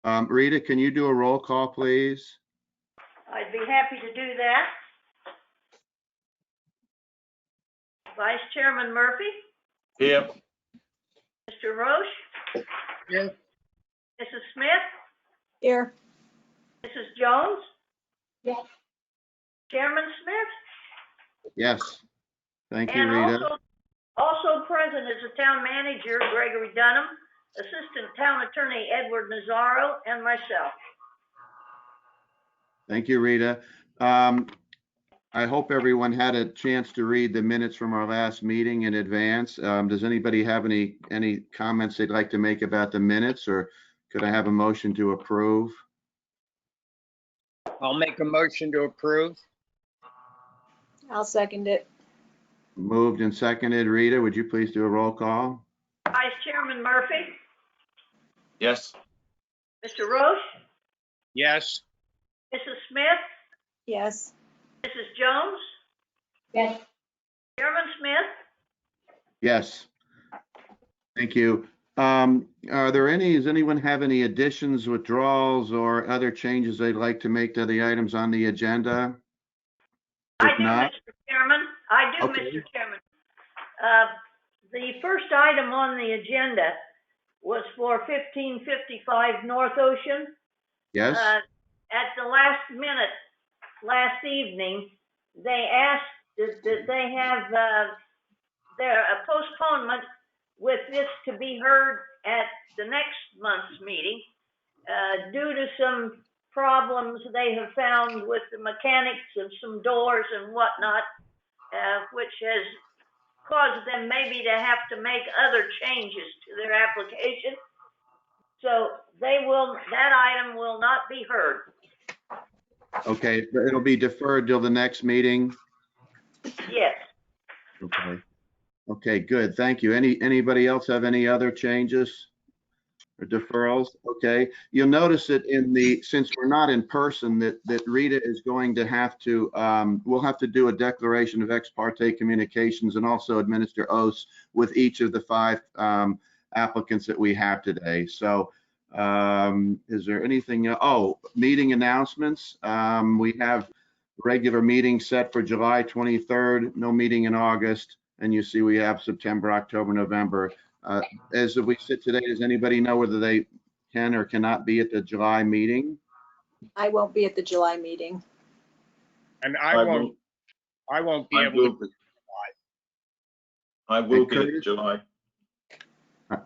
Rita, can you do a roll call, please? I'd be happy to do that. Vice Chairman Murphy, Here. Mr. Roche, Here. Mrs. Smith, Here. Mrs. Jones, Yes. Chairman Smith, Yes. Thank you, and Rita. also present is the town manager, Gregory Dunham, assistant town attorney, Edward Nazaro, and myself. Thank you, Rita. I hope everyone had a chance to read the minutes from our last meeting in advance. Does anybody have any comments they'd like to make about the minutes, or could I have a motion to approve? I'll make a motion to approve. I'll second it. Moved and seconded. Rita, would you please do a roll call? Vice Chairman Murphy, Yes. Mr. Roche, Yes. Mrs. Smith, Yes. Mrs. Jones, Yes. Chairman Smith, Yes. Thank you. Does anyone have any additions, withdrawals, or other changes they'd like to make to the items on the agenda? I If do, not, Mr. Chairman. I do, Okay. Mr. Chairman. The first item on the agenda was for 1555 North Ocean. yes, At the last minute, last evening, they asked that they have a postponement with this to be heard at the next month's meeting due to some problems they have found with the mechanics of some doors and whatnot, which has caused them maybe to have to make other changes to their application. So that item will not be heard. okay, it'll be deferred till the next meeting. Yes. Okay. Okay, good, thank you. Anybody else have any other changes or deferrals? Okay, you'll notice that since we're not in person, that Rita is going to have to, we'll have to do a declaration of ex parte communications and also administer oaths with each of the 5 applicants that we have today. So is there anything? Oh, meeting announcements. We have regular meeting set for July 23rd, no meeting in August. And you see we have September, October, November. As we sit today, does anybody know whether they can or cannot be at the July meeting? I won't be at the July meeting. And I won't be able to. I will be Curtis? in July.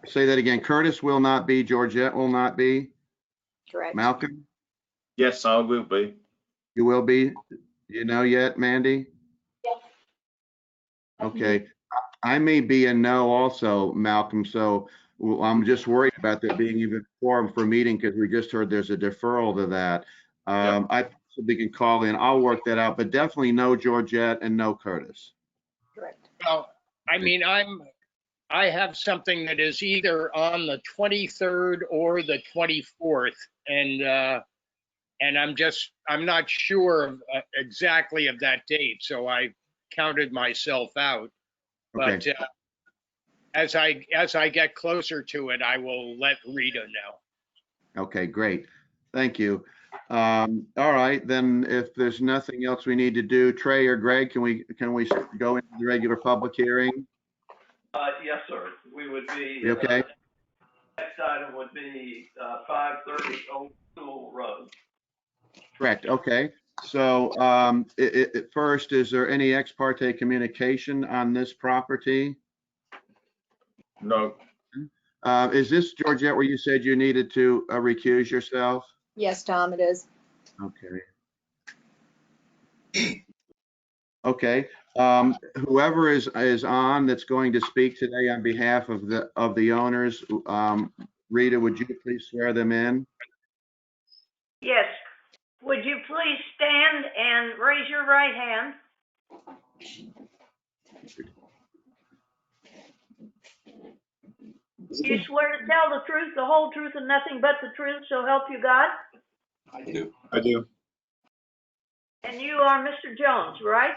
Say that again. Curtis will not be. Georgette will not be. Correct. Malcolm, Yes, I will be. you will be. You know yet, Mandy? Yes. Okay. I may be a no also, Malcolm. So I'm just worried about there being even quorum for a meeting because we just heard there's a deferral to that. I possibly can call in. I'll work that out, but definitely no Georgette and no Curtis. Correct. Well, I mean, I have something that is either on the 23rd or the 24th, and I'm not sure of, exactly of that date, so I counted myself out. But Okay. as I get closer to it, I will let Rita know. Okay, great. Thank you. All right, then if there's nothing else we need to do, Trey or Greg, can we go into the regular public hearing? Yes, sir. We would be. You okay? Next item would be 530 Old School Road. Correct. Okay. So first, is there any ex parte communication on this property? No. Is this, Georgette, where you said you needed to recuse yourself? Yes, Tom, it is. Okay. Okay. Whoever is on that's going to speak today on behalf of the owners, Rita, would you please swear them in? Yes. Would you please stand and raise your right hand? Do you swear to tell the truth, the whole truth, and nothing but the truth, so help you God? I do. I do. And you are Mr. Jones, right?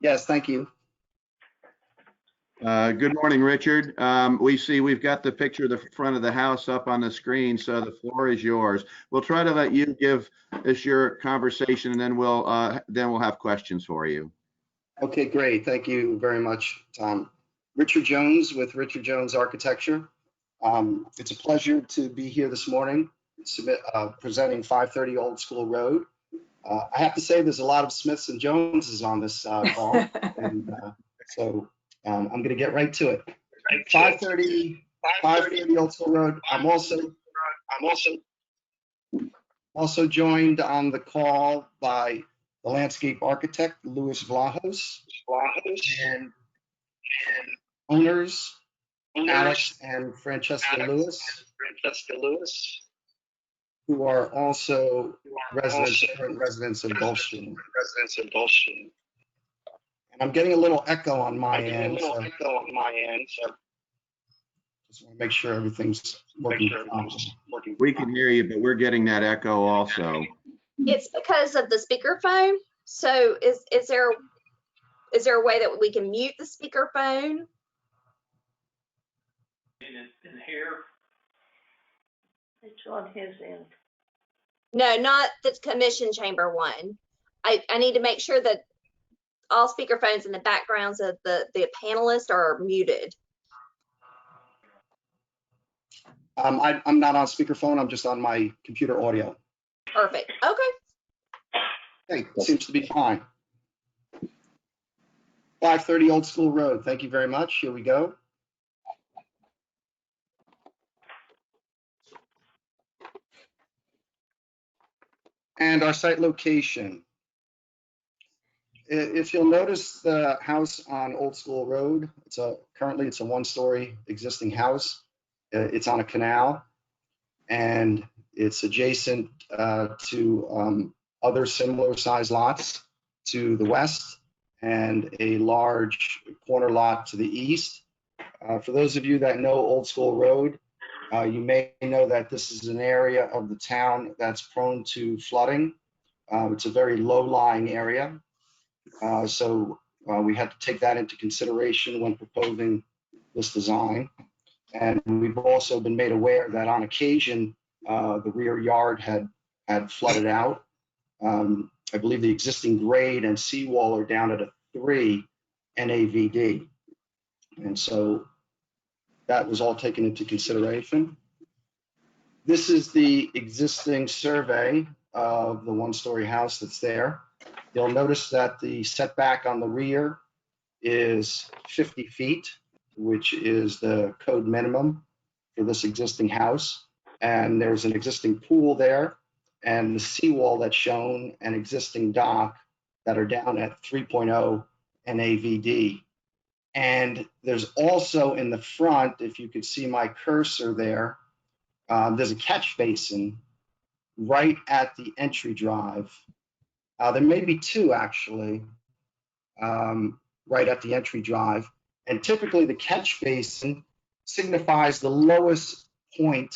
Yes, thank you. Good morning, Richard. We see we've got the picture of the front of the house up on the screen, so the floor is yours. We'll try to let you give us your conversation, and then we'll have questions for you. Okay, great. Thank you very much, Tom. Richard Jones with Richard Jones Architecture. It's a pleasure to be here this morning, presenting 530 Old School Road. I have to say there's a lot of Smiths and Joneses on this call, and so I'm going to get right to it. 530 Old School Road. I'm also joined on the call by the landscape architect, Louis Vlahos, and owners, Alex and Francesca Lewis, who are also current residents of Gulfstream. And I'm getting a little echo on my end, so just want to make sure everything's working. We can hear you, but we're getting that echo also. It's because of the speakerphone. So is there a way that we can mute the speakerphone? In here, It's on his end. No, not the commission chamber one. I need to make sure that all speakerphones in the backgrounds of the panelists are muted. I'm not on speakerphone. I'm just on my computer audio. Perfect. Okay. Hey, seems to be fine. 530 Old School Road. Thank you very much. Here we go. And our site location. If you'll notice the house on Old School Road, currently it's a one-story existing house. It's on a canal, and it's adjacent to other similar size lots to the west and a large corner lot to the east. For those of you that know Old School Road, you may know that this is an area of the town that's prone to flooding. It's a very low-lying area. So we had to take that into consideration when proposing this design. And we've also been made aware that on occasion, the rear yard had flooded out. I believe the existing grade and seawall are down at a 3 NAVD. And so that was all taken into consideration. This is the existing survey of the one-story house that's there. You'll notice that the setback on the rear is 50 feet, which is the code minimum for this existing house. And there's an existing pool there, and the seawall that's shown, an existing dock that are down at 3.0 NAVD. And there's also in the front, if you could see my cursor there, there's a catch basin right at the entry drive. There may be two actually, right at the entry drive. And typically the catch basin signifies the lowest point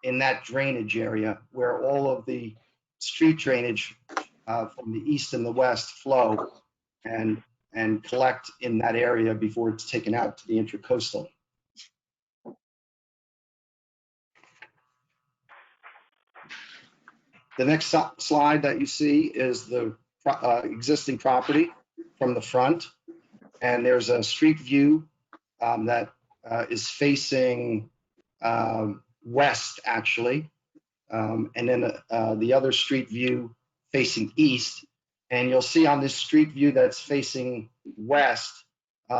in that drainage area where all of the street drainage from the east and the west flow and collect in that area before it's taken out to the intracoastal. The next slide that you see is the existing property from the front. And there's a street view that is facing west, actually. And then the other street view facing east. And you'll see on this street view that's facing west,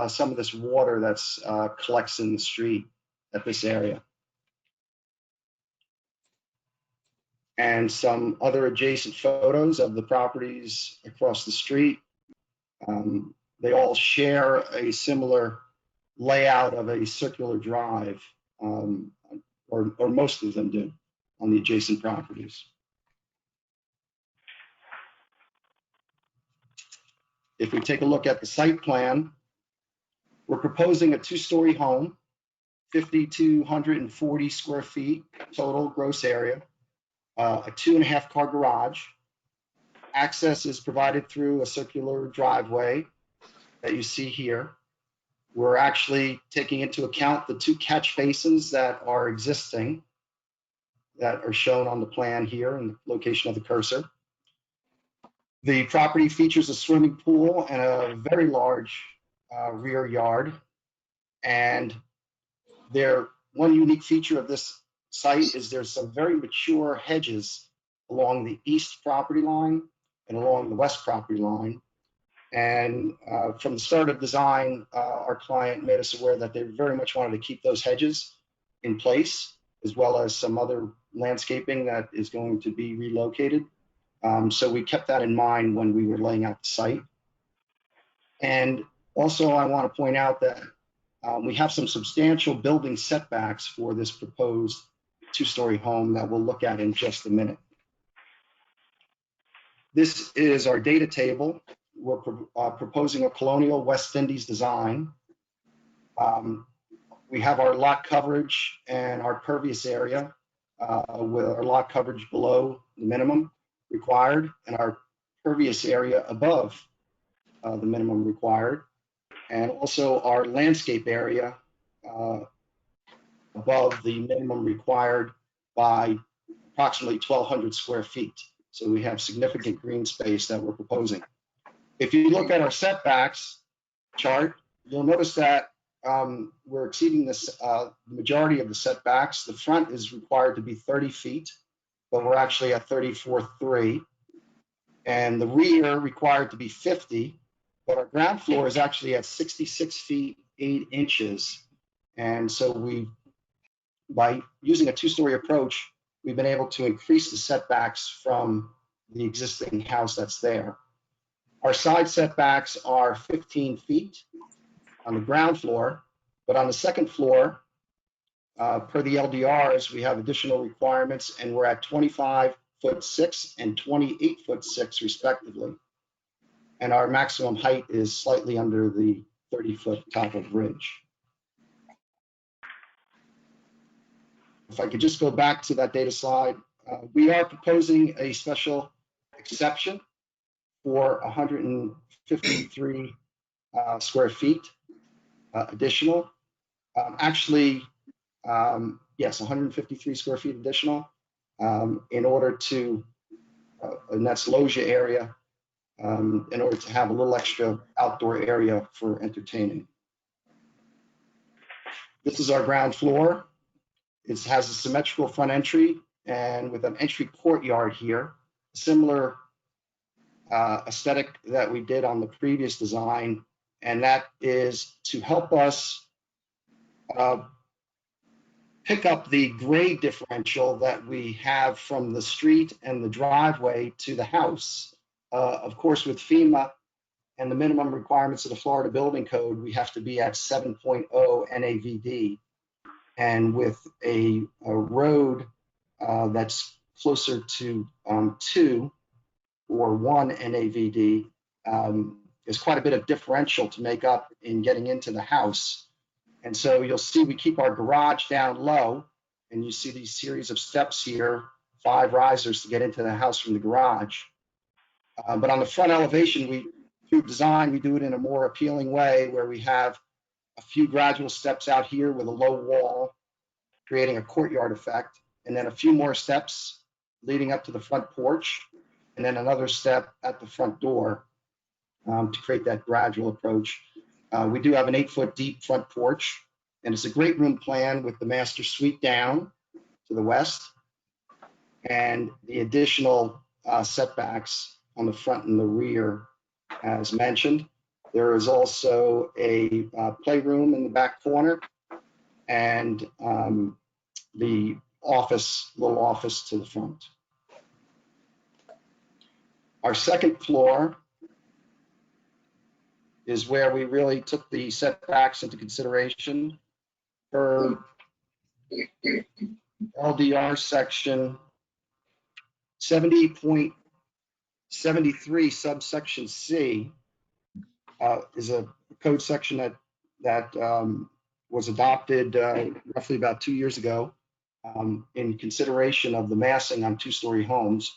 some of this water that's collects in the street at this area. And some other adjacent photos of the properties across the street. They all share a similar layout of a circular drive, or most of them do, on the adjacent properties. If we take a look at the site plan, we're proposing a 2-story home, 5,240 square feet total gross area, a 2.5-car garage. Access is provided through a circular driveway that you see here. We're actually taking into account the 2 catch basins that are existing, that are shown on the plan here in the location of the cursor. The property features a swimming pool and a very large rear yard. And one unique feature of this site is there's some very mature hedges along the east property line and along the west property line. And from the start of design, our client made us aware that they very much wanted to keep those hedges in place, as well as some other landscaping that is going to be relocated. So we kept that in mind when we were laying out the site. And also I want to point out that we have some substantial building setbacks for this proposed 2-story home that we'll look at in just a minute. This is our data table. We're proposing a colonial West Indies design. We have our lot coverage and our pervious area with our lot coverage below the minimum required and our pervious area above the minimum required, and also our landscape area above the minimum required by approximately 1,200 square feet. So we have significant green space that we're proposing. If you look at our setbacks chart, you'll notice that we're exceeding this, the majority of the setbacks. The front is required to be 30 feet, but we're actually at 34.3. And the rear required to be 50, but our ground floor is actually at 66 feet, 8 inches. And so by using a 2-story approach, we've been able to increase the setbacks from the existing house that's there. Our side setbacks are 15 feet on the ground floor, but on the second floor, per the LDRs, we have additional requirements, and we're at 25.6 and 28.6 respectively. And our maximum height is slightly under the 30-foot top of ridge. If I could just go back to that data slide, we are proposing a special exception for 153 square feet additional. Yes, 153 square feet additional in order to, and that's loggia area, in order to have a little extra outdoor area for entertaining. This is our ground floor. It has a symmetrical front entry and with an entry courtyard here, similar aesthetic that we did on the previous design, and that is to help us pick up the grade differential that we have from the street and the driveway to the house. Of course, with FEMA and the minimum requirements of the Florida Building Code, we have to be at 7.0 NAVD. And with a road that's closer to 2 or 1 NAVD, there's quite a bit of differential to make up in getting into the house. And so you'll see we keep our garage down low, and you see these series of steps here, 5 risers to get into the house from the garage. But on the front elevation, through design, we do it in a more appealing way where we have a few gradual steps out here with a low wall, creating a courtyard effect, and then a few more steps leading up to the front porch, and then another step at the front door to create that gradual approach. We do have an 8-foot deep front porch, and it's a great room plan with the master suite down to the west and the additional setbacks on the front and the rear as mentioned. There is also a playroom in the back corner and the little office to the front. Our second floor is where we really took the setbacks into consideration. Per LDR section 70.73 subsection C is a code section that was adopted roughly about 2 years ago in consideration of the massing on 2-story homes.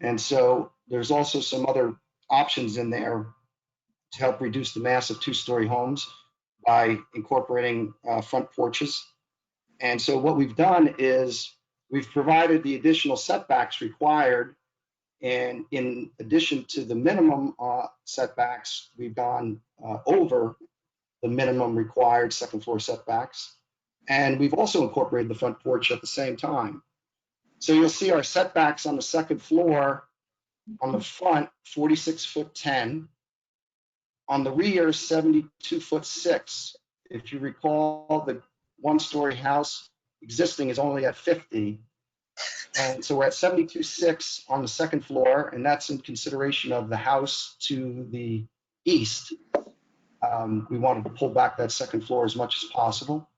And so there's also some other options in there to help reduce the mass of 2-story homes by incorporating front porches. And so what we've done is we've provided the additional setbacks required. And in addition to the minimum setbacks, we've gone over the minimum required second floor setbacks. And we've also incorporated the front porch at the same time. So you'll see our setbacks on the second floor on the front, 46'10". On the rear, 72'6". If you recall, the one-story house existing is only at 50. And so we're at 72'6" on the second floor, and that's in consideration of the house to the east. We wanted to pull back that second floor as much as possible.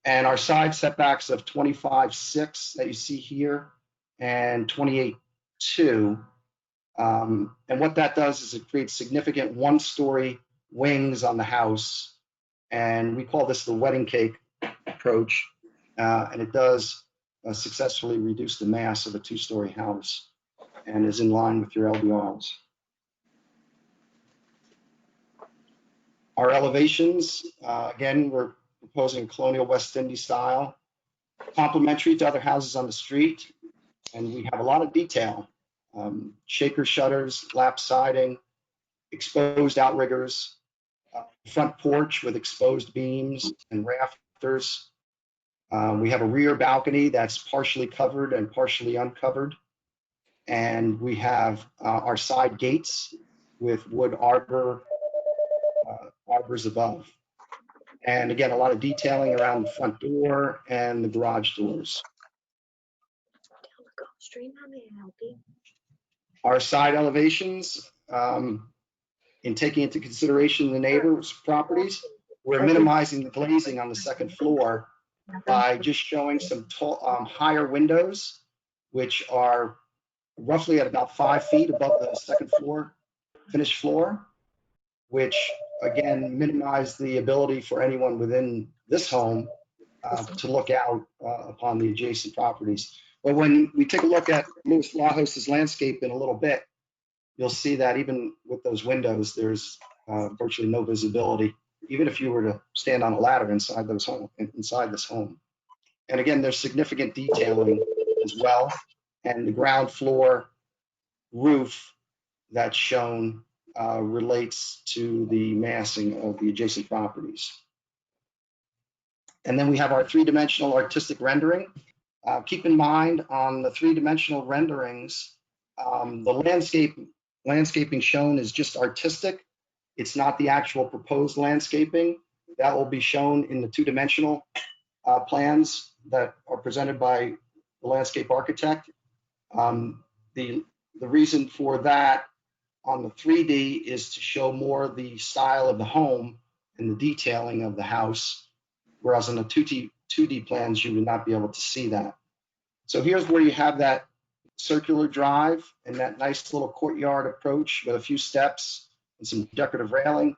And our side setbacks of 25'6" that you see here and 28'2". And what that does is it creates significant one-story wings on the house. And we call this the wedding cake approach. And it does successfully reduce the mass of a two-story house and is in line with your LDRs. Our elevations, again, we're proposing colonial West Indian style, complementary to other houses on the street. And we have a lot of detail, shaker shutters, lap siding, exposed outriggers, front porch with exposed beams and rafters. We have a rear balcony that's partially covered and partially uncovered. And we have our side gates with wood arbors above. And again, a lot of detailing around the front door and the garage doors. Our side elevations, in taking into consideration the neighbors' properties, we're minimizing the glazing on the second floor by just showing some higher windows, which are roughly at about 5 feet above the second floor, finished floor, which again minimize the ability for anyone within this home to look out upon the adjacent properties. But when we take a look at Louis Vlahos's landscape in a little bit, you'll see that even with those windows, there's virtually no visibility, even if you were to stand on a ladder inside this home. And again, there's significant detailing as well. And the ground floor roof that's shown relates to the massing of the adjacent properties. And then we have our three-dimensional artistic rendering. Keep in mind on the three-dimensional renderings, the landscaping shown is just artistic. It's not the actual proposed landscaping. That will be shown in the two-dimensional plans that are presented by the landscape architect. The reason for that on the 3D is to show more the style of the home and the detailing of the house, whereas on the 2D plans, you would not be able to see that. So here's where you have that circular drive and that nice little courtyard approach with a few steps and some decorative railing.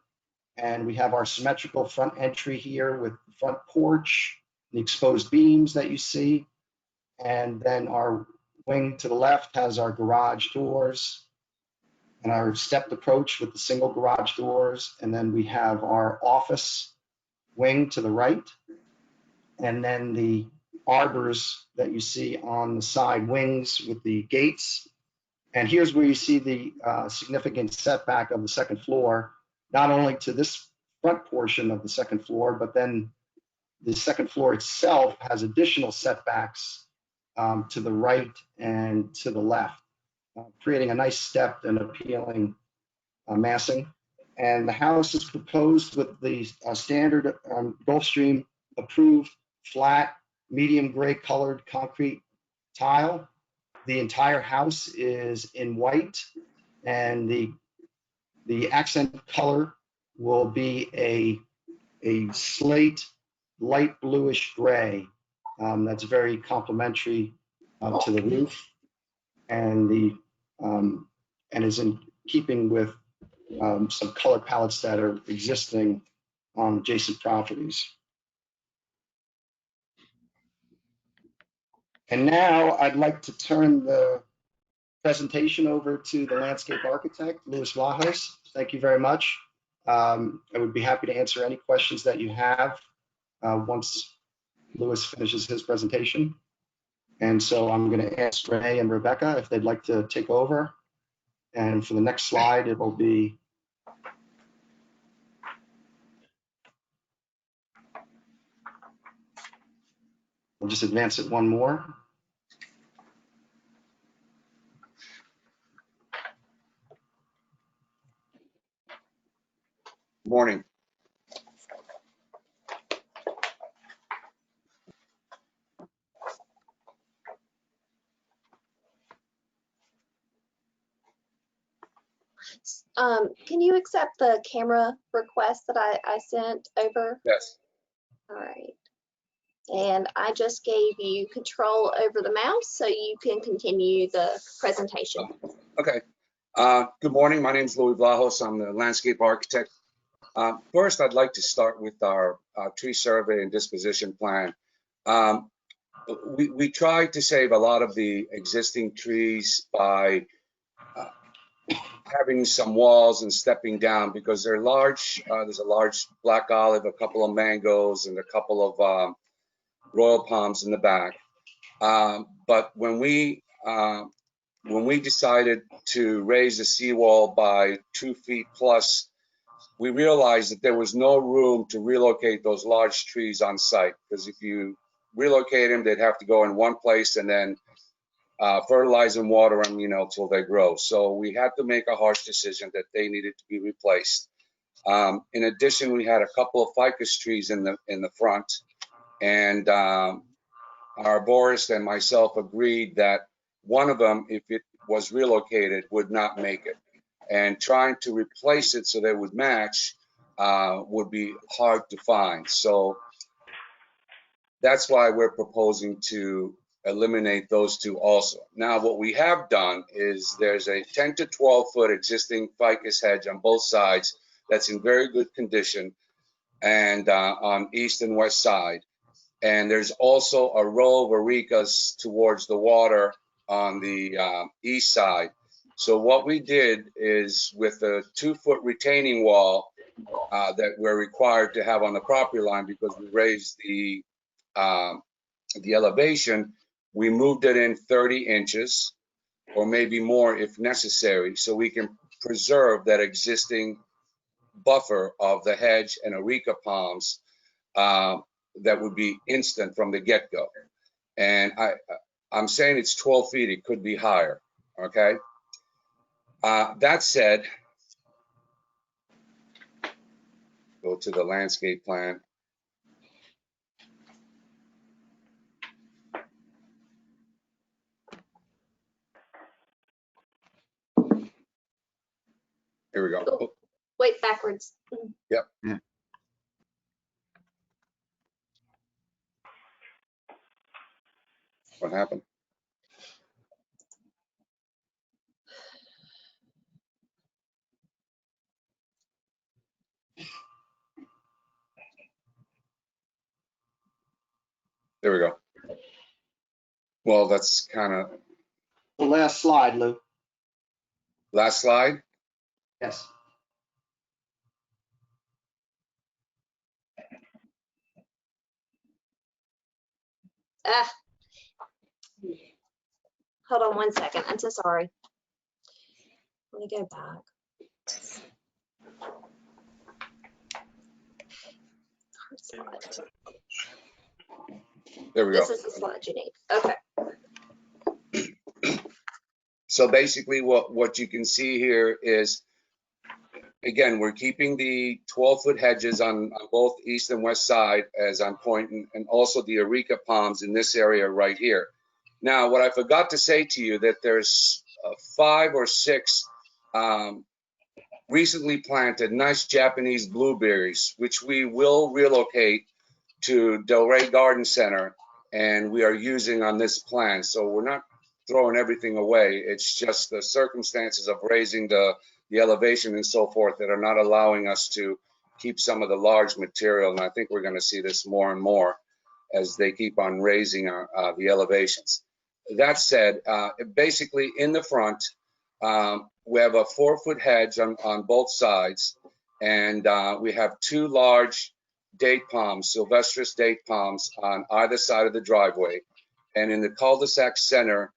And we have our symmetrical front entry here with the front porch, the exposed beams that you see. And then our wing to the left has our garage doors and our stepped approach with the single garage doors. And then we have our office wing to the right. And then the arbors that you see on the side wings with the gates. And here's where you see the significant setback of the second floor, not only to this front portion of the second floor, but then the second floor itself has additional setbacks to the right and to the left, creating a nice stepped and appealing massing. And the house is proposed with the standard Gulfstream approved flat, medium gray colored concrete tile. The entire house is in white, and the accent color will be a slate, light bluish gray. That's very complementary to the roof, and is in keeping with some color palettes that are existing on adjacent properties. And now I'd like to turn the presentation over to the landscape architect, Louis Vlahos. Thank you very much. I would be happy to answer any questions that you have once Louis finishes his presentation. And so I'm going to ask Renee and Rebecca if they'd like to take over. And for the next slide, it will be we'll just advance it one more. Morning. Can you accept the camera request that I sent over? Yes. All right. And I just gave you control over the mouse so you can continue the presentation. Okay. Good morning. My name is Louis Vlahos. I'm the landscape architect. First, I'd like to start with our tree survey and disposition plan. We tried to save a lot of the existing trees by having some walls and stepping down because they're large. There's a large black olive, a couple of mangoes, and a couple of royal palms in the back. But when we decided to raise the seawall by 2 feet plus, we realized that there was no room to relocate those large trees on site, because if you relocate them, they'd have to go in one place and then fertilize and water them, till they grow. So we had to make a harsh decision that they needed to be replaced. In addition, we had a couple of ficus trees in the front, and our arborist and myself agreed that one of them, if it was relocated, would not make it. And trying to replace it so they would match would be hard to find. So that's why we're proposing to eliminate those two also. Now, what we have done is there's a 10 to 12 foot existing ficus hedge on both sides that's in very good condition, and on east and west side. And there's also a row of arecas towards the water on the east side. So what we did is, with a 2 foot retaining wall that we're required to have on the property line because we raised the elevation, we moved it in 30 inches or maybe more if necessary, so we can preserve that existing buffer of the hedge and areca palms that would be instant from the get-go. And I'm saying it's 12 feet, it could be higher, okay? That said, go to the landscape plan. Here we go. Oh, wait, backwards. Yep. Yeah. What happened? There we go. Well, that's kind of The last slide, Lou. last slide. Yes. Hold on 1 second. I'm so sorry. Let me go back. There we go. This is the slide you need. Okay. So basically what you can see here is, again, we're keeping the 12 foot hedges on both east and west side as I'm pointing, and also the areca palms in this area right here. Now, what I forgot to say to you, that there's 5 or 6 recently planted nice Japanese blueberries, which we will relocate to Delray Garden Center, and we are using on this plan. So we're not throwing everything away. It's just the circumstances of raising the elevation and so forth that are not allowing us to keep some of the large material. And I think we're going to see this more and more as they keep on raising the elevations. That said, basically in the front, we have a 4 foot hedge on both sides. And we have 2 large date palms, Sylvestris date palms, on either side of the driveway. And in the cul-de-sac center,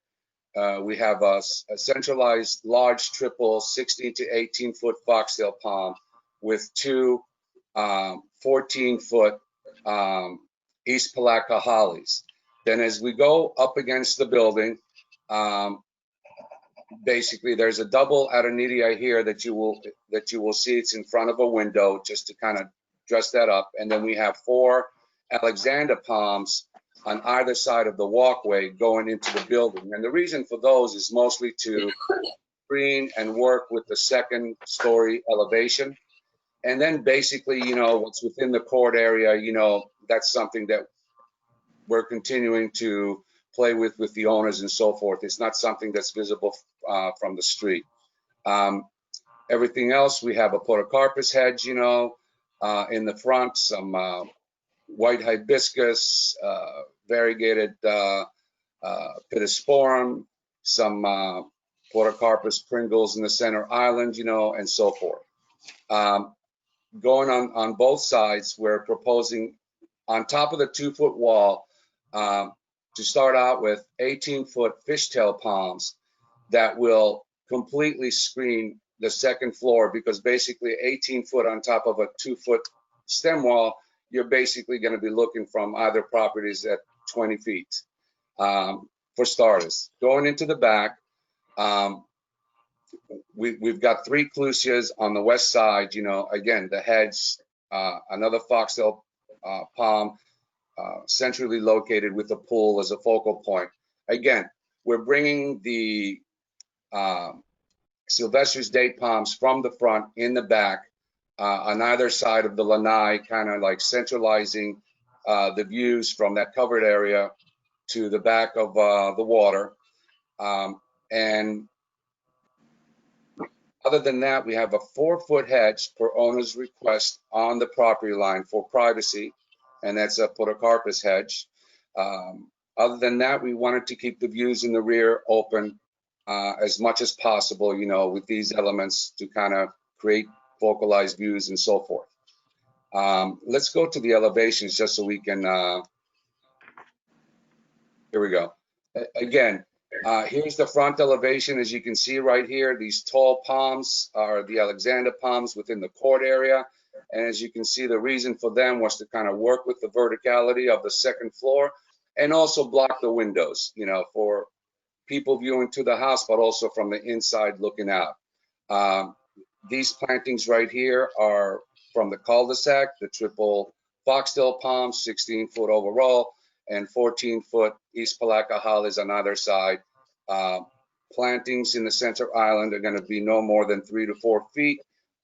we have a centralized large triple 16 to 18 foot foxtail palm with 2 14-foot East Palatka hollies. Then as we go up against the building, basically there's a double Adonidia here that you will see. It's in front of a window, just to kind of dress that up. And then we have 4 Alexander palms on either side of the walkway going into the building. And the reason for those is mostly to screen and work with the 2nd story elevation. And then basically, you know, what's within the court area, you know, that's something that we're continuing to play with the owners and so forth. It's not something that's visible from the street. Everything else, we have a podocarpus hedge, you know, in the front, some white hibiscus, variegated pittosporum, some podocarpus Pringles in the center island, you know, and so forth. Going on both sides, we're proposing on top of the 2-foot wall to start out with 18-foot fishtail palms that will completely screen the 2nd floor, because basically 18 foot on top of a 2-foot stem wall, you're basically going to be looking from either properties at 20 feet for starters. Going into the back, we've got 3 clusias on the west side, you know, again, the hedge, another foxtail palm, centrally located with a pool as a focal point. Again, we're bringing the Sylvestris date palms from the front in the back on either side of the lanai, kind of like centralizing the views from that covered area to the back of the water. And other than that, we have a 4-foot hedge per owner's request on the property line for privacy, and that's a podocarpus hedge. Other than that, we wanted to keep the views in the rear open as much as possible, you know, with these elements to kind of create focalized views and so forth. Let's go to the elevations just so we can, here we go. Again, here's the front elevation. As you can see right here, these tall palms are the Alexander palms within the court area. And as you can see, the reason for them was to kind of work with the verticality of the 2nd floor and also block the windows, you know, for people viewing to the house, but also from the inside looking out. These plantings right here are from the cul-de-sac, the triple foxtail palms, 16-foot overall, and 14-foot East Palatka hollies on either side. Plantings in the center island are going to be no more than 3 to 4 feet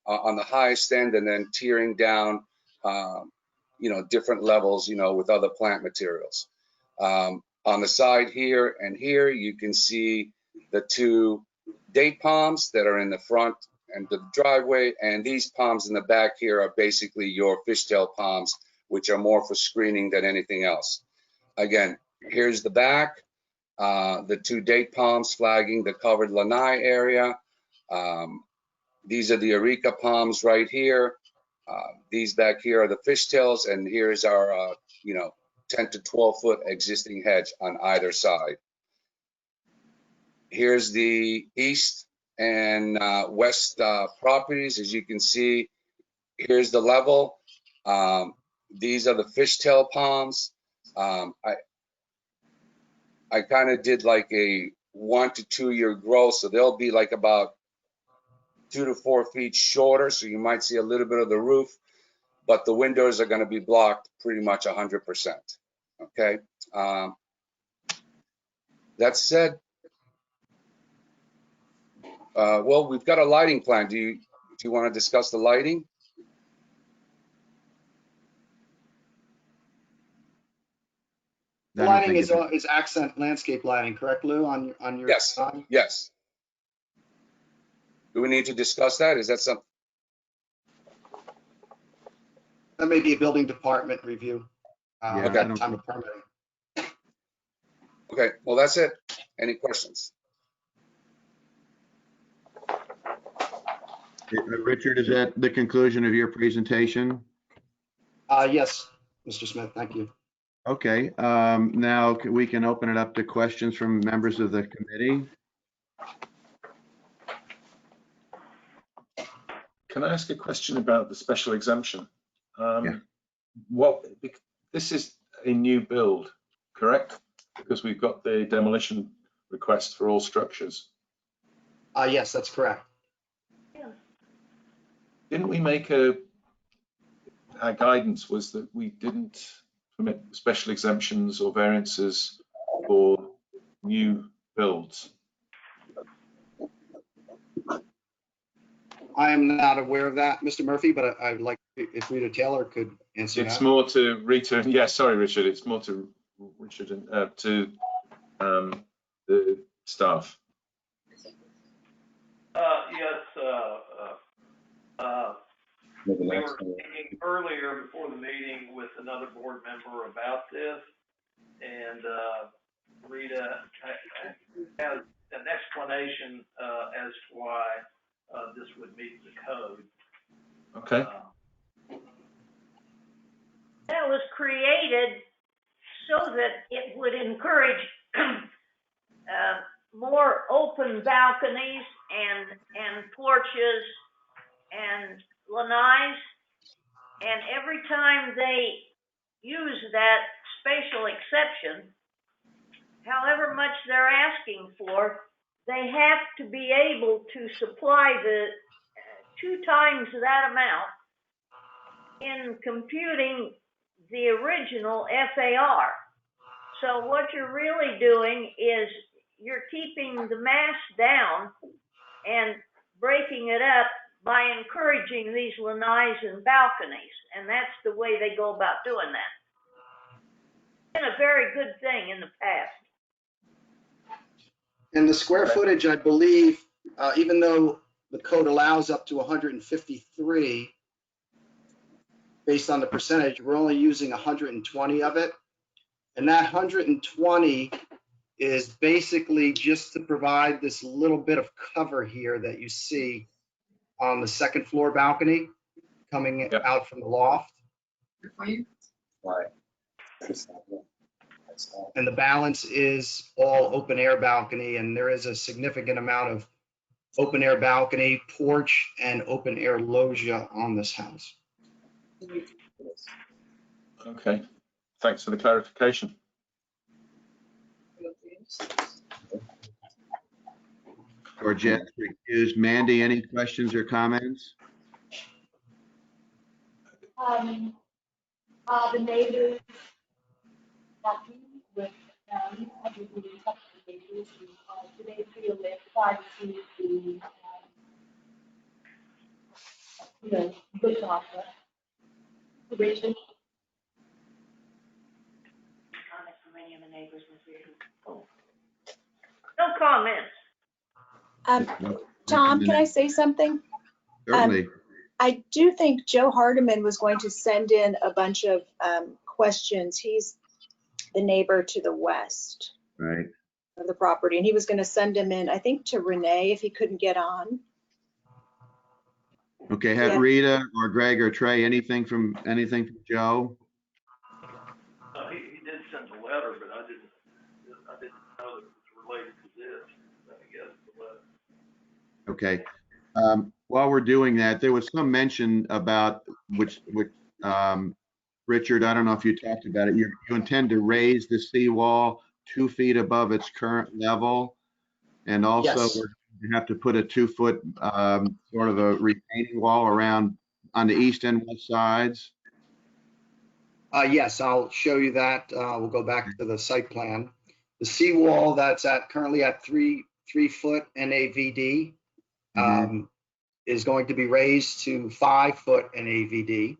on the highest end, and then tearing down, you know, different levels, you know, with other plant materials. On the side here and here, you can see the 2 date palms that are in the front and the driveway, and these palms in the back here are basically your fishtail palms, which are more for screening than anything else. Again, here's the back, the 2 date palms flagging the covered lanai area. These are the areca palms right here. These back here are the fishtails, and here's our, you know, 10 to 12 foot existing hedge on either side. Here's the east and west properties. As you can see, here's the level. These are the fishtail palms. I kind of did like a 1 to 2 year growth, so they'll be like about 2 to 4 feet shorter, so you might see a little bit of the roof, but the windows are going to be blocked pretty much 100%. Okay. That said, well, we've got a lighting plan. Do you want to discuss the lighting? The lighting is accent landscape lighting, correct, Lou, on your Yes. design? Yes. Do we need to discuss that? Is that something? That may be a building department review. Yeah, At the time of permitting. Okay, well, that's it. Any questions? Richard, is that the conclusion of your presentation? Yes, Mr. Smith, thank you. Okay, now we can open it up to questions from members of the committee. Can I ask a question about the special exemption? Yeah. This is a new build, correct? Because we've got the demolition request for all structures. Yes, that's correct. Didn't we make our guidance was that we didn't permit special exemptions or variances for new builds? I am not aware of that, Mr. Murphy, but I'd like if Rita Taylor could answer It's that. more to Rita. Yeah, sorry, Richard. It's more to Richard and to the staff. Yes, we were speaking earlier before the meeting with another board member about this, and Rita has an explanation as to why this would meet the code. Okay. That was created so that it would encourage more open balconies and porches and lanais. And every time they use that spatial exception, however much they're asking for, they have to be able to supply the 2 times that amount in computing the original FAR. So what you're really doing is you're keeping the mass down and breaking it up by encouraging these lanais and balconies. And that's the way they go about doing that. It's been a very good thing in the past. And the square footage, I believe, even though the code allows up to 153, based on the percentage, we're only using 120 of it. And that 120 is basically just to provide this little bit of cover here that you see on the second floor balcony coming out from the loft. And the balance is all open air balcony, and there is a significant amount of open air balcony, porch, and open air loggia on this house. Okay. Thanks for the clarification. Georgette, recused. Mandy, any questions or comments? The neighbors happy with them, obviously in touch with the neighbors, do they feel their privacy is, good offer? Situation. Comment from any of the neighbors, Ms. Reardon? No comments. Tom, can I say something? Certainly. I do think Joe Hardiman was going to send in a bunch of questions. He's the neighbor to the west Right. of the property, and he was going to send them in, I think, to Renee if he couldn't get on. Okay, have Yeah. Rita or Greg or Trey, anything from Joe? He did send a letter, but I didn't know that it was related to this. I guess the letter. Okay. While we're doing that, there was some mention about which Richard, I don't know if you talked about it. You intend to raise the seawall 2 feet above its current level, and also Yes. we're going to have to put a 2-foot sort of a retaining wall around on the east and west sides. Yes, I'll show you that. We'll go back to the site plan. The seawall that's currently at 3 foot NAVD is going to be raised to 5 foot NAVD.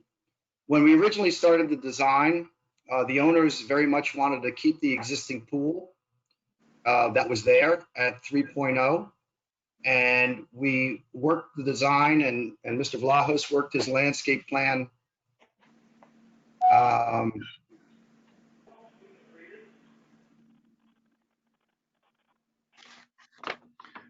When we originally started the design, the owners very much wanted to keep the existing pool that was there at 3.0. And we worked the design, and Mr. Vlahos worked his landscape plan.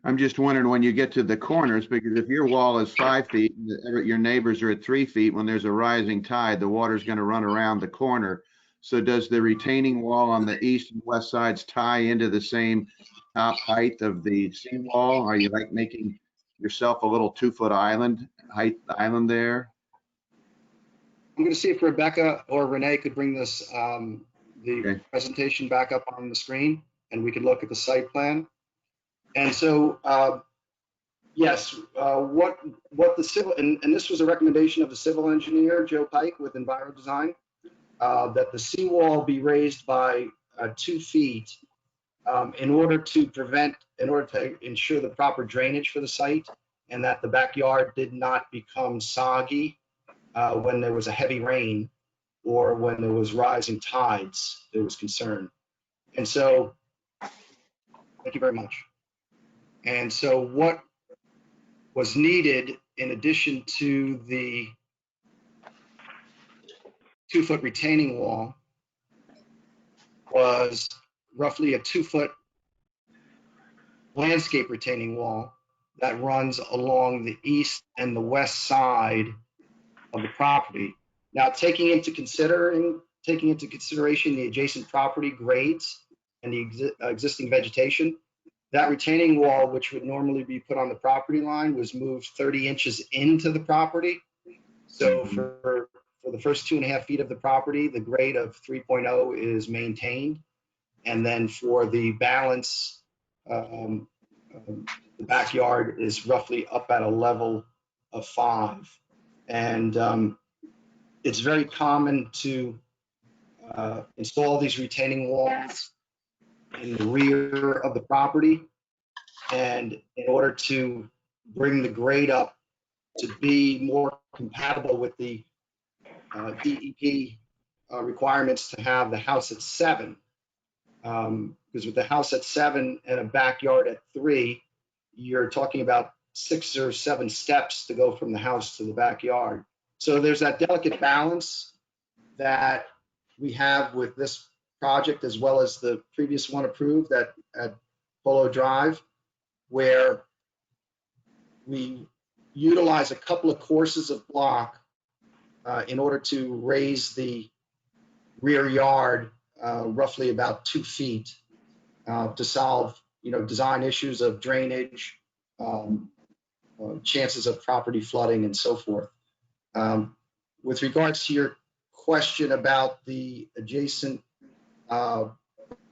I'm just wondering when you get to the corners, because if your wall is 5 feet, and your neighbors are at 3 feet, when there's a rising tide, the water's going to run around the corner. So does the retaining wall on the east and west sides tie into the same top height of the seawall? Are you like making yourself a little 2-foot island there? I'm going to see if Rebecca or Renee could bring this, the Okay. presentation back up on the screen, and we could look at the site plan. And so, yes, what the civil, and this was a recommendation of the civil engineer, Joe Pike with Enviro Design, that the seawall be raised by 2 feet in order to ensure the proper drainage for the site, and that the backyard did not become soggy when there was a heavy rain or when there was rising tides. There was concern. And so, thank you very much. And so what was needed in addition to the 2-foot retaining wall was roughly a 2-foot landscape retaining wall that runs along the east and the west side of the property. Now, taking into consideration the adjacent property grades and the existing vegetation, that retaining wall, which would normally be put on the property line, was moved 30 inches into the property. So for the first 2.5 feet of the property, the grade of 3.0 is maintained. And then for the balance, the backyard is roughly up at a level of 5. And it's very common to install these retaining walls in the rear of the property. And in order to bring the grade up to be more compatible with the DEP requirements to have the house at 7, because with the house at 7 and a backyard at 3, you're talking about 6 or 7 steps to go from the house to the backyard. So there's that delicate balance that we have with this project, as well as the previous one approved at Polo Drive, where we utilize a couple of courses of block in order to raise the rear yard roughly about 2 feet to solve, design issues of drainage, chances of property flooding, and so forth. With regards to your question about the adjacent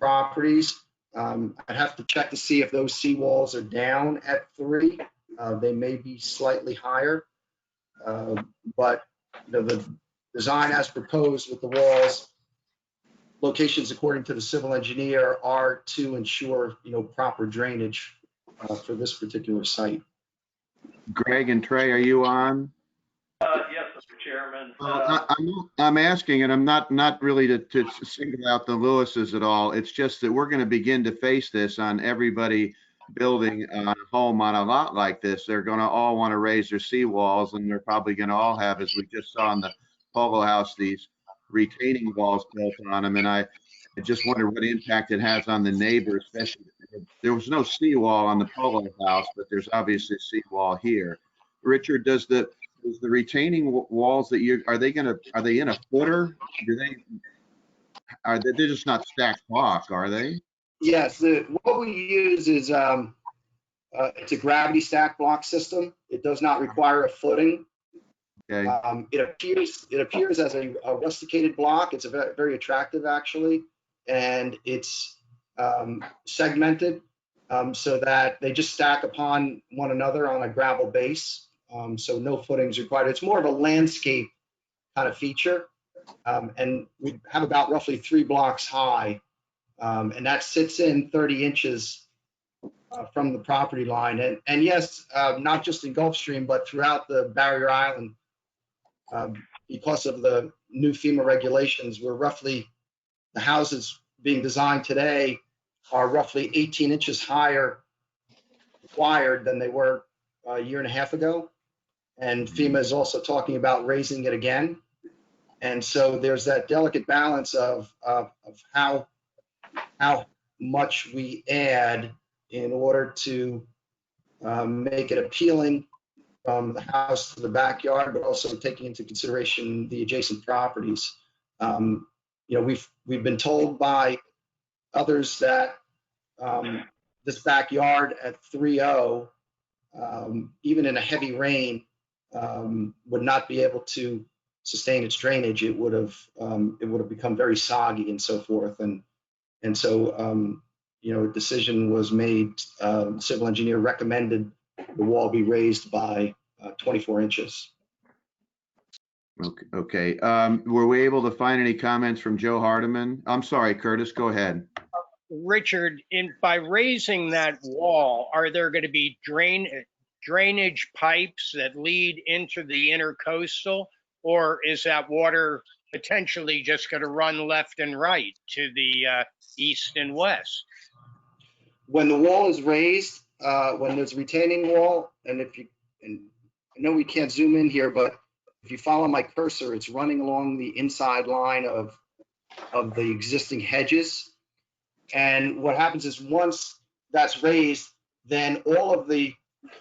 properties, I'd have to check to see if those seawalls are down at 3. They may be slightly higher, but the design as proposed with the walls, locations according to the civil engineer, are to ensure proper drainage for this particular site. Greg and Trey, are you on? Yes, Mr. Chairman. I'm asking, and I'm not really to single out the Lewises at all. It's just that we're going to begin to face this on everybody building a home on a lot like this. They're going to all want to raise their seawalls, and they're probably going to all have, as we just saw in the Polo House, these retaining walls built on them. And I just wonder what impact it has on the neighbors, especially. There was no seawall on the Polo House, but there's obviously a seawall here. Richard, does the retaining walls that are they in a footer? They're just not stacked block, are they? Yes, what we use is it's a gravity stack block system. It does not require a footing. Okay. It appears as a rusticated block. It's very attractive, actually, and it's segmented so that they just stack upon one another on a gravel base. So no footings required. It's more of a landscape kind of feature, and we have about roughly 3 blocks high, and that sits in 30 inches from the property line. And yes, not just in Gulfstream, but throughout the Barrier Island, because of the new FEMA regulations, the houses being designed today are roughly 18 inches higher required than they were a year and a half ago. And FEMA is also talking about raising it again. And so there's that delicate balance of how much we add in order to make it appealing from the house to the backyard, but also taking into consideration the adjacent properties. We've been told by others that this backyard at 3.0, even in a heavy rain, would not be able to sustain its drainage. It would have become very soggy and so forth. And so a decision was made. Civil engineer recommended the wall be raised by 24 inches. Okay. Were we able to find any comments from Joe Hardiman? I'm sorry, Curtis, go ahead. Richard, by raising that wall, are there going to be drainage pipes that lead into the intercoastal, or is that water potentially just going to run left and right to the east and west? When the wall is raised, when there's a retaining wall, and I know we can't zoom in here, but if you follow my cursor, it's running along the inside line of the existing hedges. And what happens is once that's raised, then all of the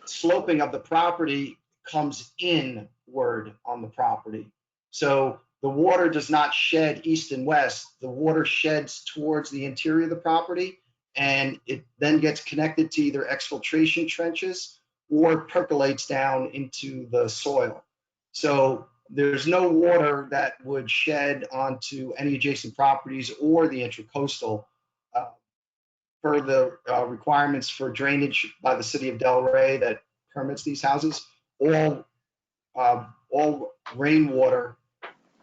sloping of the property comes inward on the property. So the water does not shed east and west. The water sheds towards the interior of the property, and it then gets connected to either exfiltration trenches or percolates down into the soil. So there's no water that would shed onto any adjacent properties or the intracoastal. Per the requirements for drainage by the city of Delray that permits these houses, all rainwater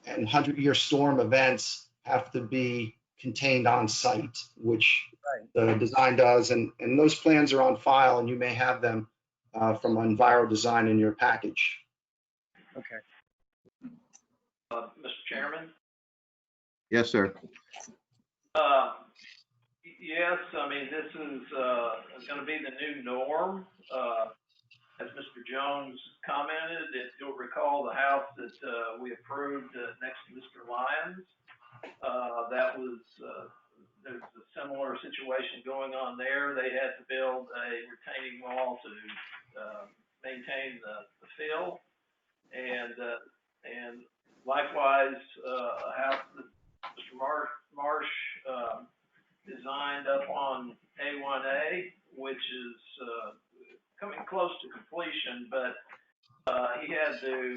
and 100-year storm events have to be contained on site, which the design does. And those plans are on file, and you may have them from Enviro Design in your package. Okay. Mr. Chairman? Yes, sir. Yes, I mean, this is going to be the new norm. As Mr. Jones commented, if you'll recall the house that we approved next to Mr. Lyons, that was, there's a similar situation going on there. They had to build a retaining wall to maintain the fill. And likewise, a house that Mr. Marsh designed up on A1A, which is coming close to completion, but he had to,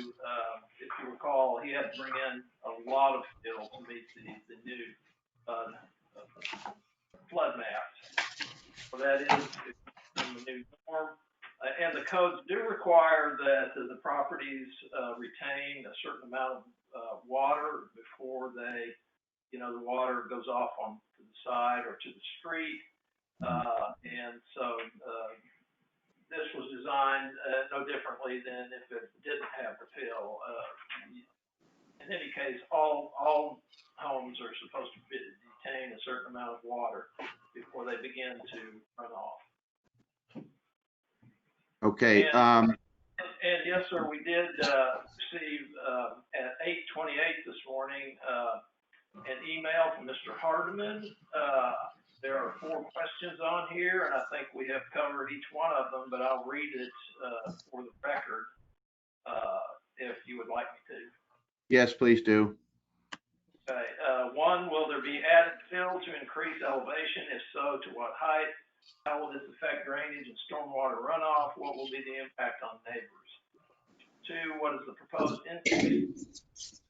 if you recall, he had to bring in a lot of fill to meet the new flood maps. So that is the new norm. And the codes do require that the properties retain a certain amount of water before they, the water goes off on to the side or to the street. And so this was designed no differently than if it didn't have the fill. In any case, all homes are supposed to retain a certain amount of water before they begin to run off. Okay. And yes, sir, we did receive at 8:28 this morning an email from Mr. Hardiman. There are 4 questions on here, and I think we have covered each one of them, but I'll read it for the record if you would like me to. Yes, please do. Okay. 1, will there be added fill to increase elevation? If so, to what height? How will this affect drainage and stormwater runoff? What will be the impact on neighbors? 2, what is the proposed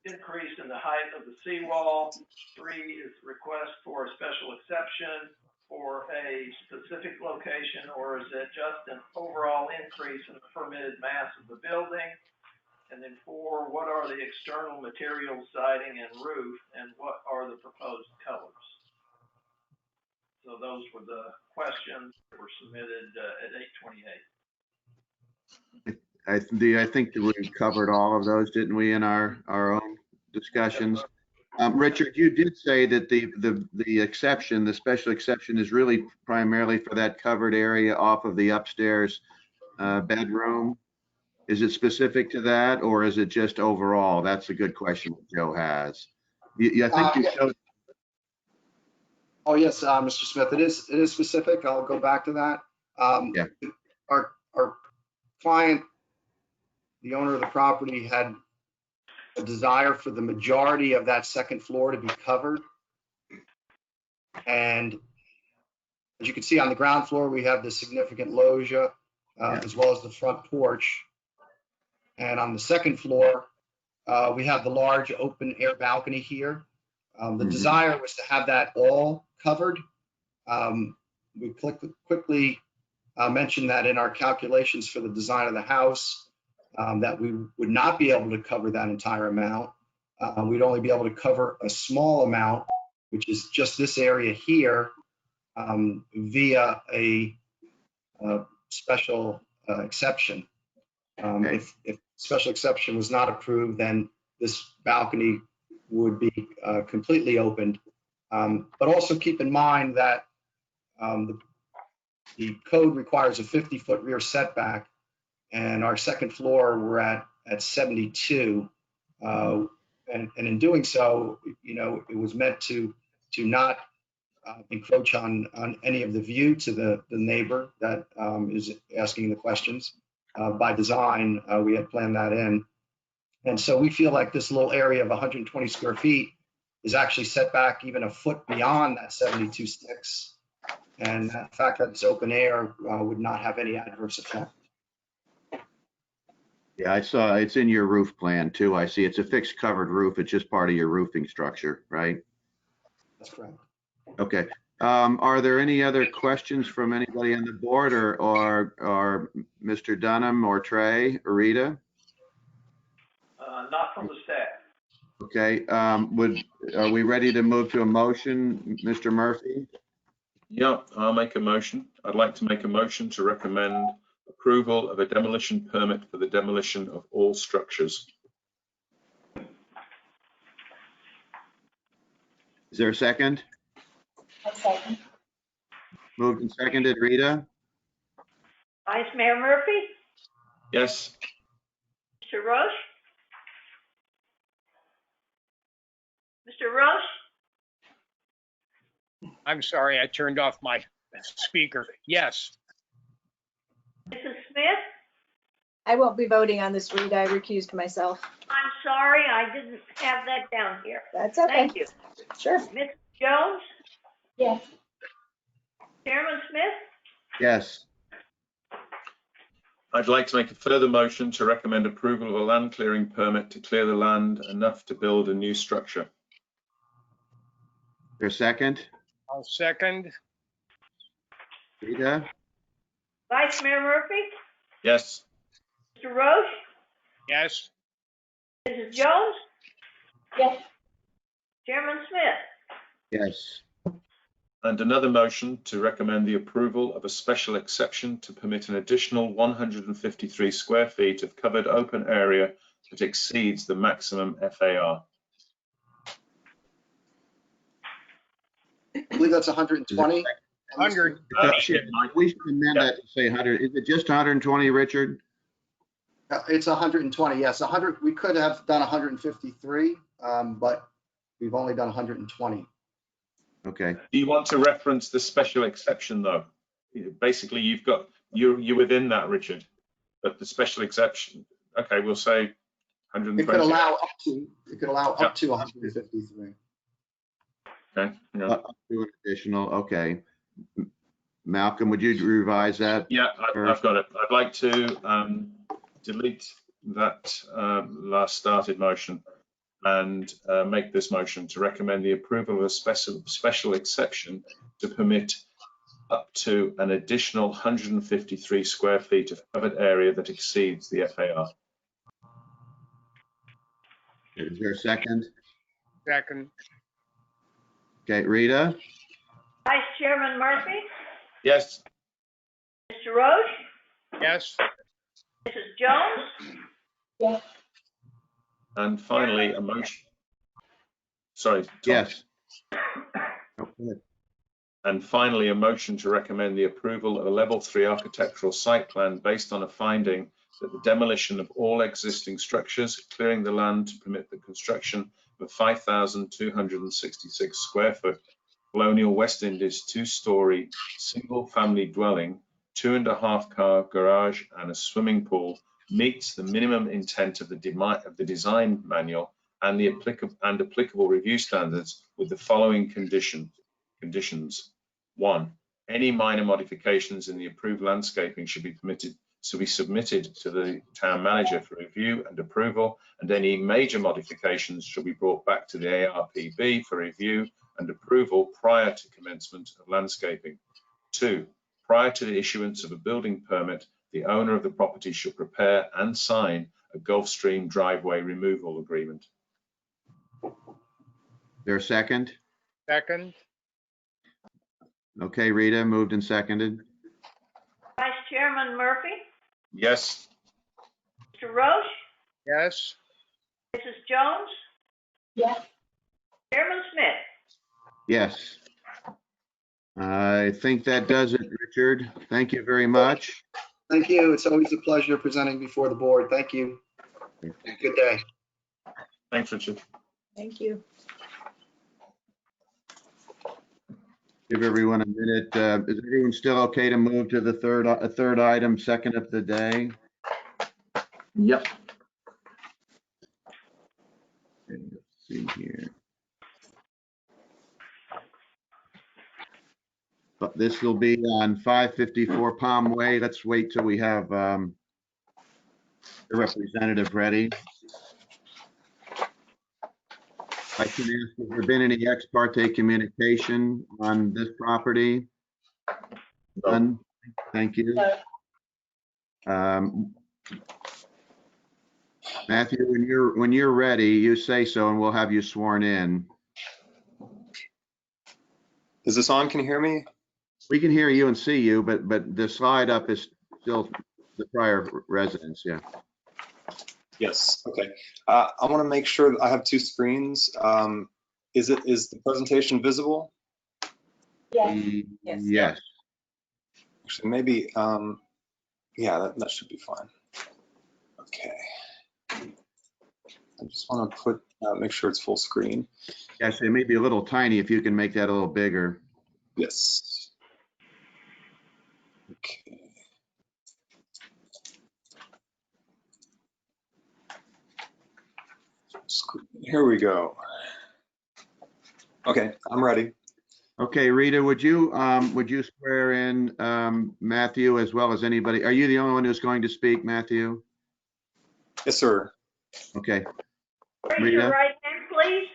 increase in the height of the seawall? 3, is the request for a special exception for a specific location, or is it just an overall increase in the permitted mass of the building? And then 4, what are the external materials, siding and roof, and what are the proposed colors? So those were the questions that were submitted at 8:28. I think that we covered all of those, didn't we, in our own discussions? Richard, you did say that the exception, the special exception, is really primarily for that covered area off of the upstairs bedroom. Is it specific to that, or is it just overall? That's a good question that Joe has. I think you showed. Oh, yes, Mr. Smith, it is specific. I'll go back to that. Yeah. our client, the owner of the property, had a desire for the majority of that second floor to be covered. And as you can see on the ground floor, we have the significant loggia, as well as the front porch. And on the second floor, we have the large open air balcony here. The desire was to have that all covered. We quickly mentioned that in our calculations for the design of the house, that we would not be able to cover that entire amount. We'd only be able to cover a small amount, which is just this area here, via a special exception. If special exception was not approved, then this balcony would be completely opened. But also keep in mind that the code requires a 50-foot rear setback, and our second floor we're at 72. And in doing so, it was meant to not encroach on any of the view to the neighbor that is asking the questions. By design, we had planned that in. And so we feel like this little area of 120 square feet is actually set back even a foot beyond that 72 sticks. And the fact that it's open air would not have any adverse effect. Yeah, I saw it's in your roof plan too. I see it's a fixed covered roof. It's just part of your roofing structure, right? That's correct. Okay. Are there any other questions from anybody on the board or Mr. Dunham or Trey or Rita? Not from the staff. Okay. Are we ready to move to a motion, Mr. Murphy? Yeah, I'll make a motion. I'd like to make a motion to recommend approval of a demolition permit for the demolition of all structures. Is there a second? A second. Moved and seconded. Rita? Vice Mayor Murphy, Yes. Mr. Roche? Mr. Roche? I'm sorry, I turned off my speaker. Yes. Mrs. Smith? I won't be voting on this, Rita. I recused myself. I'm sorry, I didn't have that down here. That's okay. Thank you. Sure. Ms. Jones? Yes. Chairman Smith? Yes. I'd like to make a further motion to recommend approval of a land clearing permit to clear the land enough to build a new structure. Is there a second? I'll second. Rita? Vice Mayor Murphy? Yes. Mr. Roche? Yes. Mrs. Jones? Yes. Chairman Smith? Yes. And another motion to recommend the approval of a special exception to permit an additional 153 square feet of covered open area that exceeds the maximum FAR. I believe that's 120. 100. We should amend that to say 100. Is it just 120, Richard? It's 120, yes. 100. We could have done 153, but we've only done 120. Okay. Do you want to reference the special exception though? Basically, you're within that, Richard, but the special exception. Okay, we'll say 120. It could allow up to 153. Okay. Yeah. Up to an additional, okay. Malcolm, would you revise that? Yeah, I've got it. I'd like to delete that last started motion and make this motion to recommend the approval of a special exception to permit up to an additional 153 square feet of covered area that exceeds the FAR. Is there a second? Second. Okay, Rita? Vice Chairman Murphy? Yes. Mr. Roche? Yes. Mrs. Jones? Yes. And finally, a motion. Sorry. Tom. Yes. Oh, good. And finally, a motion to recommend the approval of a level 3 architectural site plan based on a finding that the demolition of all existing structures, clearing the land to permit the construction of a 5,266 square foot colonial West Indies 2-story single family dwelling 2.5-car garage and a swimming pool meets the minimum intent of the design manual and the applicable review standards with the following conditions. 1, any minor modifications in the approved landscaping should be submitted to the town manager for review and approval, and any major modifications should be brought back to the ARPB for review and approval prior to commencement of landscaping. 2, prior to the issuance of a building permit, the owner of the property should prepare and sign a Gulfstream driveway removal agreement. There a second? Second, Okay, Rita, moved and seconded. Vice Chairman Murphy, Yes. Mr. Roche, yes. Mrs. Jones, Yes. Chairman Smith. Yes. I think that does it, Richard. Thank you very much. Thank you. It's always a pleasure presenting before the board. Thank you. Good day. Thanks, Richard. Thank you. Give everyone a minute. Is everyone still okay to move to the third item, second of the day? Yep. Okay, let's see here. But this will be on 554 Palm Way. Let's wait till we have the representative ready. I can ask, has there been any ex parte communication on this property? None. Thank you. Matthew, when you're ready, you say so and we'll have you sworn in. Is this on? Can you hear me? We can hear you and see you, but the slide up is still the prior residence, yeah. Yes. Okay. I want to make sure that I have two screens. Is the presentation visible? Yes. Yes. Actually, maybe. Yeah, that should be fine. Okay. I just want to make sure it's full screen. Yes, it may be a little tiny. If you can make that a little bigger. Yes. Okay. Here we go. Okay, I'm ready. Okay, Rita, would you swear in Matthew as well as anybody? Are you the only one who's going to speak, Matthew? Yes, sir. Okay. Raise your Rita? right hand, please.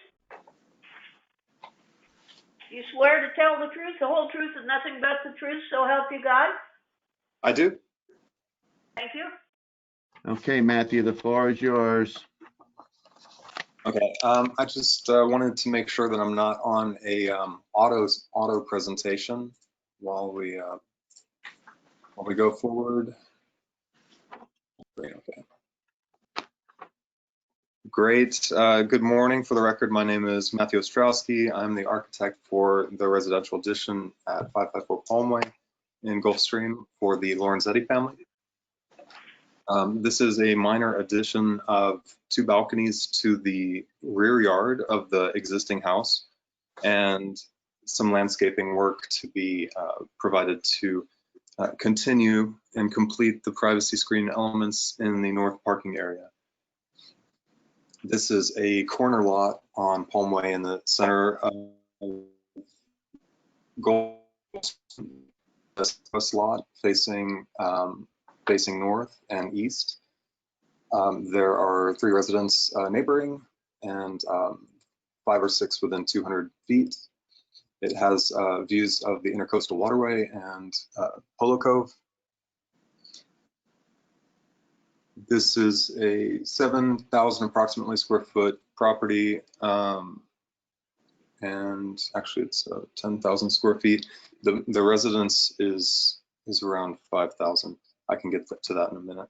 You swear to tell the truth, the whole truth, and nothing but the truth, so help you God? I do. Thank you. Okay, Matthew, the floor is yours. Okay, I just wanted to make sure that I'm not on a auto presentation while we go forward. Great. Okay. Great. Good morning. For the record, my name is Matthew Ostrowski. I'm the architect for the residential addition at 554 Palmway in Gulfstream for the Lorenzetti family. This is a minor addition of 2 balconies to the rear yard of the existing house and some landscaping work to be provided to continue and complete the privacy screen elements in the north parking area. This is a corner lot on Palmway in the center of Gulfstream, this lot facing north and east. There are 3 residents neighboring and 5 or 6 within 200 feet. It has views of the Intercoastal Waterway and Polo Cove. This is a 7,000 approximately square foot property. And actually it's 10,000 square feet. The residence is around 5,000. I can get to that in a minute.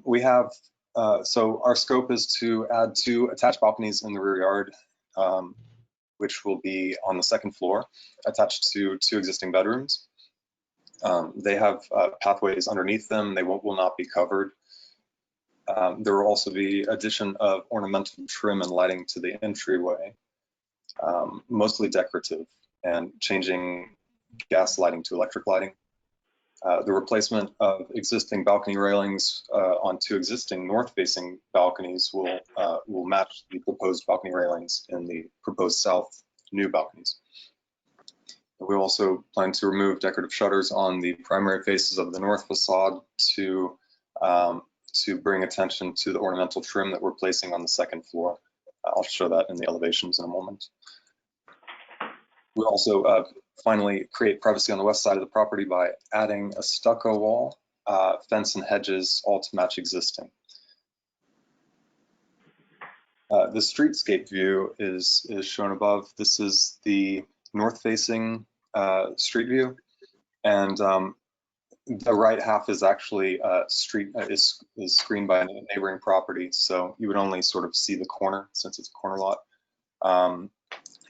We have, so our scope is to add 2 attached balconies in the rear yard, which will be on the 2nd floor, attached to 2 existing bedrooms. They have pathways underneath them. They will not be covered. There will also be addition of ornamental trim and lighting to the entryway, mostly decorative, and changing gas lighting to electric lighting. The replacement of existing balcony railings on 2 existing north-facing balconies will match the proposed balcony railings in the proposed south new balconies. We also plan to remove decorative shutters on the primary faces of the north facade to bring attention to the ornamental trim that we're placing on the second floor. I'll show that in the elevations in a moment. We'll also finally create privacy on the west side of the property by adding a stucco wall, fence and hedges, all to match existing. The streetscape view is shown above. This is the north-facing street view, and the right half is actually is screened by a neighboring property, so you would only sort of see the corner since it's a corner lot.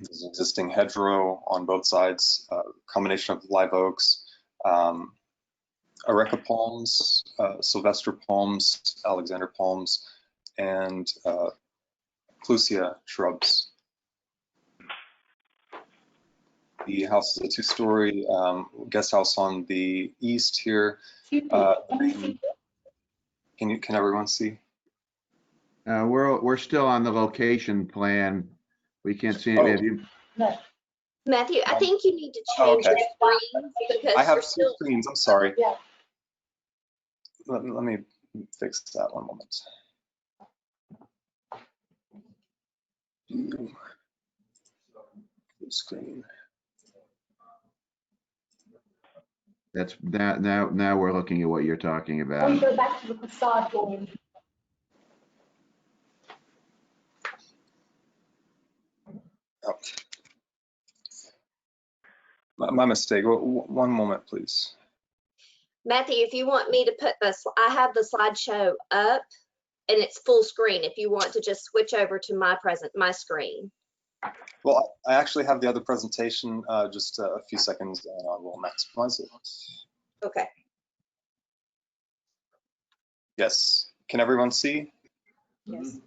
There's an existing hedgerow on both sides, combination of live oaks, areca palms, Sylvester palms, Alexander palms, and clusia shrubs. The house is a 2-story guest house on the east here. Can everyone see? We're still on the location plan. We can't see Oh. it. Have you- Matthew, I think you need to Oh, change okay. your screen because I have you're 2 still, screens, I'm sorry. Yeah. Let me fix that one moment. Screen. That's now we're looking at what you're talking Or you about. go back to the facade drawing. Oh. My mistake. One moment, please. Matthew, if you want me to put I have the slideshow up and it's full screen. If you want to just switch over to my screen. Well, I actually have the other presentation, just a few seconds, and I will maximize it. Okay. Yes. Can everyone see Yes.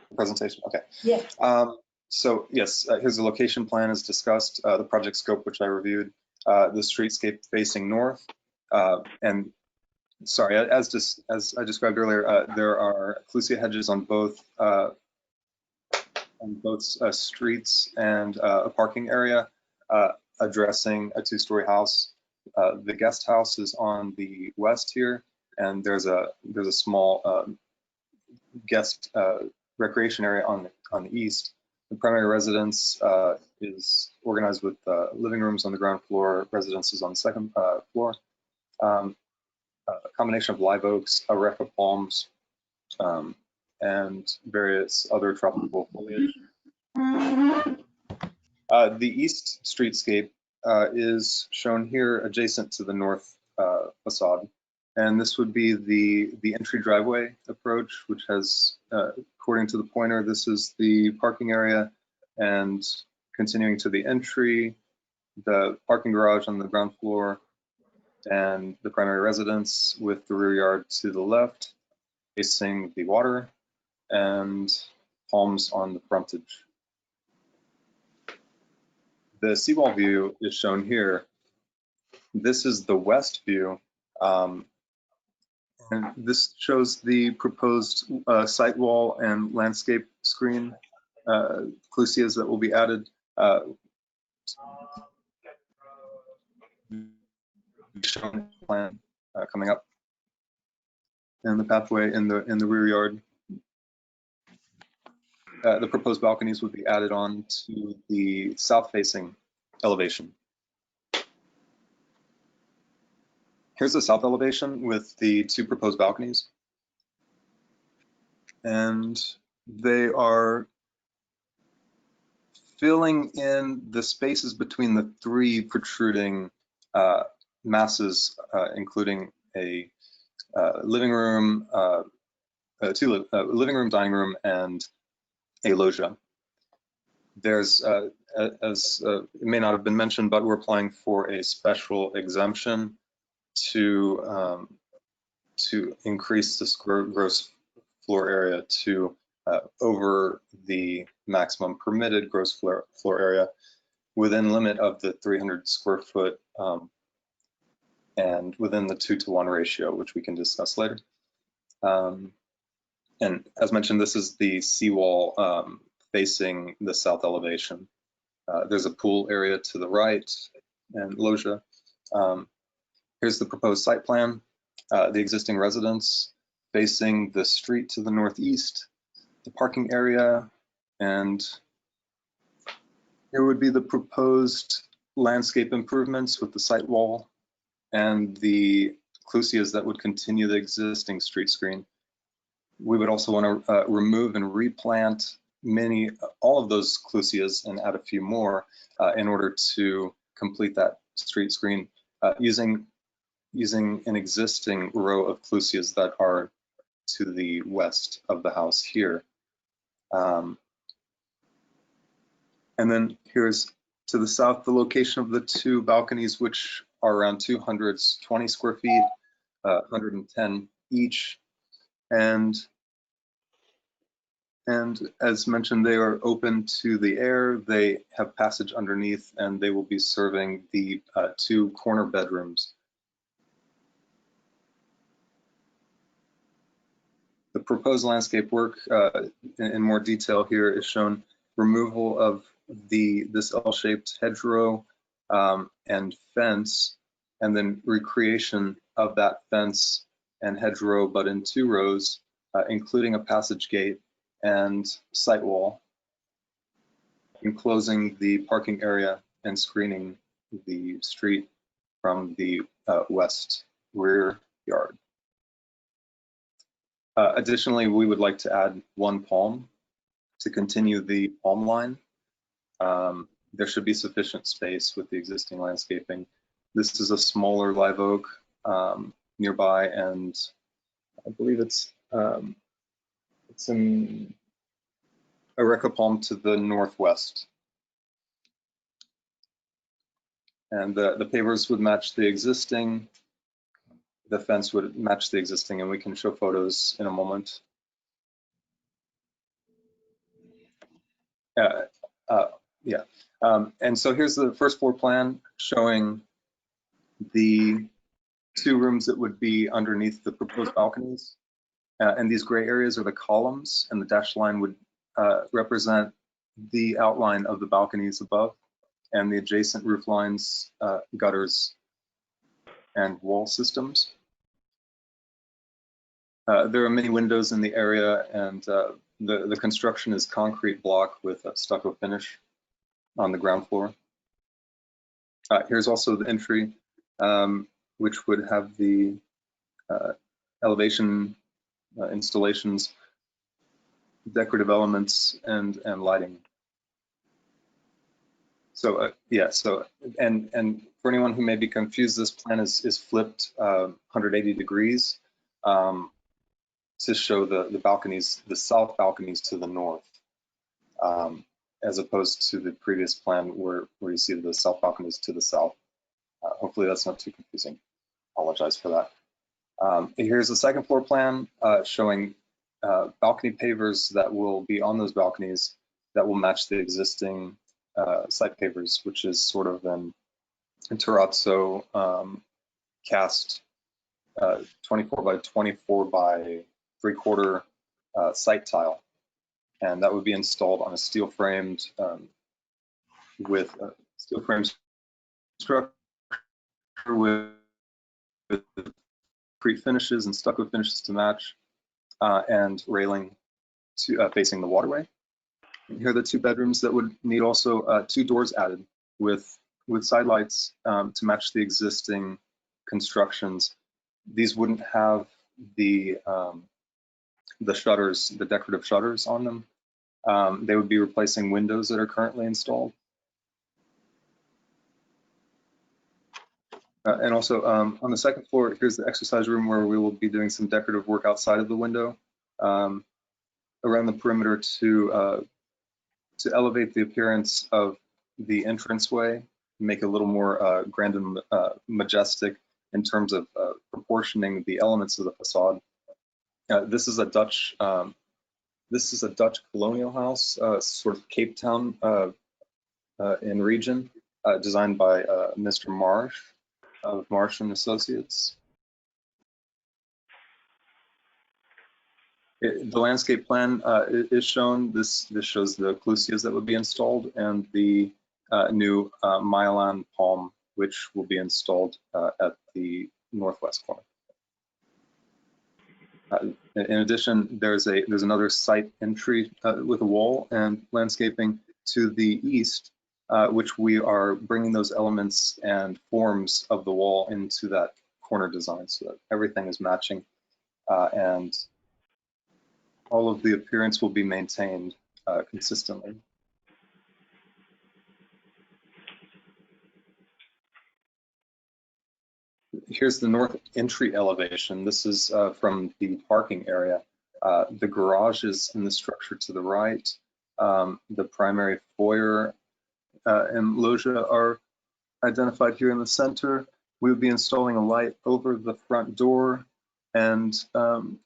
the presentation? Okay. Yeah. So yes, here's the location plan as discussed, the project scope, which I reviewed, the streetscape facing north, and sorry, as I described earlier, there are clusia hedges on both streets and a parking area addressing a 2-story house. The guest house is on the west here, and there's a small guest recreation area on the east. The primary residence is organized with living rooms on the ground floor, residences on the second floor. A combination of live oaks, areca palms, and various other tropical foliage. The east streetscape is shown here adjacent to the north facade. And this would be the entry driveway approach, which has, according to the pointer, this is the parking area, and continuing to the entry, the parking garage on the ground floor, and the primary residence with the rear yard to the left, facing the water, and palms on the frontage. The seawall view is shown here. This is the west view. And this shows the proposed site wall and landscape screen clusias that will be added. Shown plan coming up, and the pathway in the rear yard. The proposed balconies would be added on to the south-facing elevation. Here's the south elevation with the 2 proposed balconies. And they are filling in the spaces between the 3 protruding masses, including a living room, 2 living room, dining room, and a loggia. There's, as it may not have been mentioned, but we're applying for a special exemption to increase this gross floor area to over the maximum permitted gross floor area within limit of the 300 square foot and within the 2-to-1 ratio, which we can discuss later. And as mentioned, this is the seawall facing the south elevation. There's a pool area to the right and loggia. Here's the proposed site plan. The existing residence facing the street to the northeast, the parking area, and here would be the proposed landscape improvements with the site wall and the clusias that would continue the existing street screen. We would also want to remove and replant all of those clusias and add a few more in order to complete that street screen using an existing row of clusias that are to the west of the house here. And then here's to the south, the location of the 2 balconies, which are around 220 square feet, 110 each. And as mentioned, they are open to the air. They have passage underneath, and they will be serving the 2 corner bedrooms. The proposed landscape work in more detail here is shown. Removal of this L-shaped hedgerow and fence, and then recreation of that fence and hedgerow, but in 2 rows, including a passage gate and site wall, enclosing the parking area and screening the street from the west rear yard. Additionally, we would like to add 1 palm to continue the palm line. There should be sufficient space with the existing landscaping. This is a smaller live oak nearby, and I believe it's in Areca palm to the northwest. And the pavers would match the existing. The fence would match the existing, and we can show photos in a moment. And so here's the first floor plan showing the 2 rooms that would be underneath the proposed balconies. And these gray areas are the columns, and the dashed line would represent the outline of the balconies above and the adjacent roof lines, gutters, and wall systems. There are many windows in the area, and the construction is concrete block with a stucco finish on the ground floor. Here's also the entry, which would have the elevation installations, decorative elements, and lighting. So and for anyone who may be confused, this plan is flipped 180 degrees to show the balconies, the south balconies to the north, as opposed to the previous plan where you see the south balconies to the south. Hopefully that's not too confusing. Apologize for that. Here's the second floor plan showing balcony pavers that will be on those balconies that will match the existing site pavers, which is sort of an terrazzo cast 24 by 24 by 3/4 site tile, and that would be installed on a steel framed with a steel frame structure with pre-finishes and stucco finishes to match, and railing to facing the waterway. And here are the 2 bedrooms that would need also 2 doors added with side lights to match the existing constructions. These wouldn't have the shutters, the decorative shutters on them. They would be replacing windows that are currently installed. And also on the second floor, here's the exercise room where we will be doing some decorative work outside of the window around the perimeter to elevate the appearance of the entranceway, make it a little more grand and majestic in terms of proportioning the elements of the facade. This is a Dutch colonial house, sort of Cape Town in region, designed by Mr. Marsh. of Marsh and Associates. The landscape plan is shown. This shows the clusias that would be installed and the new mylan palm, which will be installed at the northwest corner. In addition, there's another site entry with a wall and landscaping to the east, which we are bringing those elements and forms of the wall into that corner design so that everything is matching and all of the appearance will be maintained consistently. Here's the north entry elevation. This is from the parking area. The garage is in the structure to the right. The primary foyer and loggia are identified here in the center. We would be installing a light over the front door and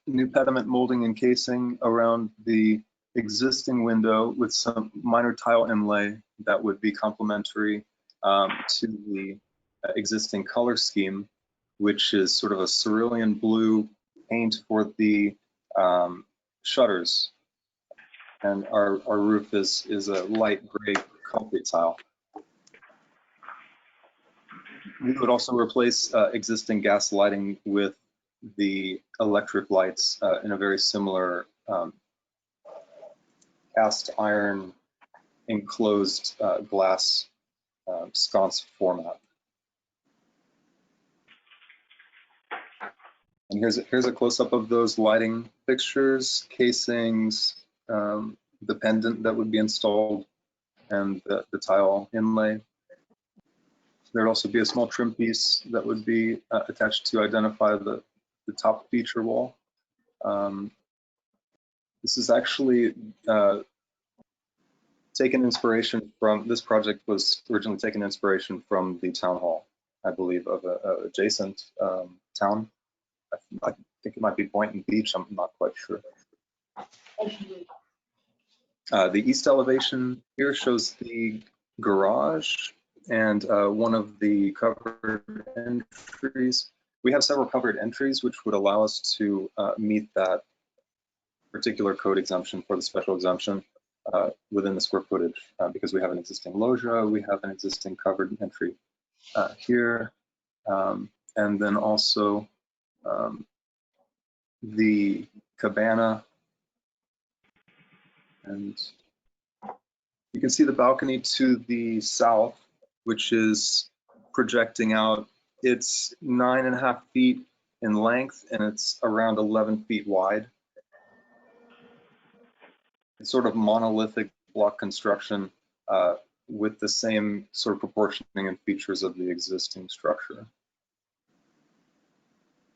new pediment molding and casing around the existing window with some minor tile inlay that would be complementary to the existing color scheme, which is sort of a cerulean blue paint for the shutters. And our roof is a light gray concrete tile. We would also replace existing gas lighting with the electric lights in a very similar cast iron enclosed glass sconce format. And here's a close-up of those lighting fixtures, casings, the pendant that would be installed, and the tile inlay. There'd also be a small trim piece that would be attached to identify the top feature wall. This is actually taken inspiration from, this project was originally taken inspiration from the town hall, I believe, of a adjacent town. I think it might be Boynton Beach, I'm not quite sure. The east elevation here shows the garage and one of the covered entries. We have several covered entries which would allow us to meet that particular code exemption for the special exemption within the square footage because we have an existing loggia, we have an existing covered entry here, and then also the cabana, and you can see the balcony to the south, which is projecting out. It's 9.5 feet in length and it's around 11 feet wide. It's sort of monolithic block construction with the same sort of proportioning and features of the existing structure.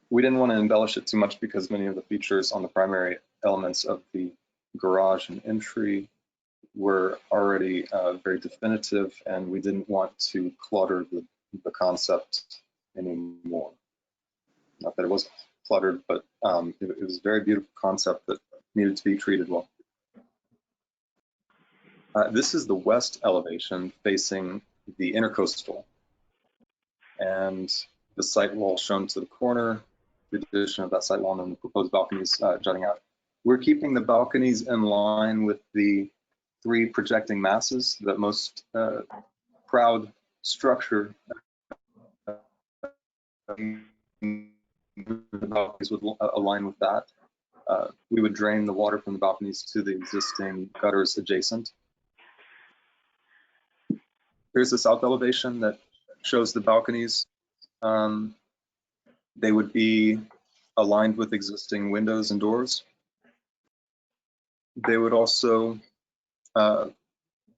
We didn't want to embellish it too much because many of the features on the primary elements of the garage and entry were already very definitive, and we didn't want to clutter the concept anymore. Not that it was cluttered, but it was a very beautiful concept that needed to be treated well. This is the west elevation facing the intercoastal, and the site wall shown to the corner, the addition of that site wall and the proposed balconies jutting out. We're keeping the balconies in line with the 3 projecting masses that most proud structure the balconies would align with that. We would drain the water from the balconies to the existing gutters adjacent. Here's the south elevation that shows the balconies. They would be aligned with existing windows and doors. They would also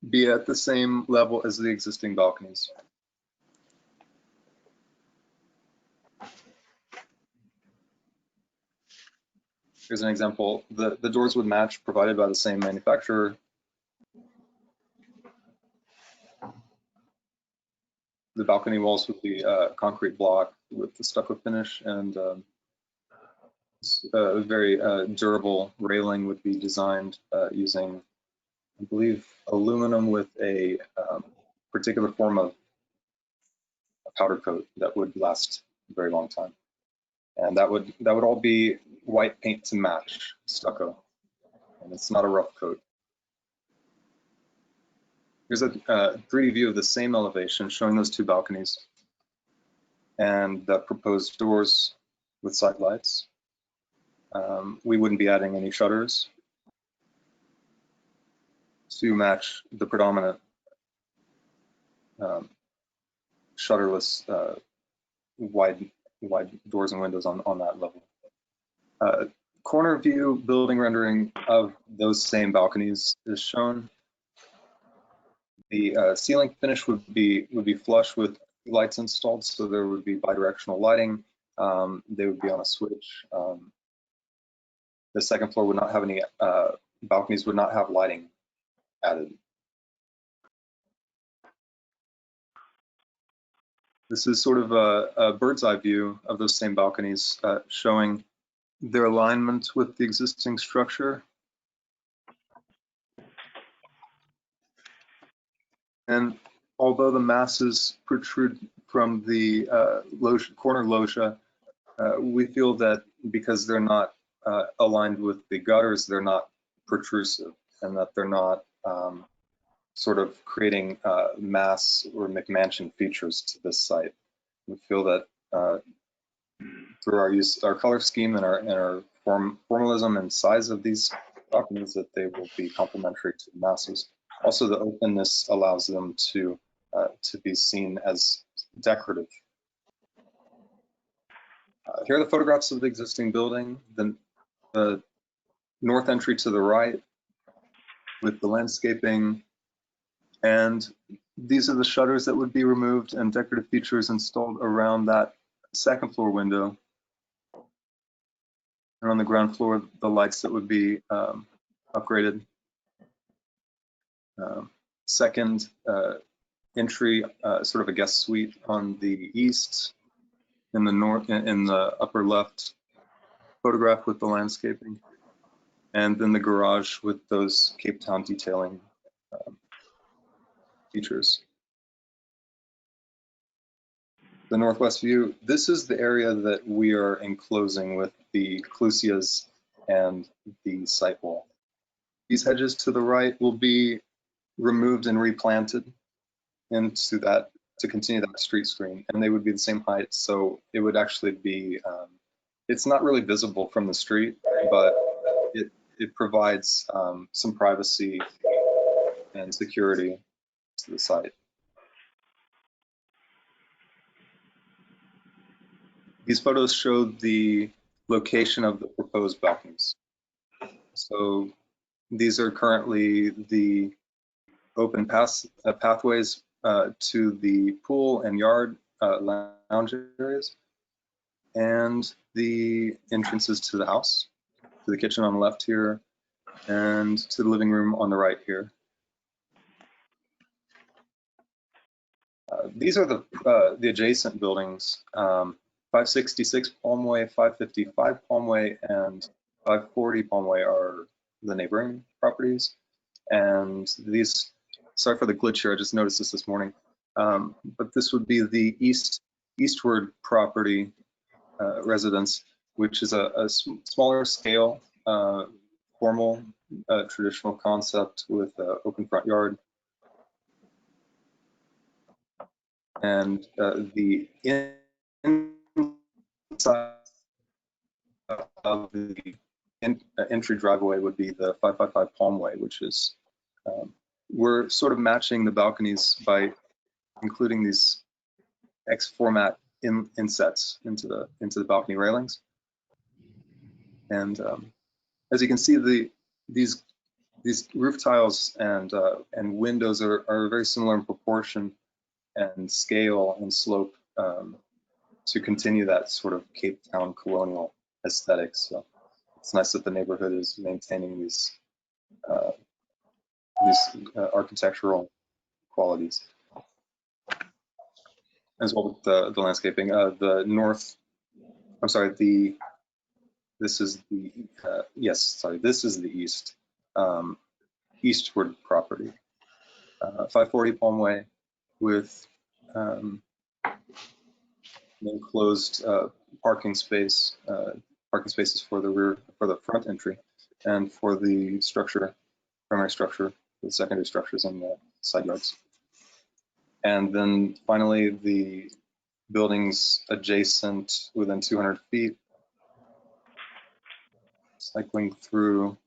be at the same level as the existing balconies. Here's an example. The doors would match, provided by the same manufacturer. The balcony walls would be concrete block with the stucco finish, and a very durable railing would be designed using, I believe, aluminum with a particular form of powder coat that would last a very long time. And that would all be white paint to match stucco. And it's not a rough coat. Here's a 3D view of the same elevation showing those two balconies and the proposed doors with side lights. We wouldn't be adding any shutters to match the predominant shutterless wide doors and windows on that level. Corner view building rendering of those same balconies is shown. The ceiling finish would be flush with lights installed, so there would be bidirectional lighting. They would be on a switch. The second floor would not have any balconies, would not have lighting added. This is sort of a bird's eye view of those same balconies, showing their alignment with the existing structure. And although the masses protrude from the corner loggia, we feel that because they're not aligned with the gutters, they're not protrusive, and that they're not sort of creating mass or McMansion features to this site. We feel that through our color scheme and our formalism and size of these balconies, that they will be complementary to the masses. Also, the openness allows them to be seen as decorative. Here are the photographs of the existing building. The north entry to the right with the landscaping, and these are the shutters that would be removed and decorative features installed around that second floor window. And on the ground floor, the lights that would be upgraded. Second entry, sort of a guest suite on the east. In the north, in the upper left photograph with the landscaping, and then the garage with those Cape Town detailing features. The northwest view, this is the area that we are enclosing with the clusias and the site wall. These hedges to the right will be removed and replanted into that to continue that street screen, and they would be the same height, so it would actually be, it's not really visible from the street, but it provides some privacy and security to the site. These photos show the location of the proposed balconies. So these are currently the open pathways to the pool and yard lounge areas, and the entrances to the house, to the kitchen on the left here, and to the living room on the right here. These are the adjacent buildings. 566 Palmway, 555 Palmway, and 540 Palmway are the neighboring properties. And these, sorry for the glitch here, I just noticed this morning, but this would be the eastward property residence, which is a smaller scale, formal, traditional concept with an open front yard. And the inside of the entry driveway would be the 555 Palmway, which is, we're sort of matching the balconies by including these X format insets into the balcony railings. And as you can see, these roof tiles and windows are very similar in proportion and scale and slope to continue that sort of Cape Town colonial aesthetic. So it's nice that the neighborhood is maintaining these architectural qualities, as well with the landscaping. The north, I'm sorry, this is the, yes, sorry, this is the east, eastward property. 540 Palmway with enclosed parking spaces for the front entry, and for the primary structure, the secondary structures and the side yards. And then finally, the buildings adjacent within 200 feet, cycling through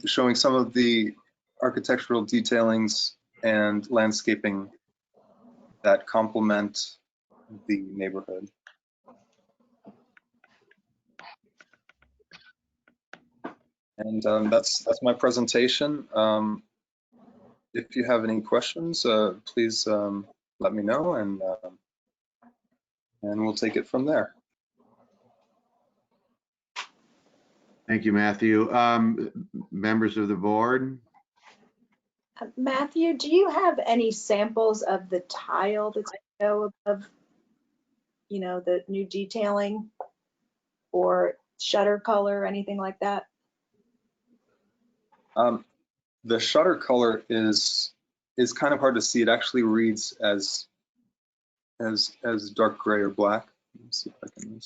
showing some of the architectural detailings and landscaping that complement the neighborhood. And that's my presentation. If you have any questions, please let me know, and we'll take it from there. Thank you, Matthew. Members of the board? Matthew, do you have any samples of the tile that's above, the new detailing or shutter color or anything like that? The shutter color is kind of hard to see. It actually reads as dark gray or black. Let me see if I can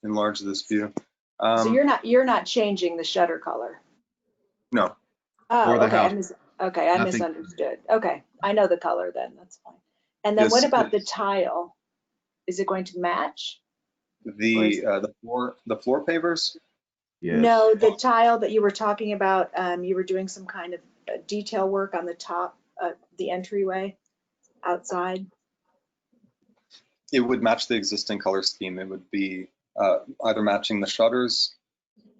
enlarge this view. So you're not changing the shutter color? No. Oh, Or the okay. house. I Nothing. misunderstood. Okay, I know the color then. That's fine. And then what about the tile? Is it going to match? The floor pavers? Yes. No, the tile that you were talking about. You were doing some kind of detail work on the top, the entryway outside. It would match the existing color scheme. It would be either matching the shutters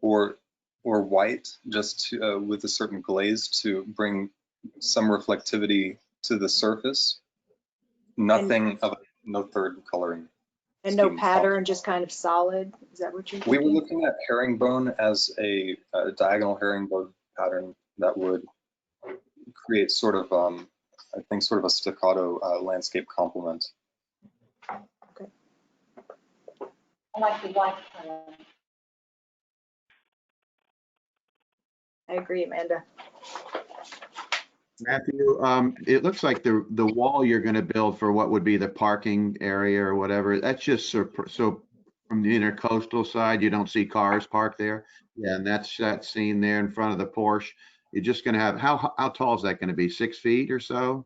or white, just with a certain glaze to bring some reflectivity to the surface. Nothing of no third coloring. And no pattern, just kind of solid. Is that what you're thinking? We were looking at herringbone as a diagonal herringbone pattern that would create sort of, I think, sort of a staccato landscape complement. Okay. I like the white color. I agree, Amanda. Matthew, it looks like the wall you're going to build for what would be the parking area or whatever, that's just so from the intercoastal side, you don't see cars parked there. Yeah, and that's that scene there in front of the Porsche. You're just going to have, how tall is that going to be? 6 feet or so?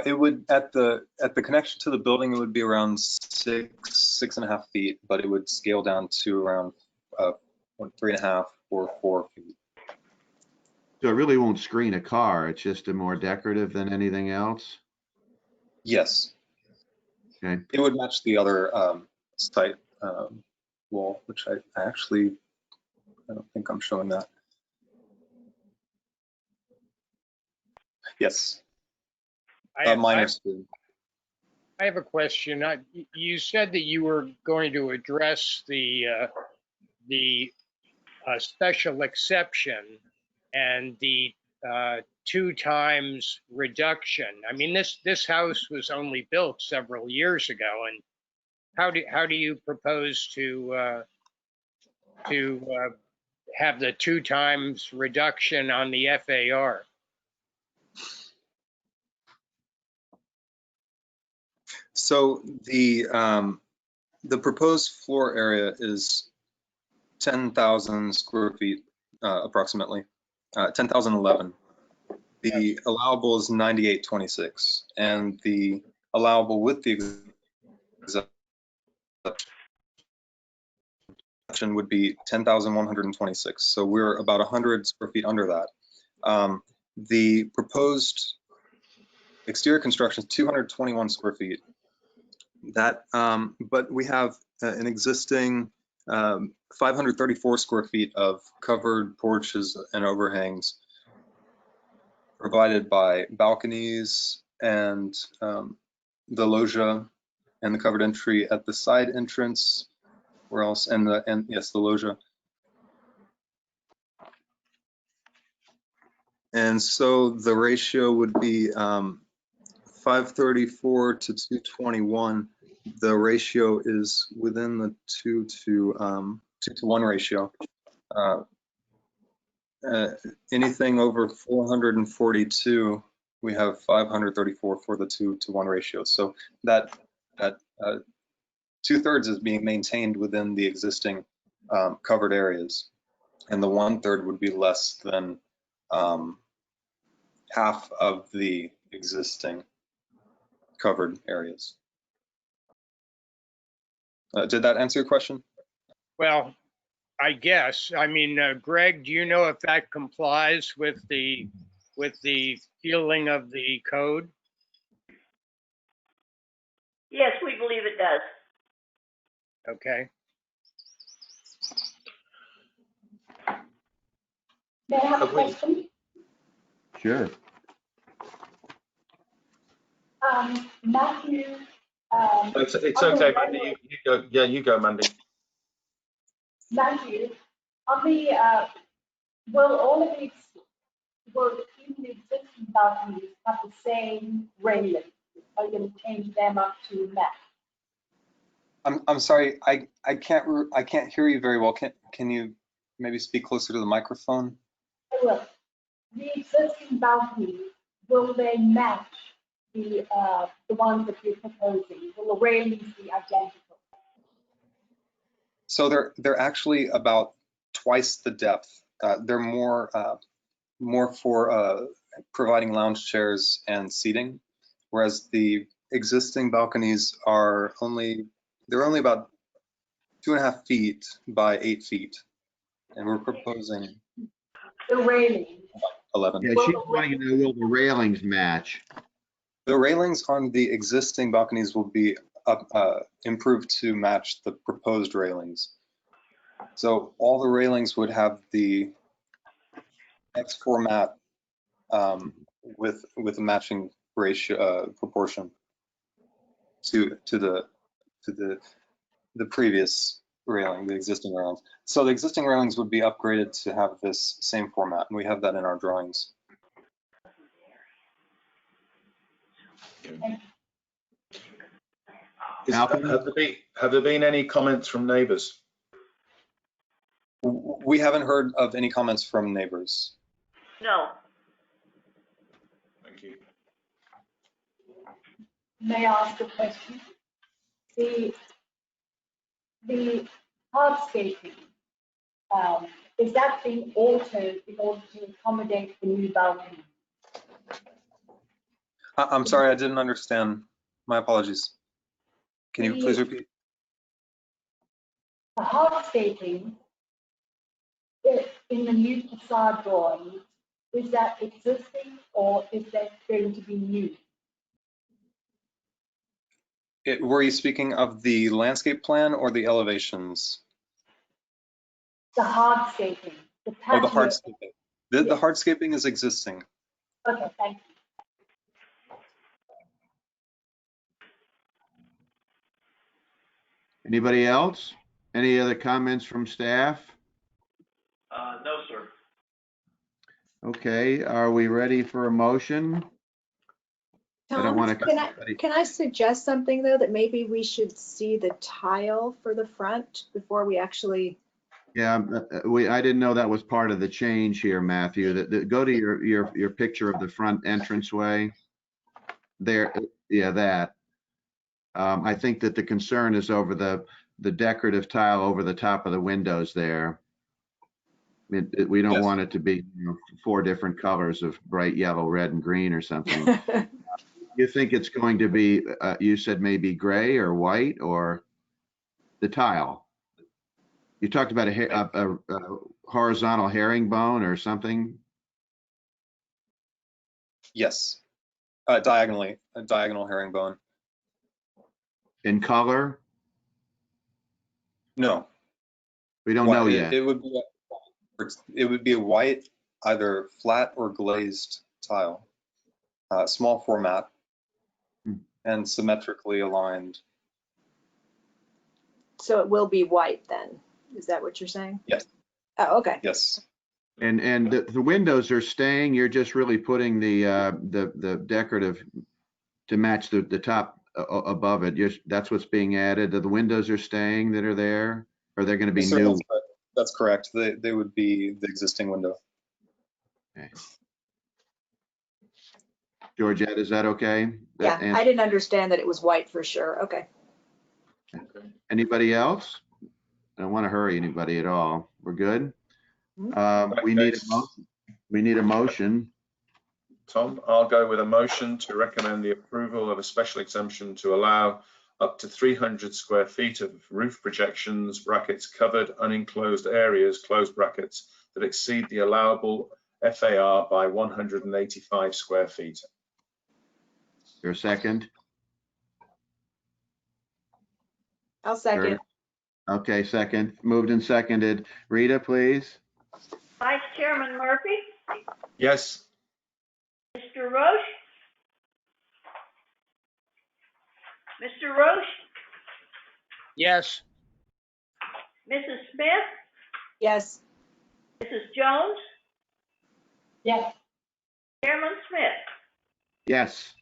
It would, at the connection to the building, it would be around 6.5 feet, but it would scale down to around 3.5 or 4 feet. So it really won't screen a car. It's just a more decorative than anything else. Yes. Okay. It would match the other site wall, which I don't think I'm showing that. Yes. I have a question. You said that you were going to address the special exception and the 2 times reduction. I mean, this house was only built several years ago, and how do you propose to have the 2 times reduction on the FAR? So the proposed floor area is 10,000 square feet, approximately, 10,011. The allowable is 9826, and the allowable with the exception would be 10,126. So we're about 100 square feet under that. The proposed exterior construction is 221 square feet. That, but we have an existing 534 square feet of covered porches and overhangs provided by balconies and the loggia and the covered entry at the side entrance. Where else? And yes, the loggia. And so the ratio would be 534 to 221. The ratio is within the 2 to 1 ratio. Anything over 442, we have 534 for the 2 to 1 ratio. So that at 2/3 is being maintained within the existing covered areas, and the 1/3 would be less than half of the existing covered areas. Did that answer your question? Well, I guess. I mean, Greg, do you know if that complies with the feeling of the code? Yes, we believe it does. Okay. May I have a Have we- question? Sure. Matthew, It's okay, Mandy. You go. Yeah, you go, Mandy. Matthew, on the, will all of these, will even the existing balconies have the same railing? Are you going to change them up to match? I'm sorry, I can't hear you very well. Can you maybe speak closer to the microphone? I will. The existing balconies, will they match the ones that you're proposing? Will the railings be identical? So they're actually about twice the depth. They're more for providing lounge chairs and seating, whereas the existing balconies are only about 2.5 feet by 8 feet, and we're proposing The railings, 11. Yeah, she's wanting to know, will the railings match? The railings on the existing balconies will be improved to match the proposed railings. So all the railings would have the X format with a matching ratio proportion to the previous railing, the existing railings. So the existing railings would be upgraded to have this same format, and we have that in our drawings. Malcolm? Have there been any comments from neighbours? We haven't heard of any comments from neighbors. No. Thank you. may I ask a question? The hardscaping, is that being altered in order to accommodate the new balcony? I'm sorry, I didn't understand. My apologies. Can you please repeat? The hardscaping in the new facade drawing, is that existing or is that going to be new? Were you speaking of the landscape plan or the elevations? The hardscaping, the Oh, patio. the hardscaping. The Yes. hardscaping is existing. Okay, thank you. Anybody else? Any other comments from staff? No, sir. Okay, are we ready for a motion? I don't Tom, want can I suggest something though, that maybe we should see the tile for the front before we actually, Yeah, I didn't know that was part of the change here, Matthew. Go to your picture of the front entranceway. There, yeah, that. I think that the concern is over the decorative tile over the top of the windows there. We don't Yes. want it to be 4 different colors of bright yellow, red, and green or something. You think it's going to be, you said maybe gray or white, or the tile? You talked about a horizontal herringbone or something? Yes. Diagonally, a diagonal herringbone. In color? No. We don't know White. yet. It would be a white, either flat or glazed tile. Small format and symmetrically aligned. so it will be white then? Is that what you're saying? Yes. Oh, okay. Yes. And the windows are staying, you're just really putting the decorative to match the top above it. That's what's being added. The windows are staying that are there, or they're going to be Yes, sir, new? that's correct. They would be the existing window. Okay. Georgette, is that okay? Yeah, I didn't understand that it was white for sure. Okay. Anybody else? I don't want to hurry anybody at all. We're good? that We need a case- motion. We need a motion. Tom, I'll go with a motion to recommend the approval of a special exemption to allow up to 300 square feet of roof projections, brackets, covered unenclosed areas, closed brackets, that exceed the allowable FAR by 185 square feet. Your second? I'll second. Okay, second. Moved and seconded. Rita, please. Vice Chairman Murphy, Yes. Mr. Roche? Mr. Roche, Yes. Mrs. Smith, Yes. Mrs. Jones, Yes. Chairman Smith. Yes.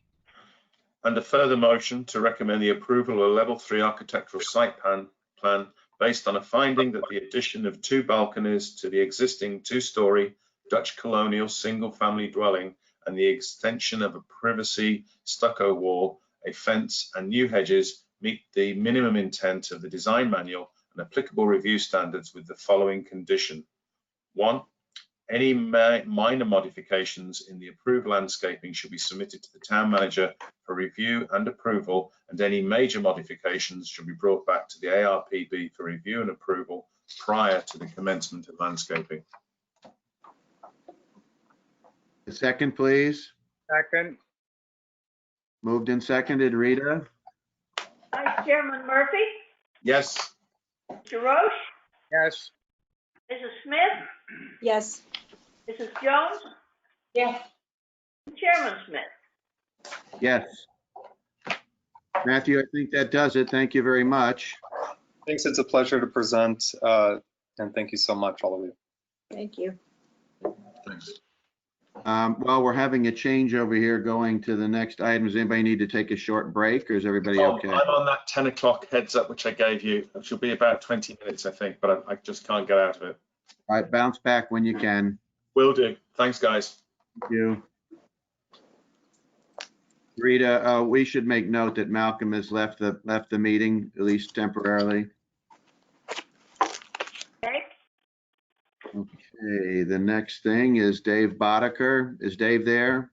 And a further motion to recommend the approval of a level 3 architectural site plan based on a finding that the addition of 2 balconies to the existing 2-story Dutch colonial single-family dwelling and the extension of a privacy stucco wall, a fence and new hedges meet the minimum intent of the design manual and applicable review standards with the following condition. 1, any minor modifications in the approved landscaping should be submitted to the town manager for review and approval, and any major modifications should be brought back to the ARPB for review and approval prior to the commencement of landscaping. A second, please. Second. Moved and seconded. Rita? Vice Chairman Murphy, Yes. Mr. Roche, Yes. Mrs. Smith, Yes. Mrs. Jones, Yes. and Chairman Smith. Yes. Matthew, I think that does it. Thank you very much. Thanks. It's a pleasure to present. And thank you so much, all of you. Thank you. Thanks. Well, we're having a change over here going to the next item. Does anybody need to take a short break or is everybody Tom, okay? I'm on that 10 o'clock heads up, which I gave you. It should be about 20 minutes, I think, but I just can't get out of it. All right, bounce back when you can. Will do. Thanks, guys. Thank you. Rita, we should make note that Malcolm has left the meeting, at least temporarily. Okay, Okay, the next thing is Dave Boddicker. Is Dave there?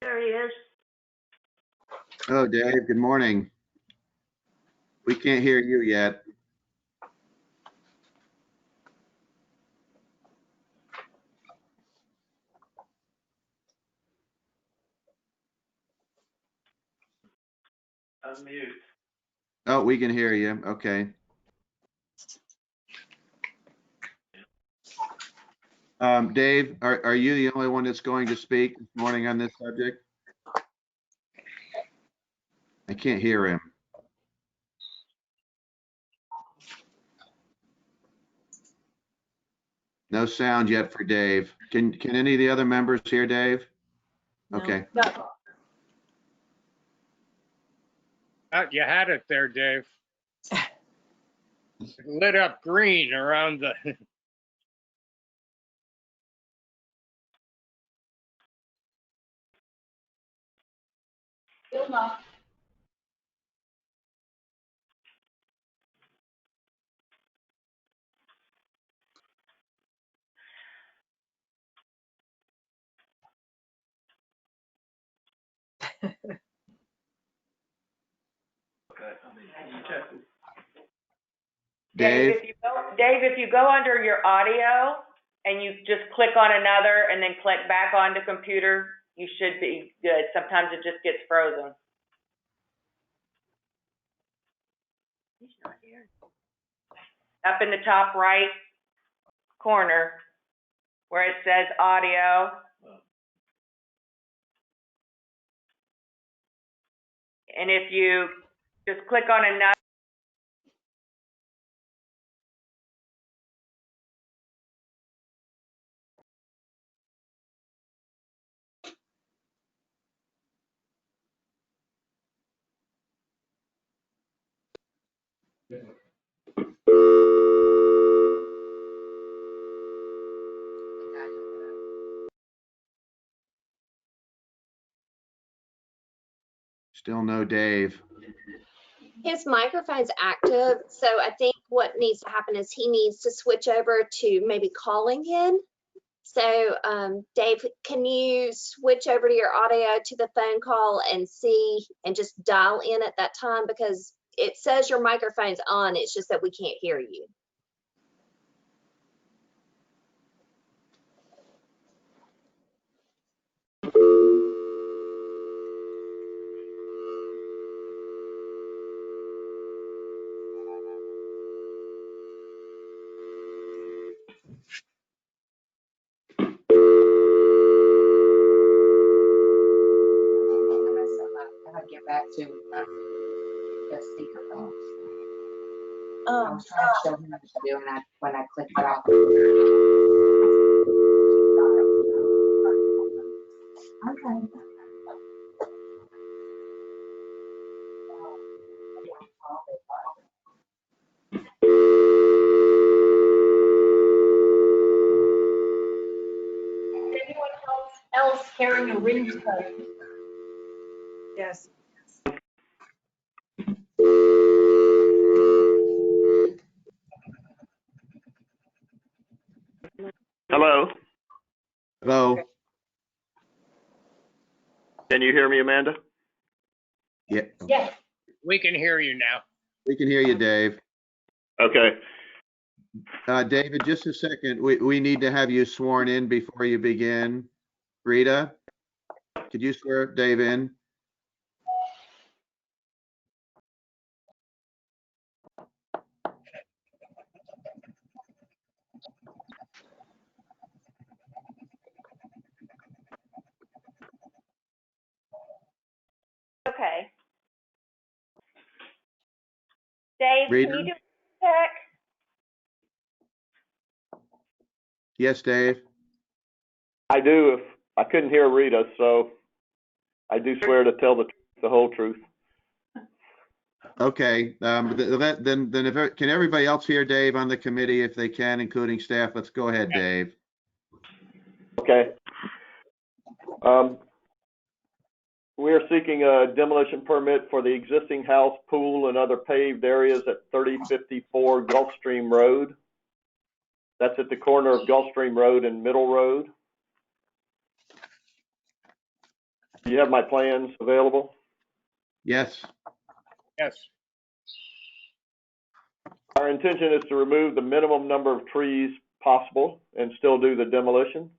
there he is. Oh, Dave, good morning. We can't hear you yet. Unmute. Oh, we can hear you. Okay. Dave, are you the only one that's going to speak this morning on this subject? I can't hear him. No sound yet for Dave. Can any of the other members hear Dave? No. Okay. No. You had it there, Dave. It lit up green around the, Still not. Okay, you check this. Dave? Dave, if you go under your audio and you just click on another and then click back onto computer, you should be good. Sometimes it just gets frozen. He's not here. Up in the top right corner where it says audio. And if you just click on another. Still no Dave. His microphone's active, so I think what needs to happen is he needs to switch over to maybe calling in. So, Dave, can you switch over to your audio to the phone call and see and just dial in at that time? Because it says your microphone's on, it's just that we can't hear you. Get back to the speakerphone. I was trying to show him what to do, and when I clicked it off. Okay. Is anyone else carrying a ringtone? Yes. Hello, Hello. can you hear me, Amanda? Yeah, Yes. We can hear you now. we can hear you, Dave. Okay, David, just a second. We need to have you sworn in before you begin. Rita, could you swear Dave in? Okay. Dave, Rita? can you do a check? Yes, Dave. I do. If I couldn't hear Rita, so I do swear to tell the whole truth. Okay, then can everybody else hear Dave on the committee if they can, including staff? Let's go ahead, Dave. Okay. We are seeking a demolition permit for the existing house, pool, and other paved areas at 3054 Gulfstream Road. That's at the corner of Gulfstream Road and Middle Road. Do you have my plans available? Yes. Yes. Our intention is to remove the minimum number of trees possible and still do the demolition.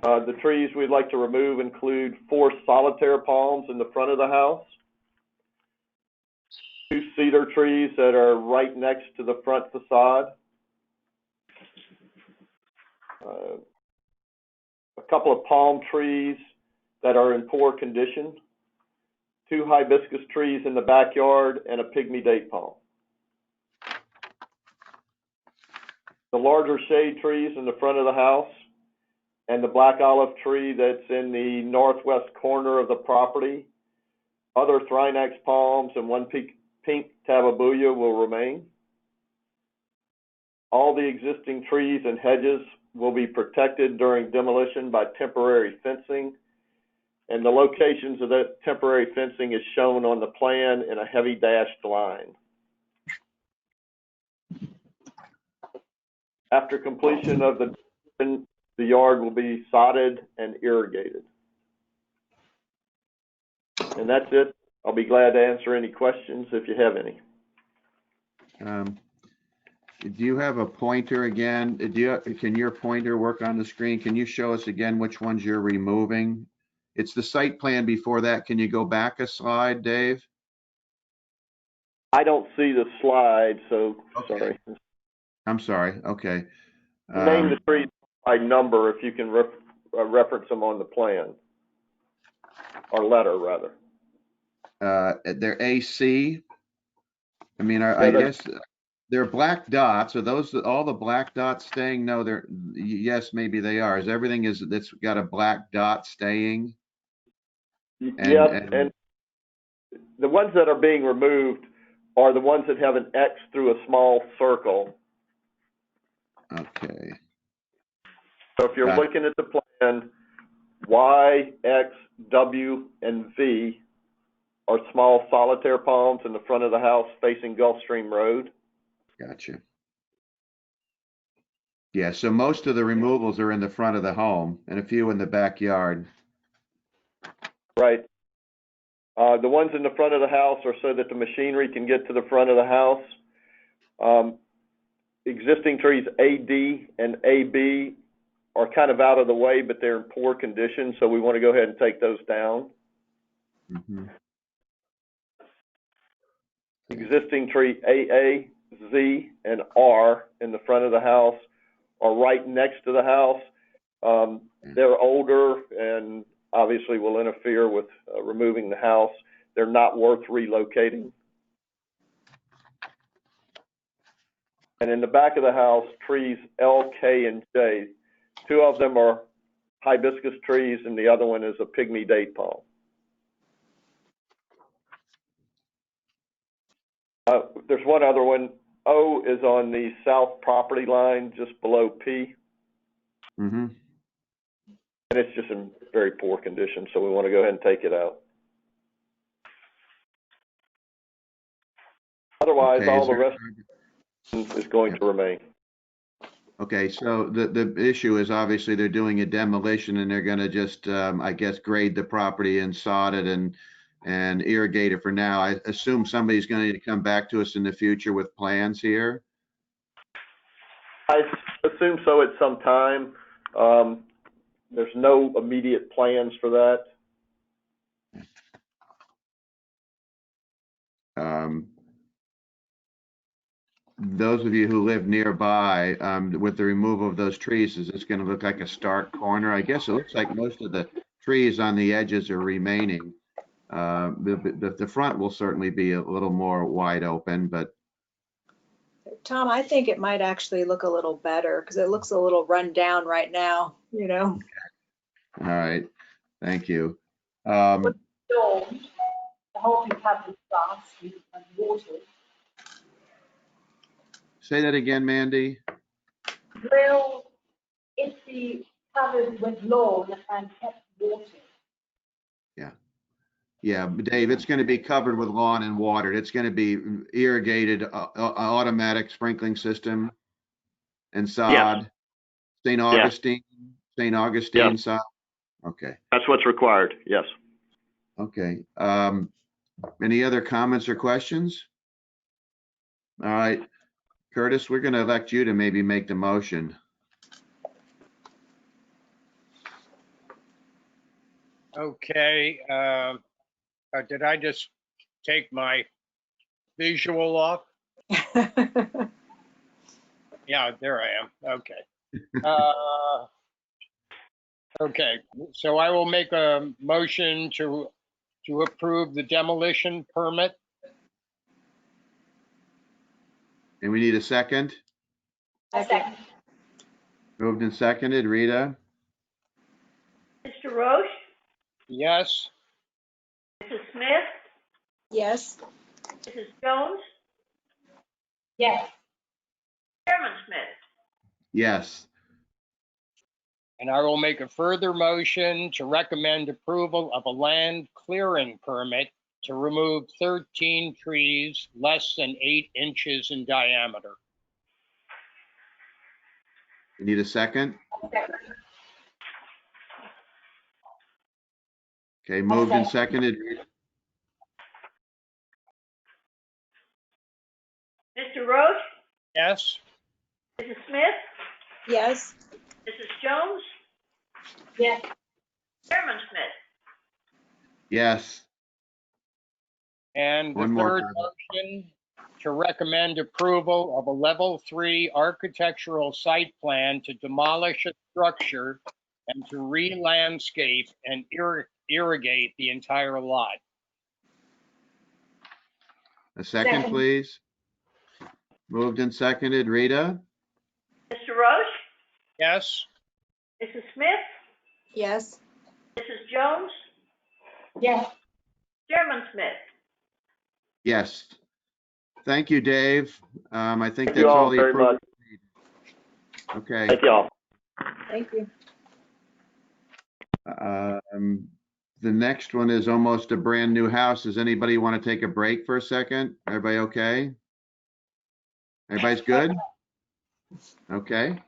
The trees we'd like to remove include 4 solitaire palms in the front of the house, 2 cedar trees that are right next to the front facade, a couple of palm trees that are in poor condition, 2 hibiscus trees in the backyard, and a pygmy date palm. The larger shade trees in the front of the house and the black olive tree that's in the northwest corner of the property, other Thrynax palms, and 1 pink tababuya will remain. All the existing trees and hedges will be protected during demolition by temporary fencing, and the locations of that temporary fencing is shown on the plan in a heavy dashed line. After completion of the yard will be sodded and irrigated. And that's it. I'll be glad to answer any questions if you have any. Do you have a pointer again? Can your pointer work on the screen? Can you show us again which ones you're removing? It's the site plan before that. Can you go back a slide, Dave? I don't see the slide, so Okay. sorry. I'm sorry. Okay. Name the trees by number if you can reference them on the plan, or letter rather. They're AC. I mean, I guess they're black dots. Are those all the black dots staying? No, they're, yes, maybe they are. Is everything that's got a black dot staying? And the ones that are being removed are the ones that have an X through a small circle. Okay. So if you're looking at the plan, Y, X, W, and V are small solitaire palms in the front of the house facing Gulfstream Road. Gotcha. Yeah, so most of the removals are in the front of the home and a few in the backyard. Right. The ones in the front of the house are so that the machinery can get to the front of the house. Existing trees AD and AB are kind of out of the way, but they're in poor condition, so we want to go ahead and take those down. Mhm. Existing tree AA, Z, and R in the front of the house are right next to the house. They're older and obviously will interfere with removing the house. They're not worth relocating. And in the back of the house, trees L, K, and J. Two of them are hibiscus trees, and the other one is a pygmy date palm. There's one other one. O is on the south property line, just below P. Mm-hmm. And it's just in very poor condition, so we want to go ahead and take it out. Otherwise, Okay, all the rest is going to remain. Okay, so the issue is obviously they're doing a demolition and they're gonna just, I guess, grade the property and sod it and irrigate it for now. I assume somebody's gonna need to come back to us in the future with plans here. I assume so at some time. There's no immediate plans for that. Those of you who live nearby, with the removal of those trees, is this gonna look like a stark corner? I guess it looks like most of the trees on the edges are remaining. The front will certainly be a little more wide open, but Tom, I think it might actually look a little better because it looks a little run down right now, you know? all right, thank you. Storm, the whole thing has grass and water. Say that again, Mandy. Will it be covered with lawn and kept watered? Yeah, Dave, it's going to be covered with lawn and watered. It's going to be irrigated, automatic sprinkling system and sod. St. Augustine sod. Okay. That's what's required, yes. Okay. Any other comments or questions? All right. Curtis, we're going to elect you to maybe make the motion. Okay, did I just take my visual off? Yeah, there I am. Okay. Okay, so I will make a motion to approve the demolition permit. And we need a second. A second. Moved and seconded. Rita? Mr. Roche, Yes, Mrs. Smith, Yes, Mrs. Jones, Yes. Chairman Smith. Yes. and I will make a further motion to recommend approval of a land clearing permit to remove 13 trees less than 8 inches in diameter. We need a second. Okay, moved and seconded. Mr. Roche, Yes, Mrs. Smith, yes, Mrs. Jones, Yes. Chairman Smith. Yes. and the One more third time. motion to recommend approval of a level 3 architectural site plan to demolish a structure and to re-landscape and irrigate the entire lot. A second, Second. please. Moved and seconded. Rita? Mr. Roche, Yes, Mrs. Smith, yes, Mrs. Jones, Yes. Chairman Smith. Yes. Thank you, Dave. I think Thank you that's all all the very approval. much. Okay. Thank you all. thank you. the next one is almost a brand new house. Does anybody want to take a break for a second? Everybody okay? Everybody's good? Okay.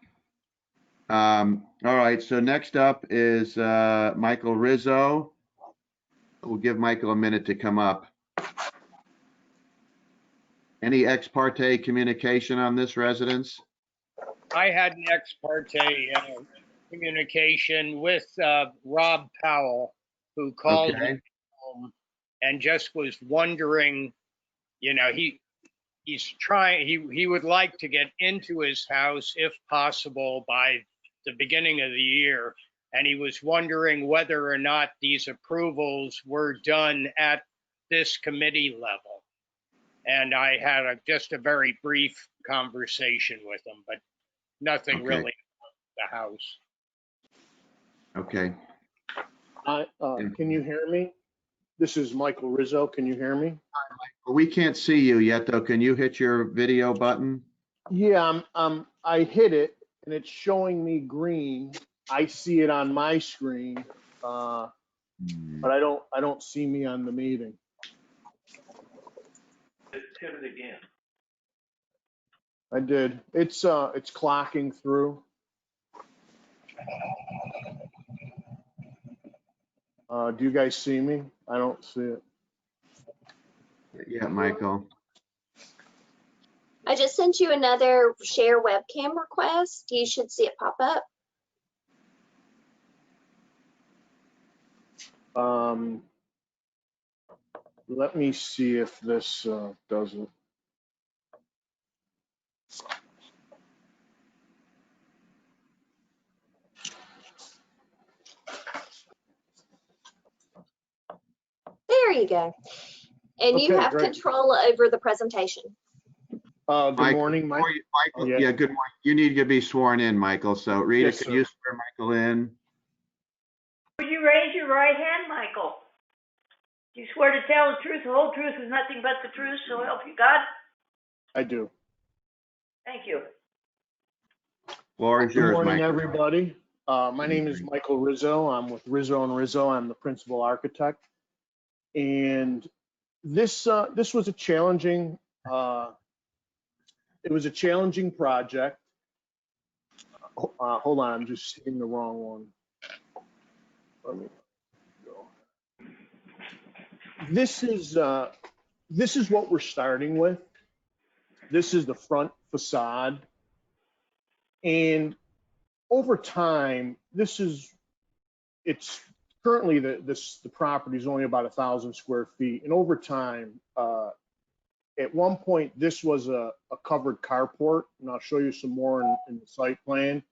All right, so next up is Michael Rizzo. We'll give Michael a minute to come up. Any ex parte communication on this residence? I had an ex parte communication with Rob Powell, who called Okay. home and just was wondering, you know, he's trying, he would like to get into his house if possible by the beginning of the year. And he was wondering whether or not these approvals were done at this committee level. And I had just a very brief conversation with him, but nothing Okay. really about the house. Okay. Can you hear me? This is Michael Rizzo. Can you hear me? We can't see you yet, though. Can you hit your video button? Yeah, I hit it and it's showing me green. I see it on my screen, but I don't see me on the meeting. Hit it again. I did. It's clocking through. Do you guys see me? I don't see it. Yeah, Michael. I just sent you another share webcam request. You should see it pop up. Let me see if this does it. There you go. And you Okay, have great. control over the presentation. Good morning, Mike. Michael, Yeah. yeah, good morning. You need to be sworn in, Michael. So Rita, Yes, can sir. you swear Michael in? Would you raise your right hand, Michael? Do you swear to tell the truth, the whole truth, and nothing but the truth, so help you God? I do. Thank you. Floor is Good yours, morning, Michael. everybody. My name is Michael Rizzo. I'm with Rizzo and Rizzo. I'm the principal architect. And this was a challenging, it was a challenging project. Hold on, I'm just hitting the wrong one. Let me go. This is what we're starting with. This is the front facade. And over time, it's currently the property is only about 1,000 square feet. And over time, at one point, this was a covered carport, and I'll show you some more in the site plan.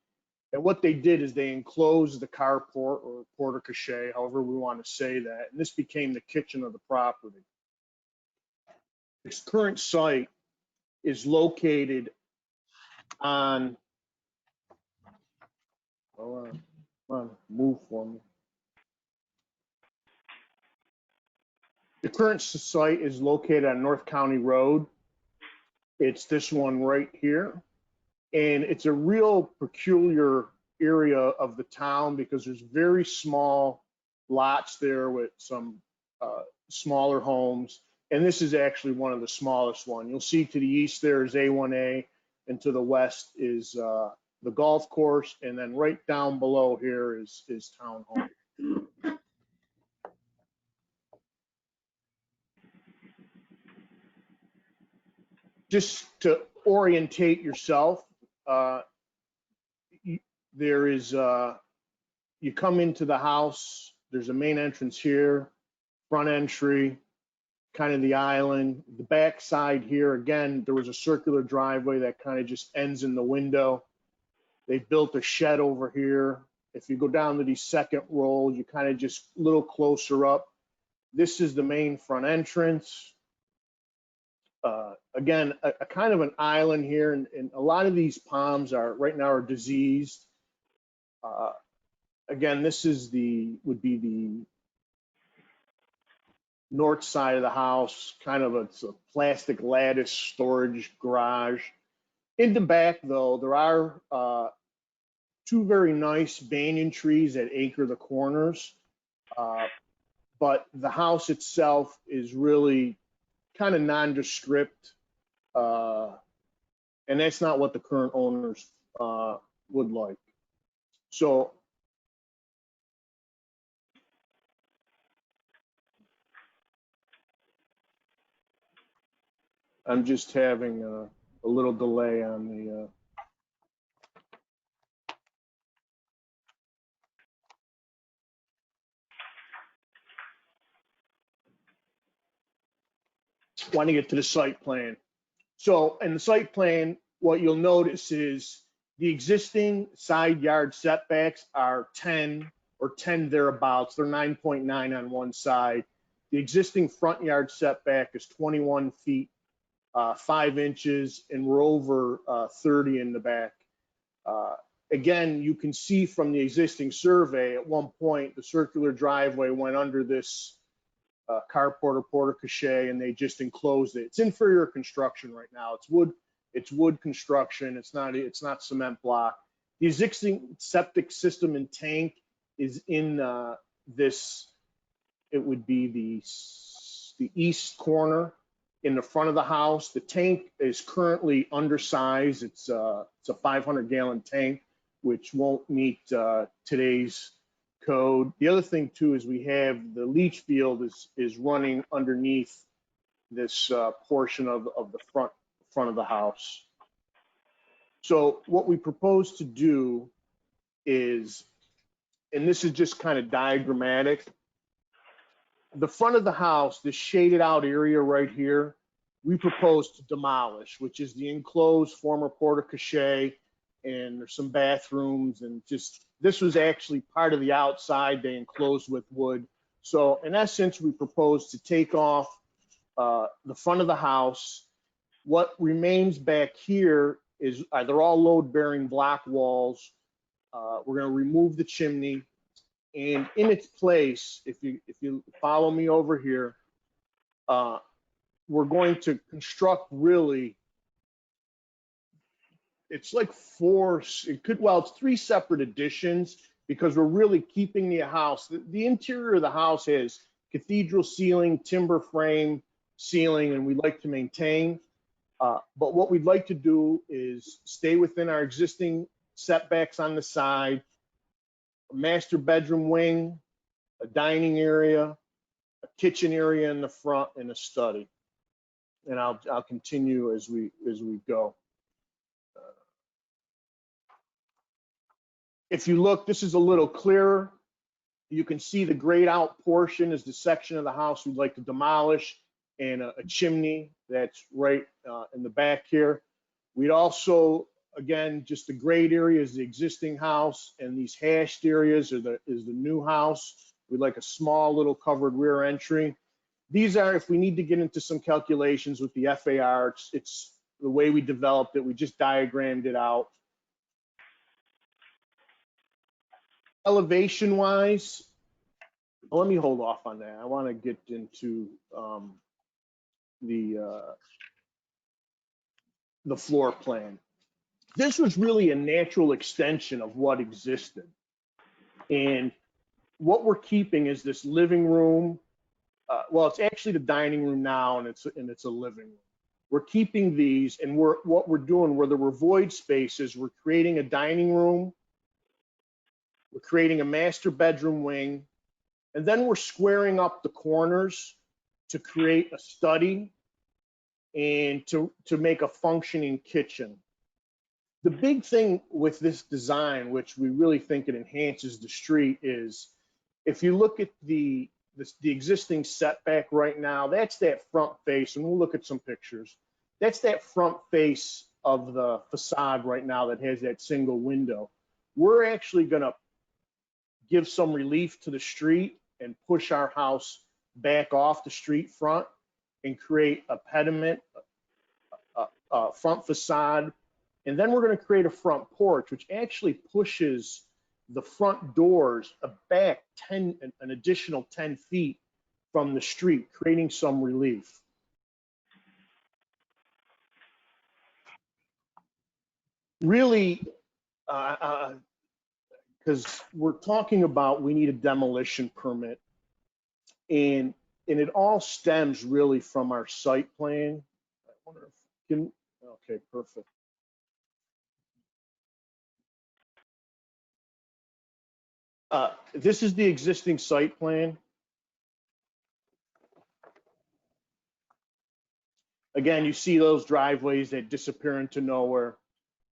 And what they did is they enclosed the carport or porte cochere, however we want to say that, and this became the kitchen of the property. This current site is located on, move for me. The current site is located on North County Road. It's this one right here. And it's a real peculiar area of the town because there's very small lots there with some smaller homes. And this is actually one of the smallest one. You'll see to the east there is A1A, and to the west is the golf course. And then right down below here is Town Hall. Just to orientate yourself, there is, you come into the house, there's a main entrance here, front entry, kind of the island. The back side here, again, there was a circular driveway that kind of just ends in the window. They built a shed over here. If you go down to the second row, you kind of just a little closer up. This is the main front entrance. Again, a kind of an island here, and a lot of these palms right now are diseased. Again, this is would be the north side of the house, kind of it's a plastic lattice storage garage. In the back, though, there are two very nice banyan trees that anchor the corners. but the house itself is really kind of nondescript. And that's not what the current owners would like. So I'm just having a little delay on the want to get to the site plan. So in the site plan, what you'll notice is the existing side yard setbacks are 10 or 10 thereabouts. They're 9.9 on one side. The existing front yard setback is 21 feet, 5 inches, and we're over 30 in the back. Again, you can see from the existing survey, at one point, the circular driveway went under this carport or porta cachet, and they just enclosed it. It's inferior construction right now. It's wood construction. It's not cement block. The existing septic system and tank is in this. It would be the east corner in the front of the house. The tank is currently undersized. It's a 500-gallon tank, which won't meet today's code. The other thing too is we have the leach field is running underneath this portion of the front of the house. So what we propose to do is, and this is just kind of diagrammatic, the front of the house, this shaded out area right here, we propose to demolish, which is the enclosed former porta cachet, and there's some bathrooms, and just, this was actually part of the outside they enclosed with wood. So in essence, we propose to take off the front of the house. What remains back here is they're all load-bearing block walls. We're going to remove the chimney, and in its place, if you follow me over here, we're going to construct really, it's like it's 3 separate additions, because we're really keeping the house. The interior of the house has cathedral ceiling, timber frame ceiling, and we'd like to maintain. But what we'd like to do is stay within our existing setbacks on the side, a master bedroom wing, a dining area, a kitchen area in the front, and a study. And I'll continue as we go. If you look, this is a little clearer. You can see the grayed out portion is the section of the house we'd like to demolish, and a chimney that's right in the back here. We'd also, again, just the grayed area is the existing house, and these hashed areas is the new house. We'd like a small little covered rear entry. These are, if we need to get into some calculations with the FAR, it's the way we developed it. We just diagrammed it out. Elevation wise, let me hold off on that. I want to get into the floor plan. This was really a natural extension of what existed, and what we're keeping is this living room. Well, it's actually the dining room now, and it's a living room. We're keeping these, and what we're doing where there were void spaces, we're creating a dining room. We're creating a master bedroom wing, and then we're squaring up the corners to create a study and to make a functioning kitchen. The big thing with this design, which we really think it enhances the street, is if you look at the existing setback right now, that's that front face, and we'll look at some pictures. That's that front face of the facade right now that has that single window. We're actually going to give some relief to the street and push our house back off the street front and create a pediment, front facade. And then we're going to create a front porch, which actually pushes the front doors back an additional 10 feet from the street, creating some relief. Really, because we're talking about, we need a demolition permit. And it all stems really from our site plan. I wonder if can, okay, perfect. This is the existing site plan. Again, you see those driveways that disappear into nowhere.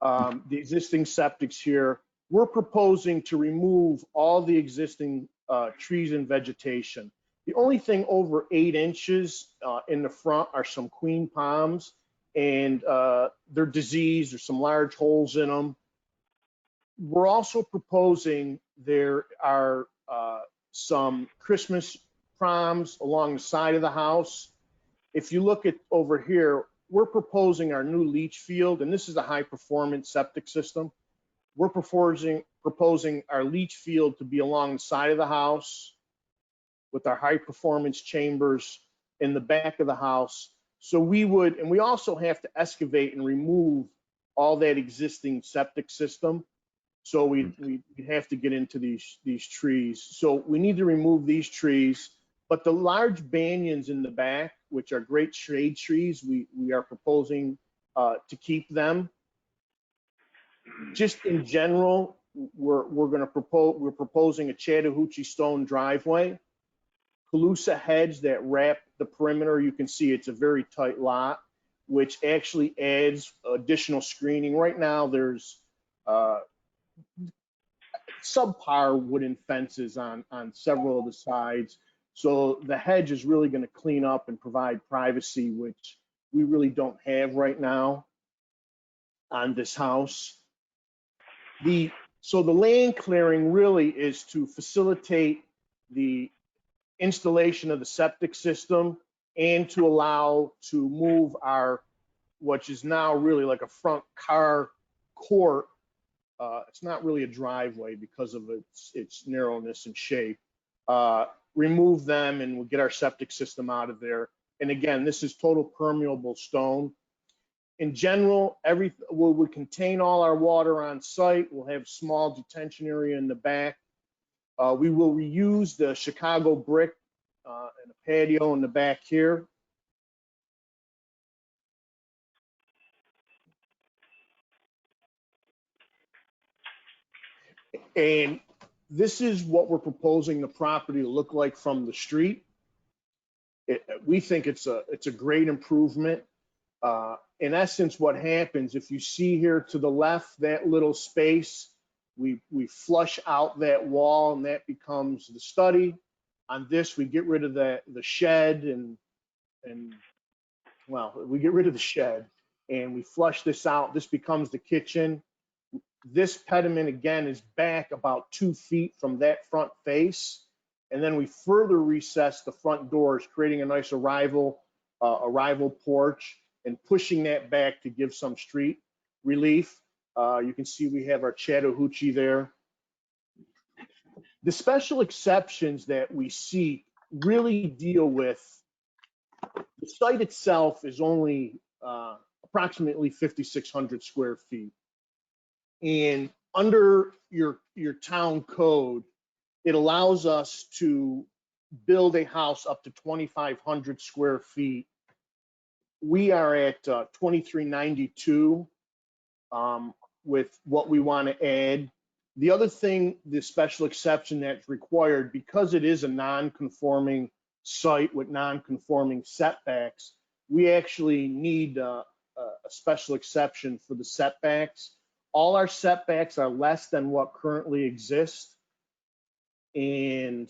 The existing septic's here. We're proposing to remove all the existing trees and vegetation. The only thing over 8 inches in the front are some queen palms, and they're diseased. There's some large holes in them. We're also proposing there are some Christmas palms along the side of the house. If you look at over here, we're proposing our new leach field, and this is a high performance septic system. We're proposing our leach field to be along the side of the house with our high performance chambers in the back of the house. So we would, and we also have to excavate and remove all that existing septic system. So we'd have to get into these trees. So we need to remove these trees, but the large banyans in the back, which are great shade trees, we are proposing to keep them. Just in general, we're proposing a Chattahoochee stone driveway, Calusa hedge that wrap the perimeter. You can see it's a very tight lot, which actually adds additional screening. Right now, there's subpar wooden fences on several of the sides. So the hedge is really going to clean up and provide privacy, which we really don't have right now on this house. So the land clearing really is to facilitate the installation of the septic system and to allow to move our, which is now really like a front car court. It's not really a driveway because of its narrowness and shape. Remove them and we'll get our septic system out of there. And again, this is total permeable stone. In general, we'll contain all our water on site. We'll have small detention area in the back. We will reuse the Chicago brick and a patio in the back here. And this is what we're proposing the property to look like from the street. We think it's a great improvement. In essence, what happens, if you see here to the left, that little space, we flush out that wall and that becomes the study. On this, we get rid of the shed and well, we get rid of the shed and we flush this out. This becomes the kitchen. This pediment again is back about 2 feet from that front face. And then we further recess the front doors, creating a nice arrival porch and pushing that back to give some street relief. You can see we have our Chattahoochee there. The special exceptions that we seek really deal with, the site itself is only approximately 5,600 square feet. And under your town code, it allows us to build a house up to 2,500 square feet. We are at 2,392 with what we want to add. The other thing, the special exception that's required, because it is a non-conforming site with non-conforming setbacks, we actually need a special exception for the setbacks. All our setbacks are less than what currently exists, and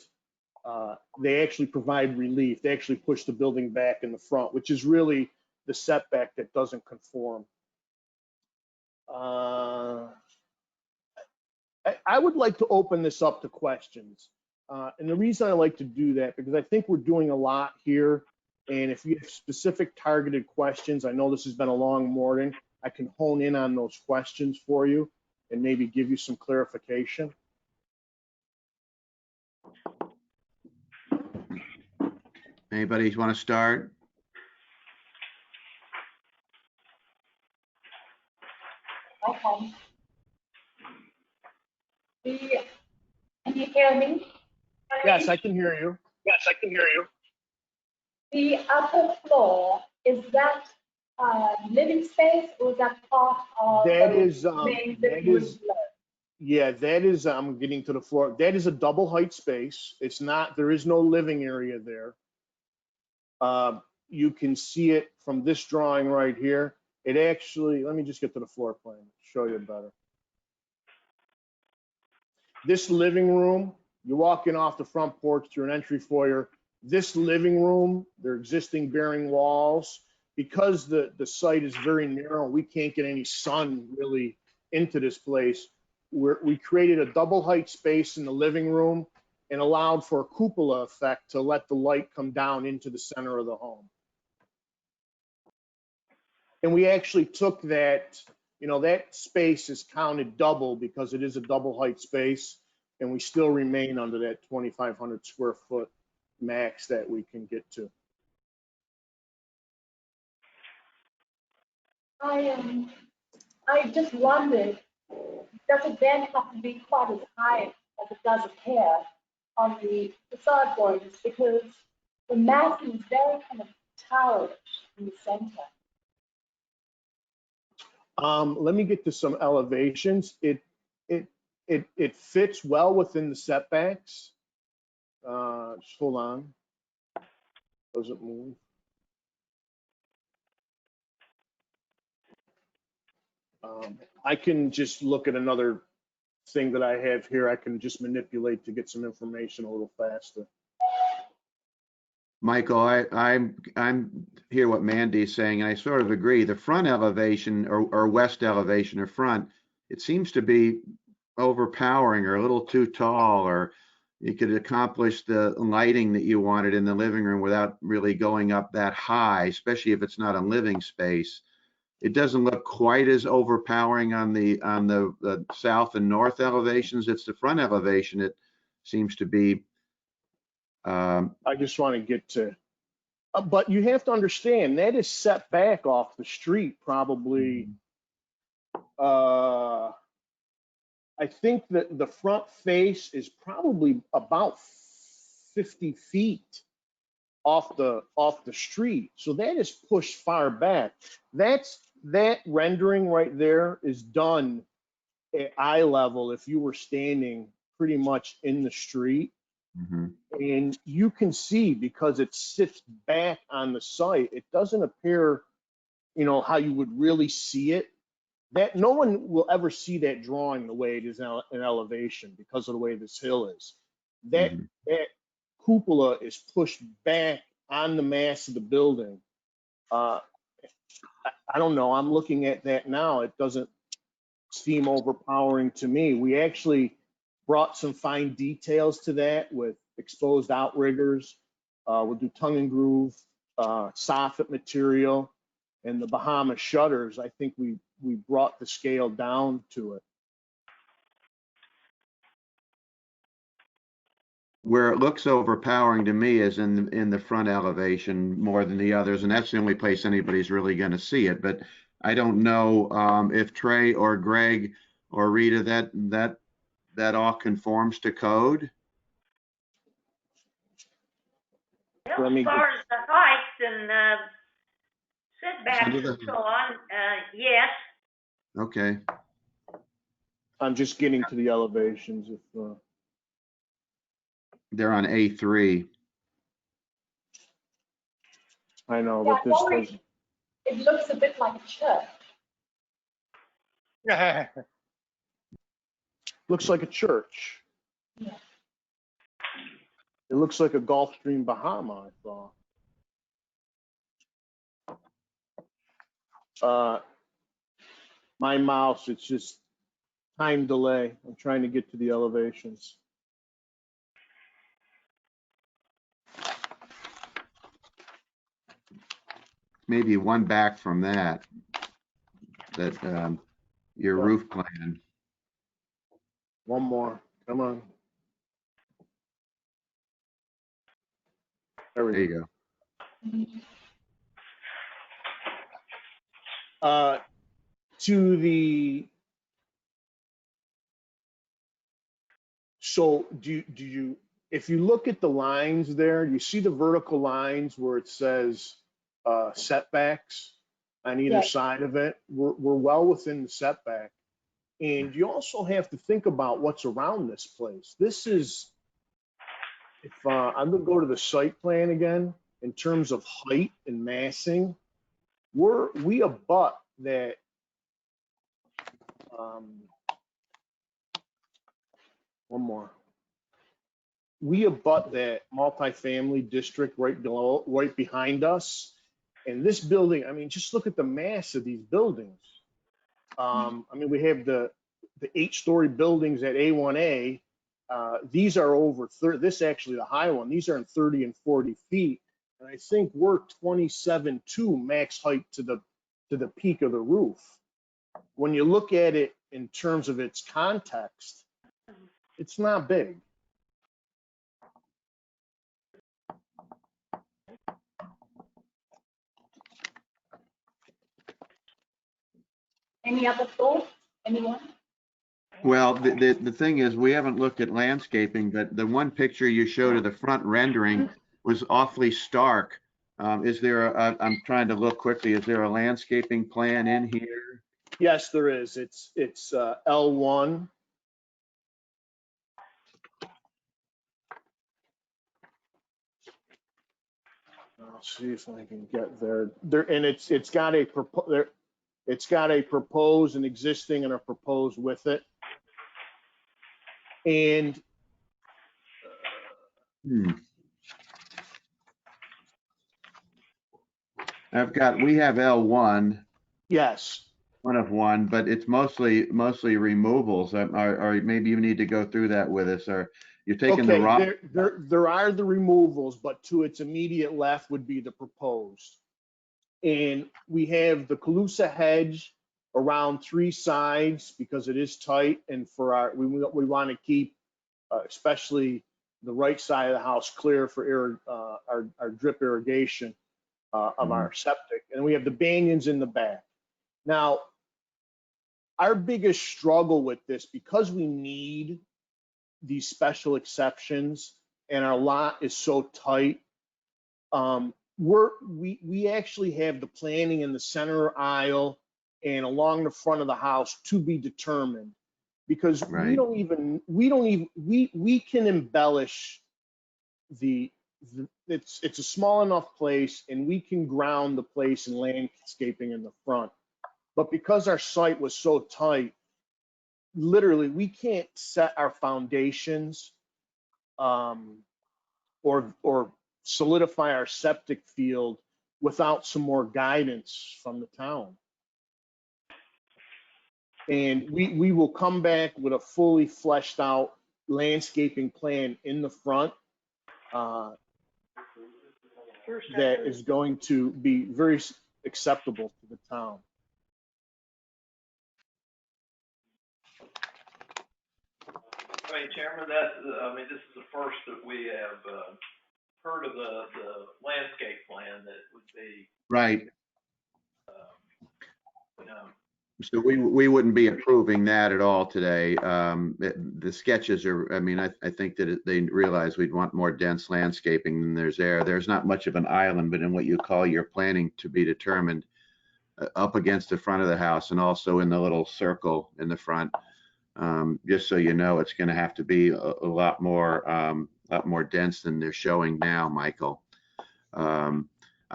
they actually provide relief. They actually push the building back in the front, which is really the setback that doesn't conform. I would like to open this up to questions. And the reason I like to do that, because I think we're doing a lot here. And if you have specific targeted questions, I know this has been a long morning, I can hone in on those questions for you and maybe give you some clarification. Anybody want to start? Okay. Can you hear me? Yes, I can hear you. Yes, I can hear you. The upper floor, is that living space or is that part of That the is, main that living room is, floor? yeah, that is, I'm getting to the floor. That is a double height space. It's not, there is no living area there. You can see it from this drawing right here. It actually, let me just get to the floor plan, show you better. This living room, you're walking off the front porch through an entry foyer. This living room, their existing bearing walls, because the site is very narrow, we can't get any sun really into this place. We created a double height space in the living room and allowed for a cupola effect to let the light come down into the center of the home. And we actually took that, you know, that space is counted double because it is a double height space, and we still remain under that 2,500 square foot max that we can get to. I just wondered, does it then have to be quite as high as it does appear on the facade drawings? Because the massing is very kind of towerish in the center. Let me get to some elevations. It fits well within the setbacks. Just hold on. Doesn't move. I can just look at another thing that I have here. I can just manipulate to get some information a little faster. Michael, I'm hear what Mandy's saying, and I sort of agree. The front elevation or west elevation or front, it seems to be overpowering or a little too tall, or you could accomplish the lighting that you wanted in the living room without really going up that high, especially if it's not a living space. It doesn't look quite as overpowering on the south and north elevations. It's the front elevation. It seems to be. I just want to get to, but you have to understand that is set back off the street probably. I think that the front face is probably about 50 feet off the street. So that is pushed far back. That rendering right there is done at eye level if you were standing pretty much in the street. And you can see, because it sits back on the site, it doesn't appear, you know, how you would really see it. That no one will ever see that drawing the way it is in elevation because of the way this hill is. That cupola is pushed back on the mass of the building. I don't know. I'm looking at that now. It doesn't seem overpowering to me. We actually brought some fine details to that with exposed outriggers. We'll do tongue and groove, soffit material, and the Bahama shutters. I think we brought the scale down to it. Where it looks overpowering to me is in the front elevation more than the others, and that's the only place anybody's really going to see it. But I don't know if Trey or Greg or Rita that all conforms to code. Well, as far as the heights and setbacks and so on, yes. Okay. I'm just getting to the elevations. If they're on A3. I know, Yeah, but this doesn't. it looks a bit like a church. Looks like a church. Yeah. It looks like a Gulfstream Bahama, I thought. My mouse, it's just time delay. I'm trying to get to the elevations. Maybe one back from that your roof plan. One more, come on. There you go. To the, so do you, if you look at the lines there, you see the vertical lines where it says setbacks on either Yeah. side of it. We're well within the setback. And you also have to think about what's around this place. This is, if I'm gonna go to the site plan again, in terms of height and massing, we abut that. One more. We abut that multifamily district right below, right behind us. And this building, I mean, just look at the mass of these buildings. I mean, we have the 8-story buildings at A1A. These are over 30, this is actually the high one. These are in 30 and 40 feet. And I think we're 27.2 max height to the peak of the roof. When you look at it in terms of its context, it's not big. Any other thoughts? Anyone? Well, the thing is, we haven't looked at landscaping, but the one picture you showed of the front rendering was awfully stark. Is there I'm trying to look quickly, is there a landscaping plan in here? Yes, there is. It's L1. I'll see if I can get there. And it's got a proposed, an existing, and a proposed with it. And we have L1. yes. One of one, but it's mostly removals. Or maybe you need to go through that with us. Or you're taking the rock. There are the removals, but to its immediate left would be the proposed. And we have the Calusa hedge around 3 sides because it is tight, and for we want to keep especially the right side of the house clear for our drip irrigation of our septic. And we have the banyans in the back. Now, our biggest struggle with this, because we need these special exceptions and our lot is so tight, we actually have the planning in the center aisle and along the front of the house to be determined, because Right. we can embellish it's a small enough place, and we can ground the place in landscaping in the front. But because our site was so tight, literally we can't set our foundations or solidify our septic field without some more guidance from the town. And we will come back with a fully fleshed out landscaping plan in the front that is going to be very acceptable to the town. I mean, Chairman, this is the first that we have heard of the landscape plan that would be, Right. you know. So we wouldn't be approving that at all today. The sketches are, I mean, I think that they realize we'd want more dense landscaping than there's there. There's not much of an island, but in what you call your planning to be determined up against the front of the house and also in the little circle in the front. Just so you know, it's going to have to be a lot more dense than they're showing now, Michael.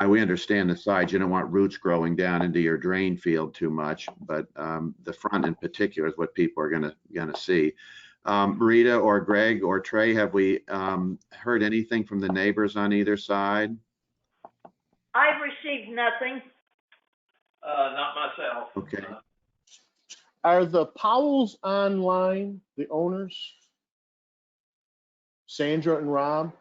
We understand the sides. You don't want roots growing down into your drain field too much, but the front in particular is what people are going to see. Rita or Greg or Trey, have we heard anything from the neighbors on either side? I've received nothing. Not myself. Okay. Are the Powells online, the owners? Sandra and Rob?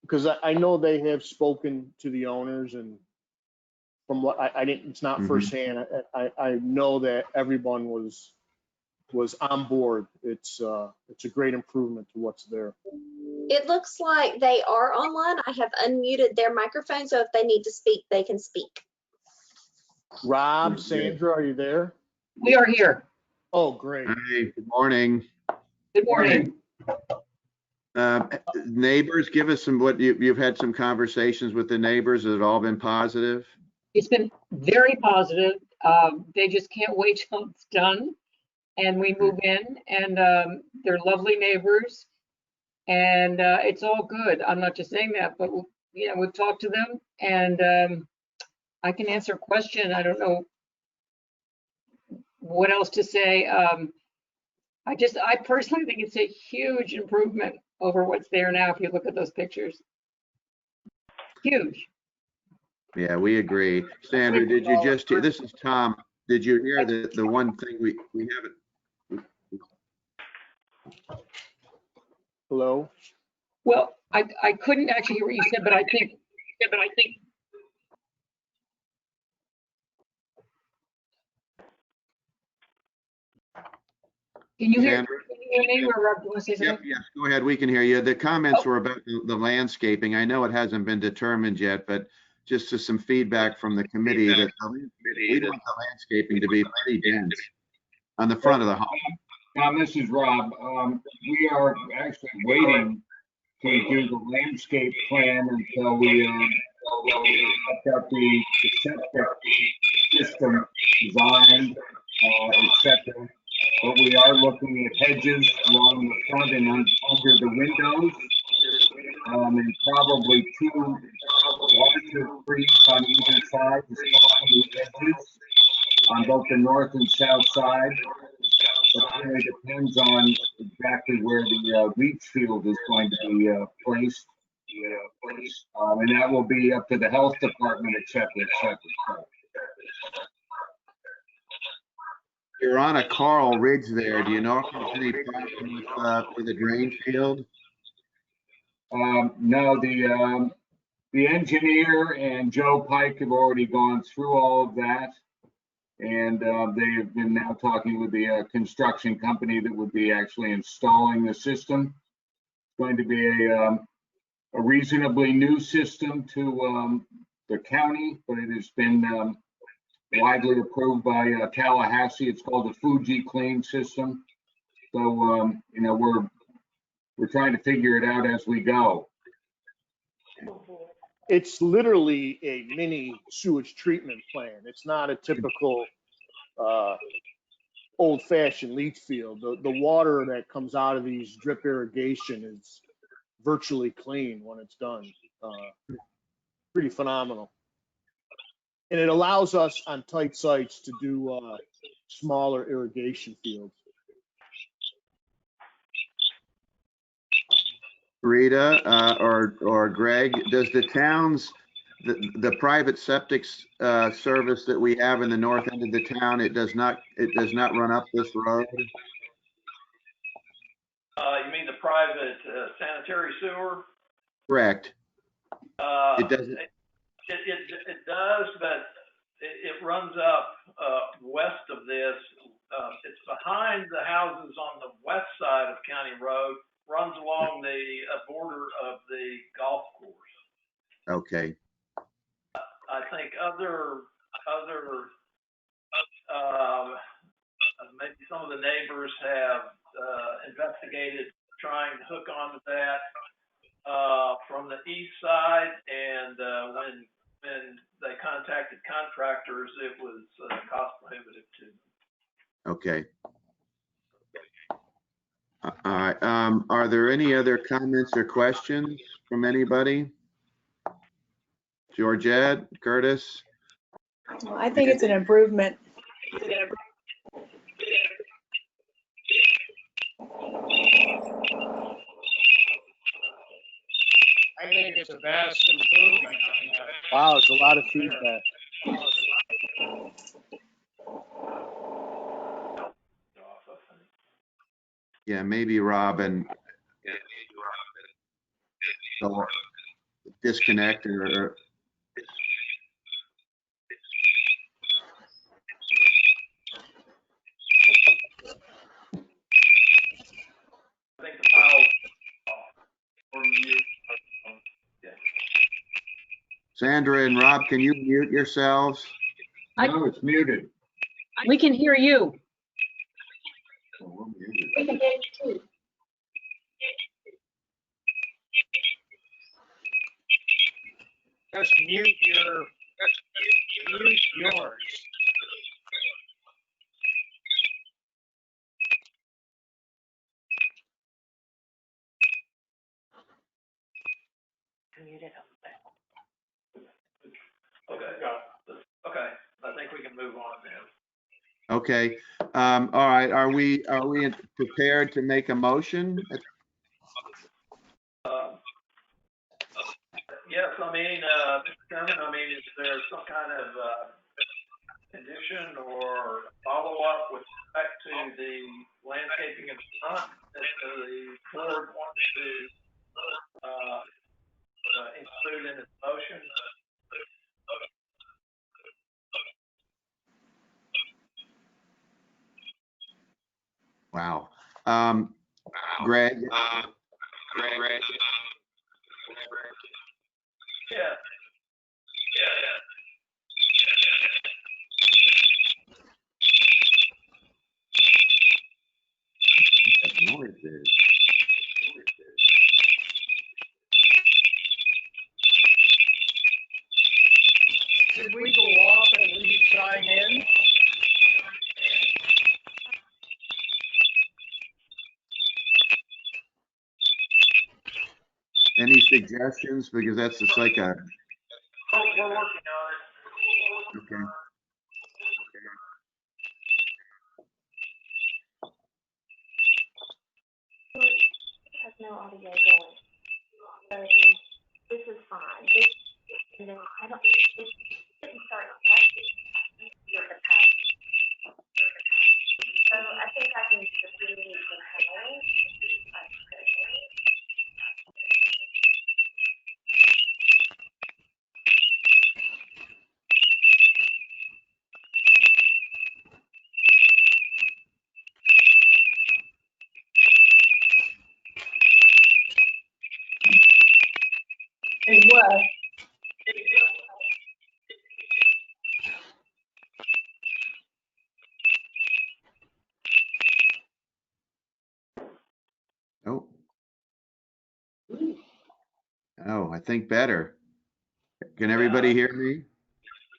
Because I know they have spoken to the owners, and from what I didn't, it's not firsthand. I know that everyone was on board. It's a great improvement to what's there. It looks like they are online. I have unmuted their microphone, so if they need to speak, they can speak. Rob, Sandra, are you there? We are here. Oh, great. Hey, good morning. Good morning. Neighbors, give us some, you've had some conversations with the neighbors. Has it all been positive? It's been very positive. They just can't wait till it's done and we move in, and they're lovely neighbors, and it's all good. I'm not just saying that, but you know, we've talked to them, and I can answer a question. I don't know what else to say. I personally think it's a huge improvement over what's there now. If you look at those pictures, huge. Yeah, we agree. Sandra, did you just hear, this is Tom, did you hear the one thing we haven't? Hello? Well, I couldn't actually hear what you said, but I think. Can you hear me, or Rob, do you want to say something? Yes, go ahead. We can hear you. The comments were about the landscaping. I know it hasn't been determined yet, but just some feedback from the committee that we want the landscaping to be pretty dense on the front of the home. Tom, this is Rob. We are actually waiting to do the landscape plan until we got the septic system designed, etc. But we are looking at hedges along the front and under the windows, and probably 2 larger trees on either side to soften the edges on both the north and south side. But it really depends on exactly where the leach field is going to be placed. And that will be up to the health department, et cetera, et cetera. You're on a coral ridge there. Do you know if there's any problem with the drain field? No, the engineer and Joe Pike have already gone through all of that. And they have been now talking with the construction company that would be actually installing the system. It's going to be a reasonably new system to the county, but it has been widely approved by Tallahassee. It's called the Fuji Clean system. So, you know, we're trying to figure it out as we go. It's literally a mini sewage treatment plant. It's not a typical old-fashioned leach field. The water that comes out of these drip irrigation is virtually clean when it's done. Pretty phenomenal. And it allows us on tight sites to do smaller irrigation fields. Rita or Greg, does the town's the private septic service that we have in the north end of the town, it does not run up this road? You mean the private sanitary sewer? Correct. It doesn't. It does, but it runs up west of this. It's behind the houses on the west side of County Road, runs along the border of the golf course. Okay. I think maybe some of the neighbors have investigated trying to hook onto that from the east side, and when they contacted contractors, it was cost prohibitive to them. Okay. All right. Are there any other comments or questions from anybody? Georgette, Curtis? Well, I think it's an improvement. I think it's a vast improvement. Wow, it's a lot of feedback. Yeah, maybe Rob and disconnect or I think the file or mute. Yeah. Sandra and Rob, can you mute yourselves? No, it's muted. We can hear you. We can hear you too. Just mute yours. Muted them. Okay, I think we can move on then. Okay, all right, are we prepared to make a motion? Yes, I mean, Mr. Chairman, I mean, is there some kind of condition or follow-up with respect to the landscaping in front that the board wants to include in its motion? Wow. Greg? Yeah. What noise is? Should we go off and re-sign in? Any suggestions? Because that's just like a, We're working on it. okay. It has no audio going. So this is fine. And then I don't, it didn't start your capacity. So I think I can just remove some hello. It was. Oh. Oh, I think better. Can everybody hear me?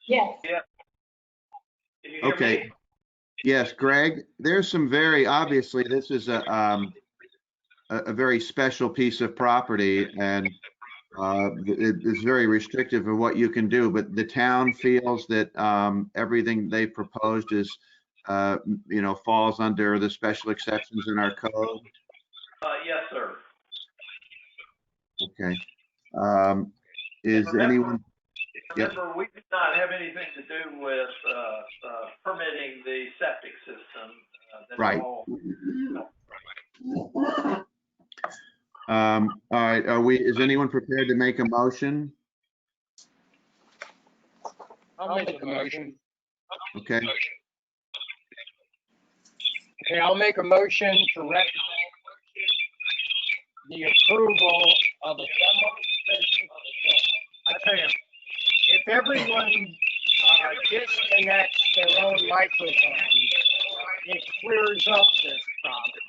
Yes. Yeah. Can you hear Okay. me? Yes, Greg, there's some very, obviously, this is a very special piece of property, and it is very restrictive of what you can do, but the town feels that everything they proposed is, falls under the special exceptions in our code. Yes, sir. Okay. Is Remember- anyone? Remember, we did not have anything to do with permitting the septic system. That's Right. all. All right, is anyone prepared to make a motion? I'll make the motion. Okay, Okay, I'll make a motion to recommend the approval of a demolition. I tell you, if everyone disconnects their own microphone, it clears up this problem.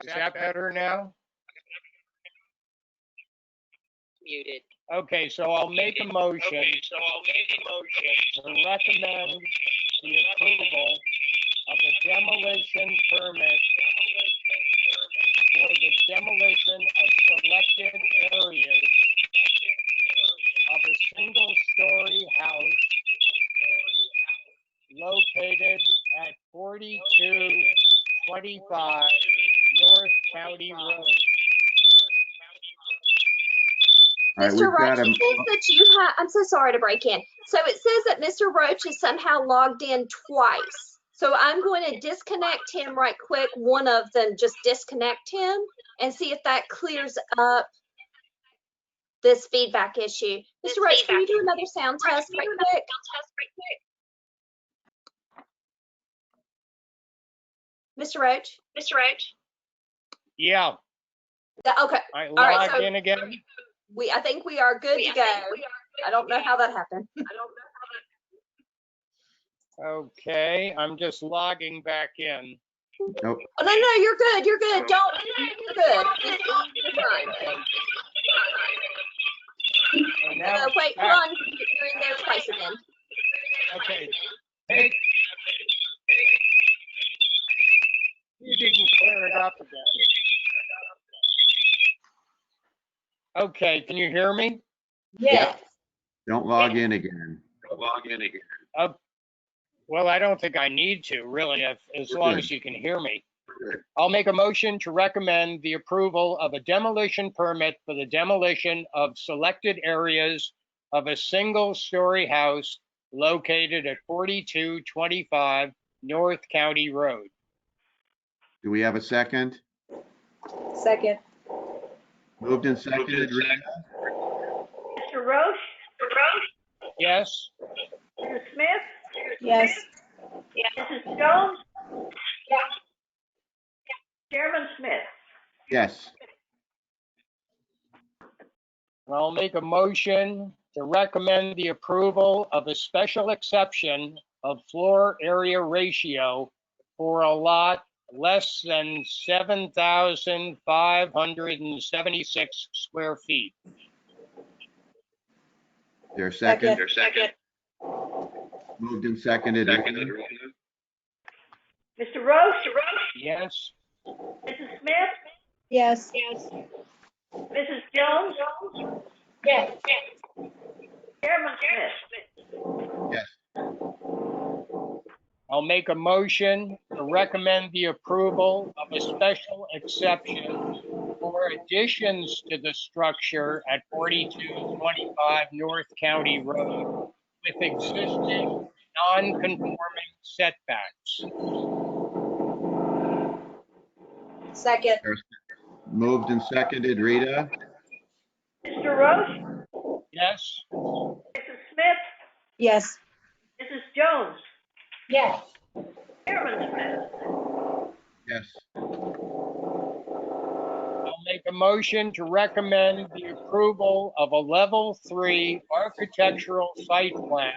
Is that better now? Muted. Okay, so I'll make a motion to recommend the approval of a demolition permit for the demolition of selected areas of a single-story house located at 4225 North County Road. all right, Mr. we've Roach, got it says that you have, I'm so sorry to break in. So it says that Mr. Roach is somehow logged in twice. So I'm going to disconnect him right quick, one of them, just disconnect him and see if that clears up this feedback issue. Mr. Roach, can you do another sound test right quick? Mr. Roach? Yeah, Okay, I right, logged so- in again. I think we are good to go. I don't know how that happened. Okay, I'm just logging back in. Nope. Oh, no, you're good. You're good. You're good. Just you're fine. And now Wait, back. hold on. You're in there twice again. Okay. Hey. You didn't clear it up again. Okay, can you hear me? Yes. Don't log in again. Well, I don't think I need to, really, as We're long good. as you can hear me. We're good. I'll make a motion to recommend the approval of a demolition permit for the demolition of selected areas of a single-story house located at 4225 North County Road. Do we have a second? Second. Moved and seconded. Rita? Mr. Roche? Yes? Mrs. Smith? Yes. Mrs. Jones? Chairman Smith? Yes. I'll make a motion to recommend the approval of a special exception of floor area ratio for a lot less than 7,576 square feet. Is there a second? Second. Moved and seconded. Rita? Mr. Roche? Yes? Mrs. Smith? Yes. Mrs. Jones? Yes. Chairman Smith? Yes. I'll make a motion to recommend the approval of a special exception for additions to the structure at 4225 North County Road with existing non-conforming setbacks. Second. Moved and seconded. Rita? Mr. Roche? Yes? Mrs. Smith? Yes. Mrs. Jones? Yes. Chairman Smith? Yes. I'll make a motion to recommend the approval of a level 3 architectural site plan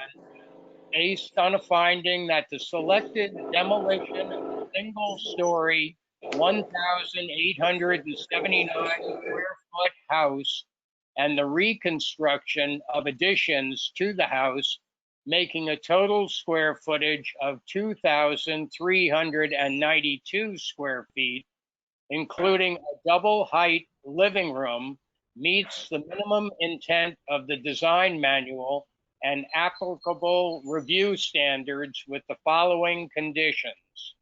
based on a finding that the selected demolition of a single-story, 1,879 square foot house and the reconstruction of additions to the house, making a total square footage of 2,392 square feet, including a double height living room, meets the minimum intent of the design manual and applicable review standards with the following conditions.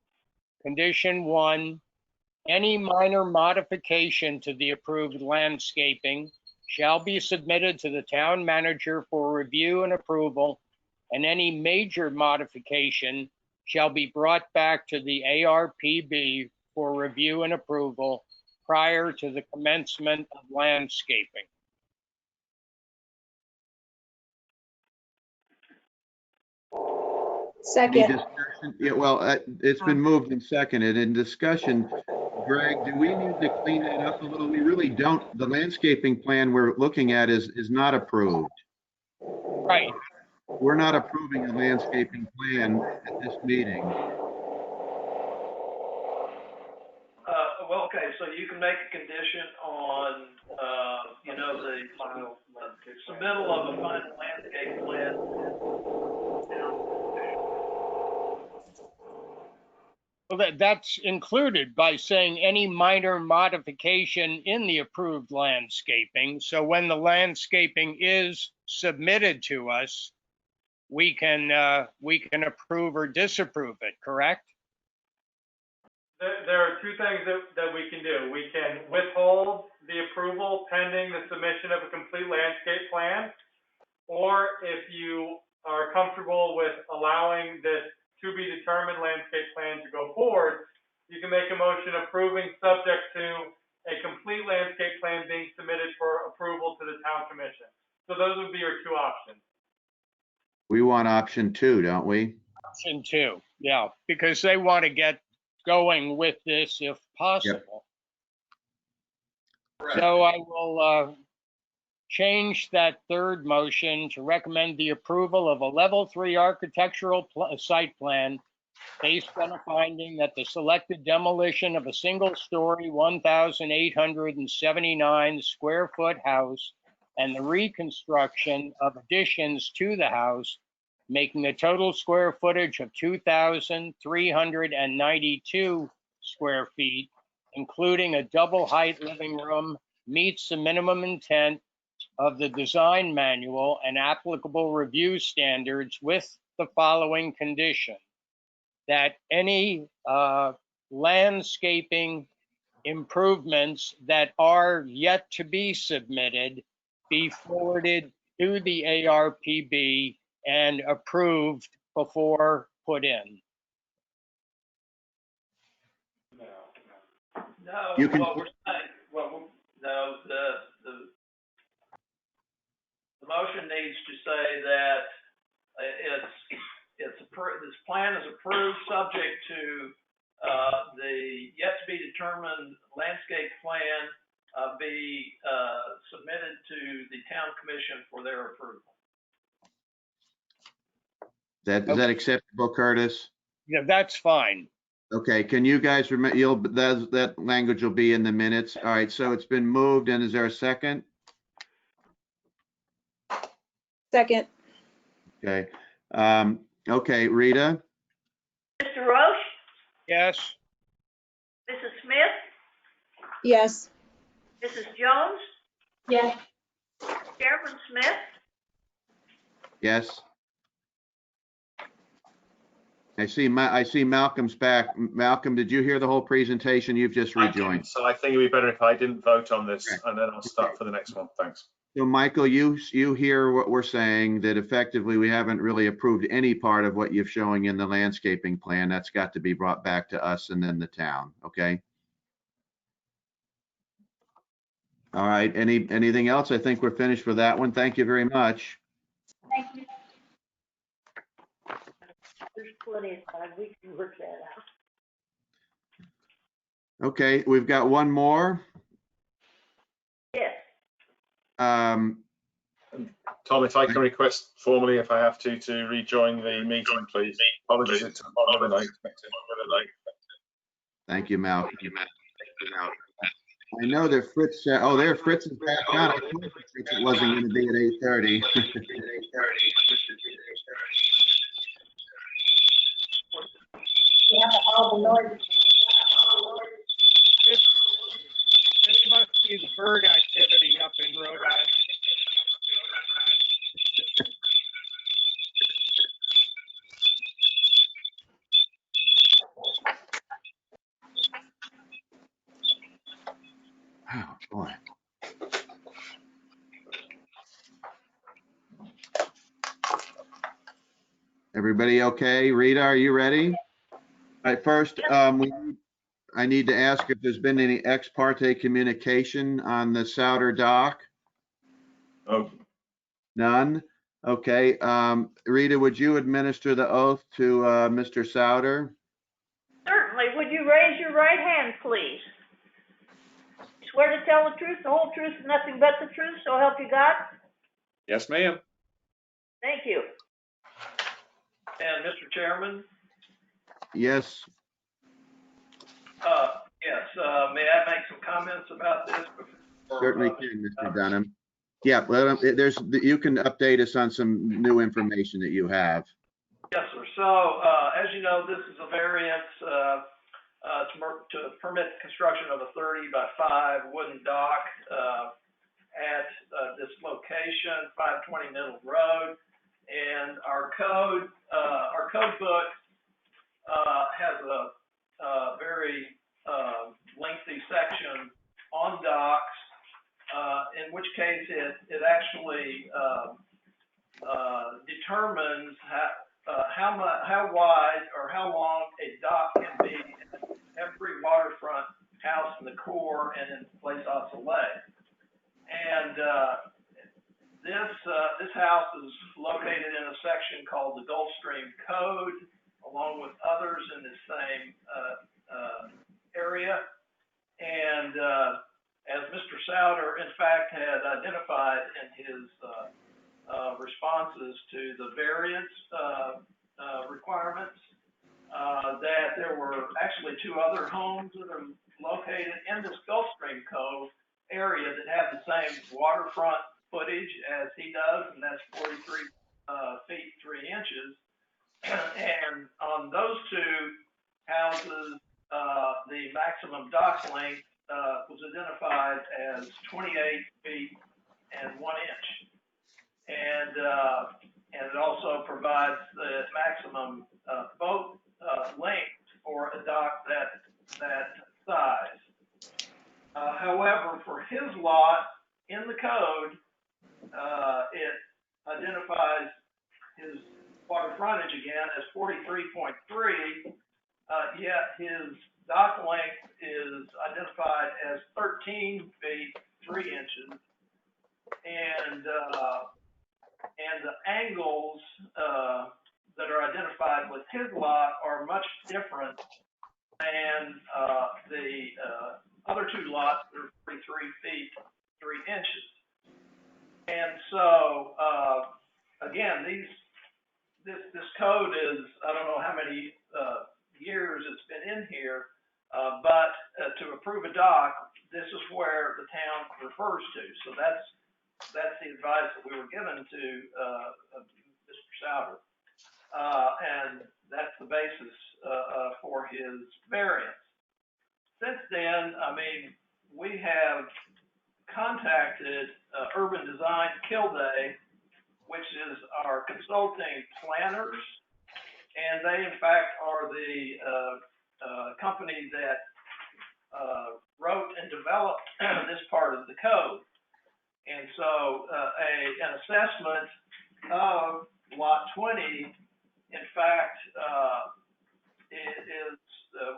Condition 1, any minor modification to the approved landscaping shall be submitted to the town manager for review and approval, and any major modification shall be brought back to the ARPB for review and approval prior to the commencement of landscaping. Any Second. discussion? Yeah, well, it's been moved and seconded. In discussion, Greg, do we need to clean that up a little? We really don't. The landscaping plan we're looking at is not approved. Right. We're not approving a landscaping plan at this meeting. Well, okay, so you can make a condition on, the submittal of a final landscape plan. Well, that's included by saying any minor modification in the approved landscaping. So when the landscaping is submitted to us, we can approve or disapprove it, correct? There are two things that we can do. We can withhold the approval pending the submission of a complete landscape plan, or if you are comfortable with allowing this to be determined landscape plan to go forward, you can make a motion approving subject to a complete landscape plan being submitted for approval to the town commission. So those would be your two options. We want option 2, don't we? Option 2, yeah, because they want to get going with this if possible. Yep. So I will change that third motion to recommend the approval of a level 3 architectural site plan based on a finding that the selected demolition of a single-story 1,879 square foot house and the reconstruction of additions to the house, making a total square footage of 2,392 square feet, including a double-height living room, meets the minimum intent of the design manual and applicable review standards with the following condition: that any landscaping improvements that are yet to be submitted be forwarded to the ARPB and approved before put in. No, You can- what we're saying, no, the motion needs to say that this plan is approved subject to the yet to be determined landscape plan be submitted to the town commission for their approval. Is that acceptable, Curtis? Yeah, that's fine. Okay, can you guys remember, that language will be in the minutes. All right, so it's been moved, and is there a second? Second. Okay. Okay, Rita? Mr. Roche, Yes. Mrs. Smith, Yes. Mrs. Jones, Yes. Chairman Smith, Yes. I see Malcolm's back. Malcolm, did you hear the whole presentation? You've just rejoined. So I think it'd be better if I didn't vote on this, Okay. and then I'll start for the next one. Thanks. So Michael, you hear what we're saying, that effectively we haven't really approved any part of what you're showing in the landscaping plan. That's got to be brought back to us and then the town, okay? All right, anything else? I think we're finished with that one. Thank you very much. Thank you. there's plenty of time. We can work that out. Okay, we've got one more. Yes. Um, Tom, if I can request formally, if I have to rejoin the meeting, please. Apologies, it took longer than I expected. Thank you, Malcolm. I know that Fritz, Fritz is back on. I told Fritz it wasn't going to be at 8:30. We have a horrible noise. This must be the bird activity up in Rhode Island. Oh, boy. Everybody okay? Rita, are you ready? All right, first, I need to ask if there's been any ex parte communication on the Souter dock. Oh, None? Okay. Rita, would you administer the oath to Mr. Souter? Certainly. Would you raise your right hand, please? Swear to tell the truth, the whole truth, and nothing but the truth, so help you God? yes, ma'am. Thank you. And Mr. Chairman, Yes. yes, may I make some comments about this? Certainly can, Mr. Dunham. Yeah, well, you can update us on some new information that you have. Yes, sir. So, as you know, this is a variance to permit the construction of a 30 by 5 wooden dock at this location, 520 Middle Road. And our code book has a very lengthy section on docks, in which case it actually determines how wide or how long a dock can be in every waterfront house in the core and in Place au Soleil. And this house is located in a section called the Gulfstream Code, along with others in the same area. And as Mr. Souter, in fact, had identified in his responses to the variance requirements, that there were actually 2 other homes that are located in this Gulfstream Cove area that have the same waterfront footage as he does, and that's 43 feet 3 inches. And on those 2 houses, the maximum dock length was identified as 28 feet and 1 inch. And it also provides the maximum boat length for a dock that size. However, for his lot in the code, it identifies his water frontage again as 43.3, yet his dock length is identified as 13 feet 3 inches, and the angles that are identified with his lot are much different than the other 2 lots that are 43 feet 3 inches. And so, again, this code is, I don't know how many years it's been in here, but to approve a dock, this is where the town refers to. So that's the advice that we were given to Mr. Souter. And that's the basis for his variance. Since then, I mean, we have contacted Urban Design Kilday, which is our consulting planners, and they in fact are the company that wrote and developed this part of the code. And so an assessment of lot 20, in fact,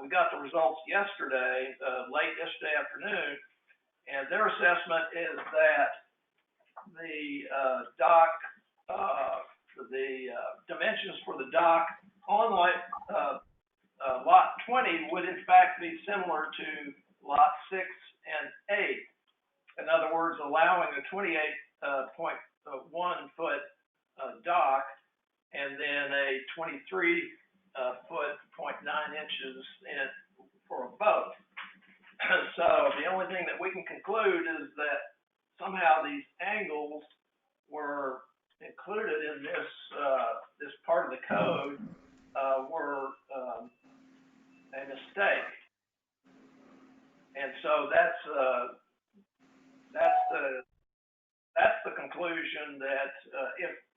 we got the results yesterday, late yesterday afternoon, and their assessment is that the dock, the dimensions for the dock on lot 20 would in fact be similar to lot 6 and 8. In other words, allowing a 28.1 foot dock and then a 23 foot 0.9 inches for a boat. So the only thing that we can conclude is that somehow these angles were included in this part of the code were a mistake. And so that's the conclusion, that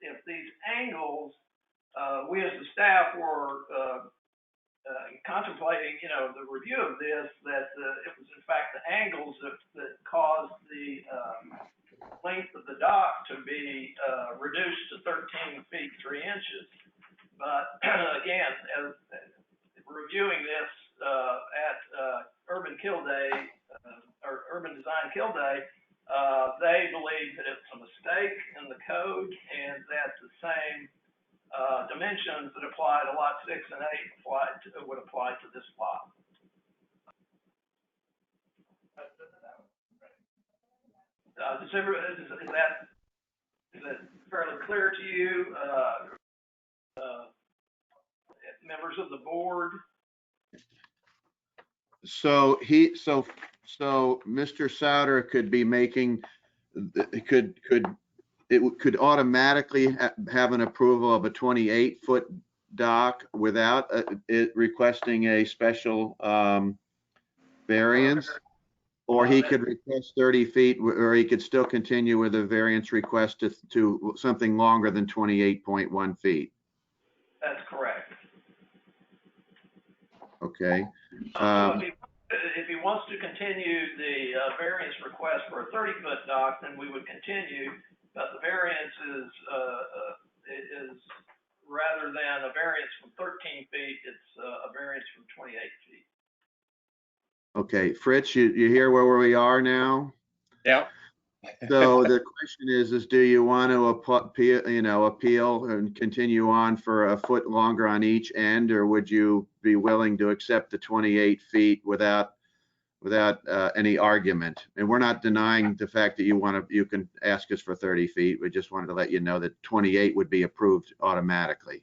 if these angles, we as the staff were contemplating, the review of this, that it was in fact the angles that caused the length of the dock to be reduced to 13 feet 3 inches. But again, as reviewing this at Urban Design Kilday, they believe that it's a mistake in the code, and that the same dimensions that apply to lot 6 and 8 would apply to this lot. Is that fairly clear to you, members of the board? So Mr. Souter could be making, could automatically have an approval of a 28-foot dock without it requesting a special variance, or he could request 30 feet, or he could still continue with a variance request to something longer than 28.1 feet. That's correct. Okay. If he wants to continue the variance request for a 30-foot dock, then we would continue, but the variance is rather than a variance from 13 feet, it's a variance from 28 feet. Okay, Fritz, you hear where we are now? Yeah. So the question is do you want to appeal and continue on for a foot longer on each end, or would you be willing to accept the 28 feet without any argument. And we're not denying the fact that you can ask us for 30 feet. We just wanted to let you know that 28 would be approved automatically.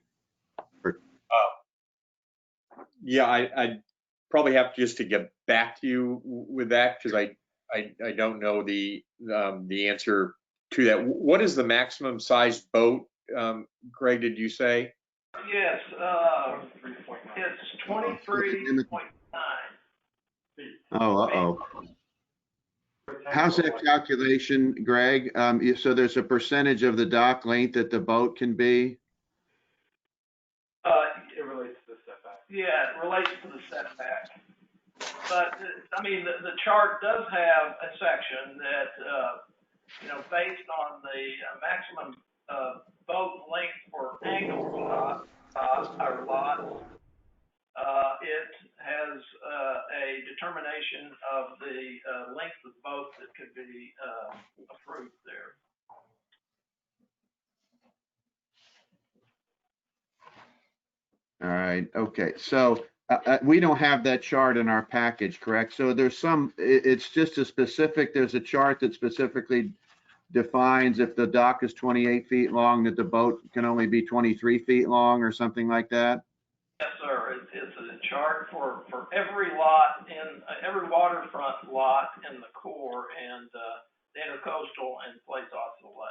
Yeah, I'd probably have just to get back to you with that because I don't know the answer to that. What is the maximum size boat, Greg, did you say? Yes, it's 23.9. Oh, how's that calculation, Greg? So there's a percentage of the dock length that the boat can be? It relates to the setback. Yeah, it relates to the setback. But, I mean, the chart does have a section that, based on the maximum boat length for angled lots, it has a determination of the length of boat that could be approved there. All right, okay. So we don't have that chart in our package, correct? So it's just there's a chart that specifically defines if the dock is 28 feet long, that the boat can only be 23 feet long or something like that? Yes, sir. It's a chart for every lot every waterfront lot in the core and the intercoastal and Place Osceola.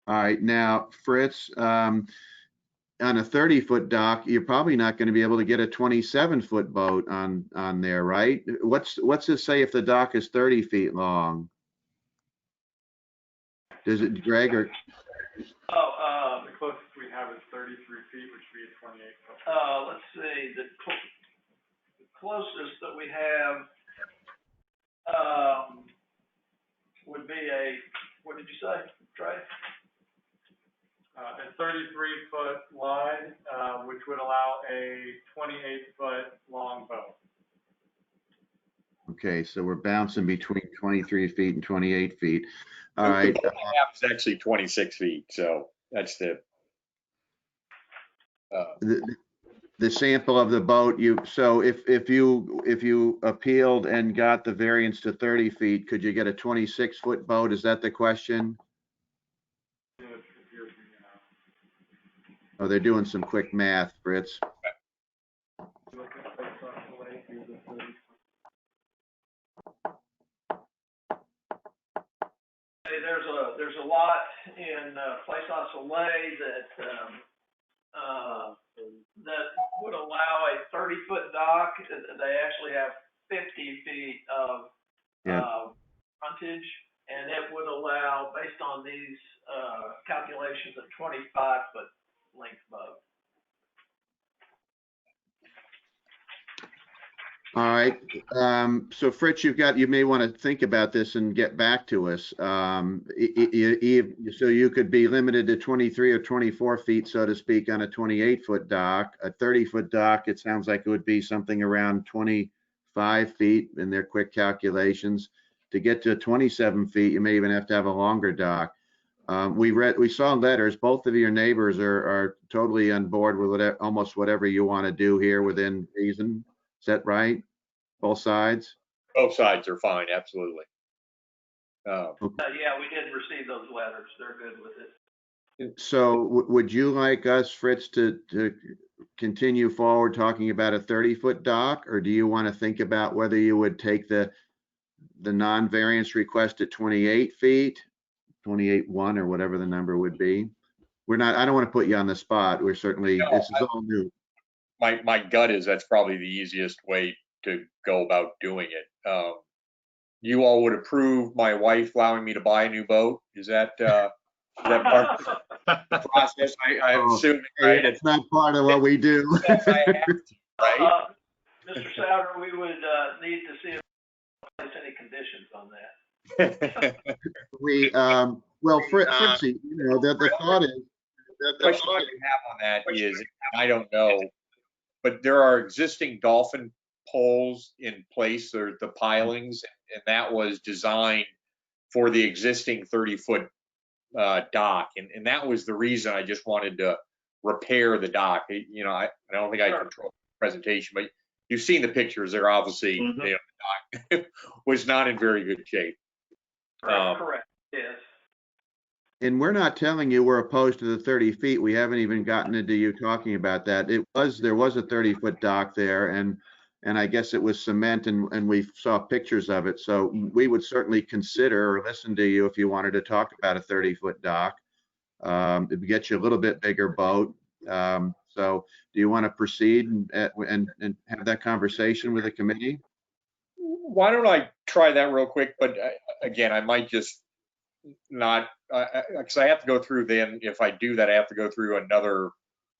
All right, now Fritz, on a 30-foot dock, you're probably not going to be able to get a 27-foot boat on there, right? What's it say if the dock is 30 feet long? Does it, Greg, or? The closest we have is 33 feet, which would be a 28 foot. Let's see, the closest that we have would be what did you say, Trey? A 33-foot line, which would allow a 28-foot long boat. Okay, so we're bouncing between 23 feet and 28 feet. All right. It's actually 26 feet, so that's the sample of the boat. So if you appealed and got the variance to 30 feet, could you get a 26-foot boat? Is that the question? Oh, they're doing some quick math, Fritz. There's a lot in Place Osceola that would allow a 30-foot dock. They actually have 50 feet of frontage, and it would allow, based on these calculations, a 25-foot length boat. All right. So Fritz, you may want to think about this and get back to us. So you could be limited to 23 or 24 feet, so to speak, on a 28-foot dock. A 30-foot dock, it sounds like it would be something around 25 feet in their quick calculations. To get to 27 feet, you may even have to have a longer dock. We saw letters. Both of your neighbors are totally on board with almost whatever you want to do here within reason. Is that right? Both sides? Both sides are fine, absolutely. Yeah, we did receive those letters. They're good with it. So would you like us, Fritz, to continue forward talking about a 30-foot dock, or do you want to think about whether you would take the non-variance request at 28 feet, 28.1 or whatever the number would be? I don't want to put you on the spot. This is all new. My gut is that's probably the easiest way to go about doing it. You all would approve my wife allowing me to buy a new boat? Is that part of the process? I'm assuming, right? It's not part of what we do. Right? Mr. Souter, we would need to see if there's any conditions on that. Fritzy, the thought is. The question I have on that is, I don't know, but there are existing dolphin poles in place, or the pilings, and that was designed for the existing 30-foot dock, and that was the reason I just wanted to repair the dock. I don't think I control the presentation, but you've seen the pictures. They're obviously, Mhm. you know, was not in very good shape. Correct, yes. And we're not telling you we're opposed to the 30 feet. We haven't even gotten into you talking about that. There was a 30-foot dock there, and I guess it was cement, and we saw pictures of it. So we would certainly consider or listen to you if you wanted to talk about a 30-foot dock. It would get you a little bit bigger boat. So do you want to proceed and have that conversation with the committee? Why don't I try that real quick? But again, I might just not, because I have to go through then, if I do that, I have to go through another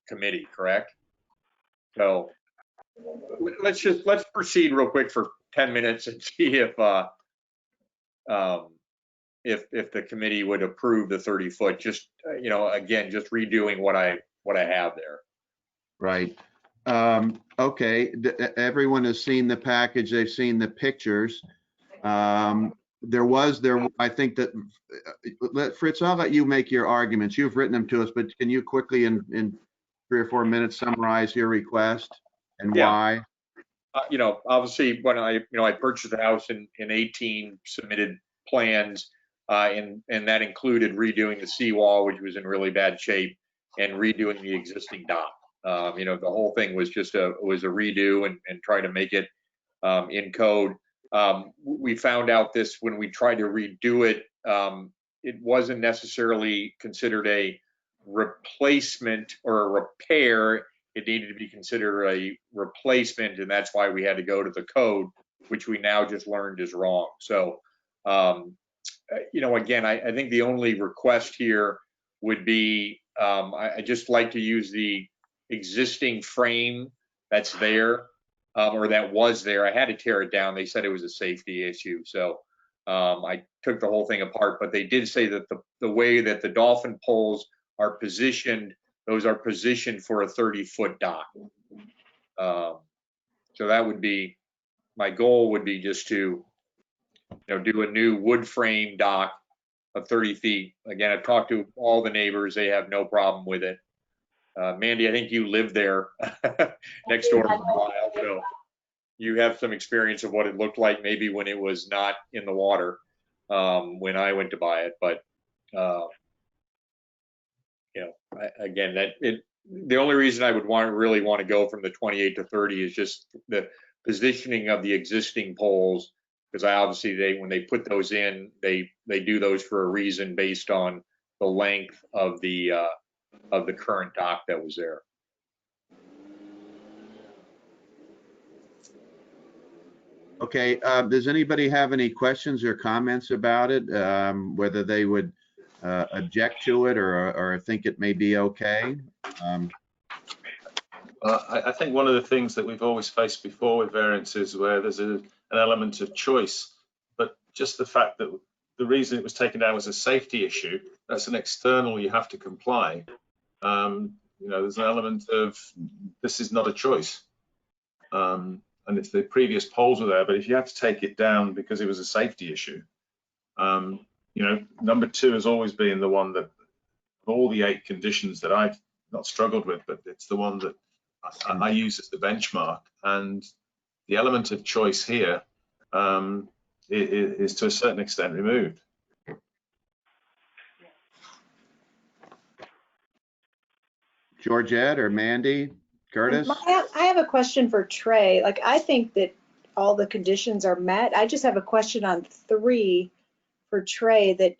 committee, correct? So let's proceed real quick for 10 minutes and see if the committee would approve the 30-foot, just, you know, again, just redoing what I have there. Right. Okay. Everyone has seen the package. They've seen the pictures. I think that, Fritz, I'll let you make your arguments. You've written them to us, but can you quickly in 3 or 4 minutes summarize your request and why? You know, obviously when I purchased the house in 18, submitted plans, and that included redoing the seawall, which was in really bad shape, and redoing the existing dock. You know, the whole thing was just a redo and try to make it in code. We found out this when we tried to redo it. It wasn't necessarily considered a replacement or a repair. It needed to be considered a replacement, and that's why we had to go to the code, which we now just learned is wrong. So, you know, again, I think the only request here would be, I just like to use the existing frame that's there, or that was there. I had to tear it down. They said it was a safety issue. So I took the whole thing apart, but they did say that the way that the dolphin poles are positioned, those are positioned for a 30-foot dock. So that would be, my goal would be just to, you know, do a new wood frame dock of 30 feet. Again, I've talked to all the neighbors. They have no problem with it. Mandy, I think you lived there next door for a while, so you have some experience of what it looked like maybe when it was not in the water, when I went to buy it. But, you know, again, the only reason I would really want to go from the 28 to 30 is just the positioning of the existing poles, because obviously when they put those in, they do those for a reason based on the length of the current dock that was there. Okay. Does anybody have any questions or comments about it? Whether they would object to it or think it may be okay? I think one of the things that we've always faced before with variances where there's an element of choice, but just the fact that the reason it was taken down was a safety issue, that's an external, you have to comply. You know, there's an element of this is not a choice. And if the previous poles were there, but if you had to take it down because it was a safety issue, you know, number 2 has always been the one that, of all the 8 conditions that I've not struggled with, but it's the one that I use as the benchmark. And the element of choice here is to a certain extent removed. Georgette or Mandy, Curtis? I have a question for Trey. Like, I think that all the conditions are met. I just have a question on 3 for Trey, that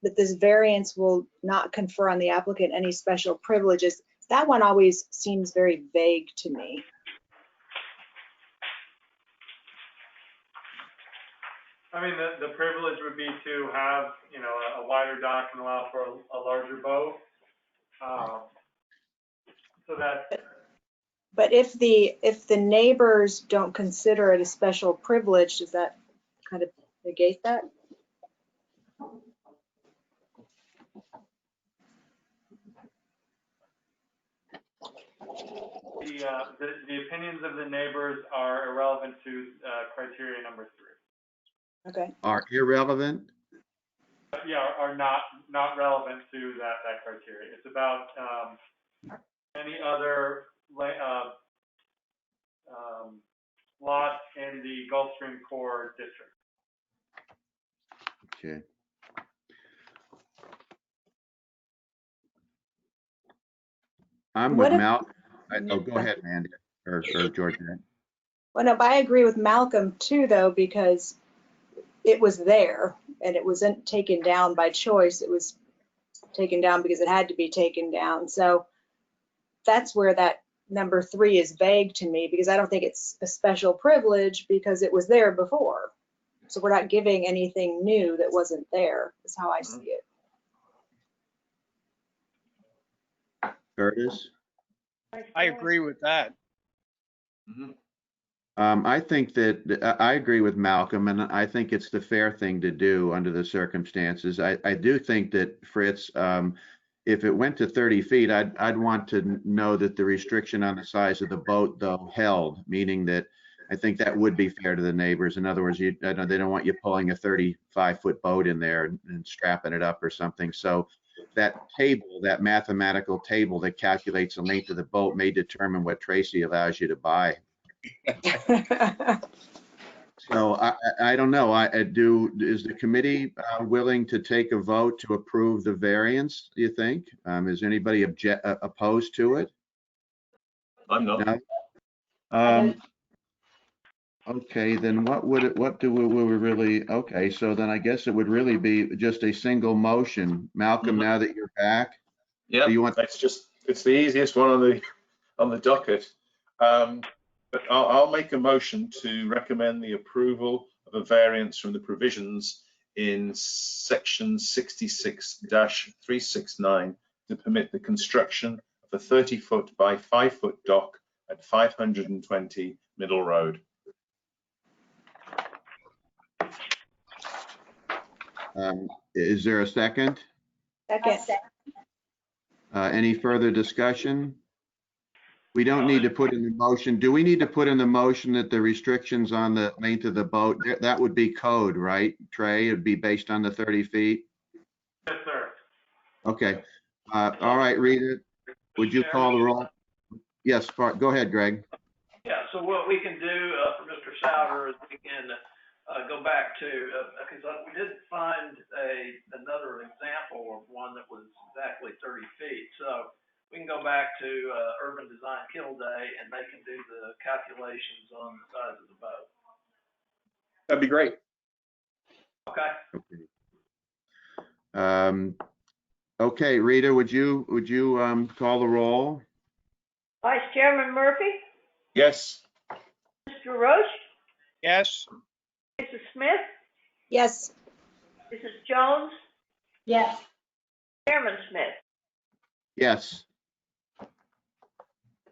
that this variance will not confer on the applicant any special privileges. That one always seems very vague to me. I mean, the privilege would be to have, you know, a wider dock and allow for a larger boat. So that. But if the neighbors don't consider it a special privilege, does that kind of negate that? The opinions of the neighbors are irrelevant to criteria number 3. Okay. Are irrelevant? Yeah, are not relevant to that criteria. It's about any other lot in the Gulfstream Core District. Okay. I'm with What if- Mal. Oh, go ahead, Mandy, or George. Well, no, but I agree with Malcolm too, though, because it was there and it wasn't taken down by choice. It was taken down because it had to be taken down. So that's where that number 3 is vague to me, because I don't think it's a special privilege because it was there before. So we're not giving anything new that wasn't there, is how I see it. Curtis? I agree with that. I think that I agree with Malcolm, and I think it's the fair thing to do under the circumstances. I do think that, Fritz, if it went to 30 feet, I'd want to know that the restriction on the size of the boat, though, held, meaning that I think that would be fair to the neighbors. In other words, they don't want you pulling a 35-foot boat in there and strapping it up or something. So that table, that mathematical table that calculates the length of the boat, may determine what Tracy allows you to buy. So I don't know. Is the committee willing to take a vote to approve the variance, do you think? Is anybody opposed to it? I'm not. No? Okay, then what do we really, okay, so then I guess it would really be just a single motion. Malcolm, now that you're back? Yeah, do you want? it's the easiest one on the docket. But I'll make a motion to recommend the approval of a variance from the provisions in section 66-369 to permit the construction of a 30-foot by 5-foot dock at 520 Middle Road. Is there a second? Second. Any further discussion? We don't need to put in the motion. Do we need to put in the motion that the restrictions on the length of the boat, that would be code, right, Trey? It'd be based on the 30 feet? Yes, sir. Okay. All right, Rita, would you call the roll? Yes, go ahead, Greg. Yeah, so what we can do for Mr. Souter is we can go back to, because we did find another example of one that was exactly 30 feet. So we can go back to Urban Design Kill Day and they can do the calculations on the size of the boat. That'd be great. Okay. Okay, Rita, would you call the roll? Vice Chairman Murphy, Yes. Mr. Roche, Yes. Mrs. Smith, Yes. Mrs. Jones, Yes. Chairman Smith. Yes.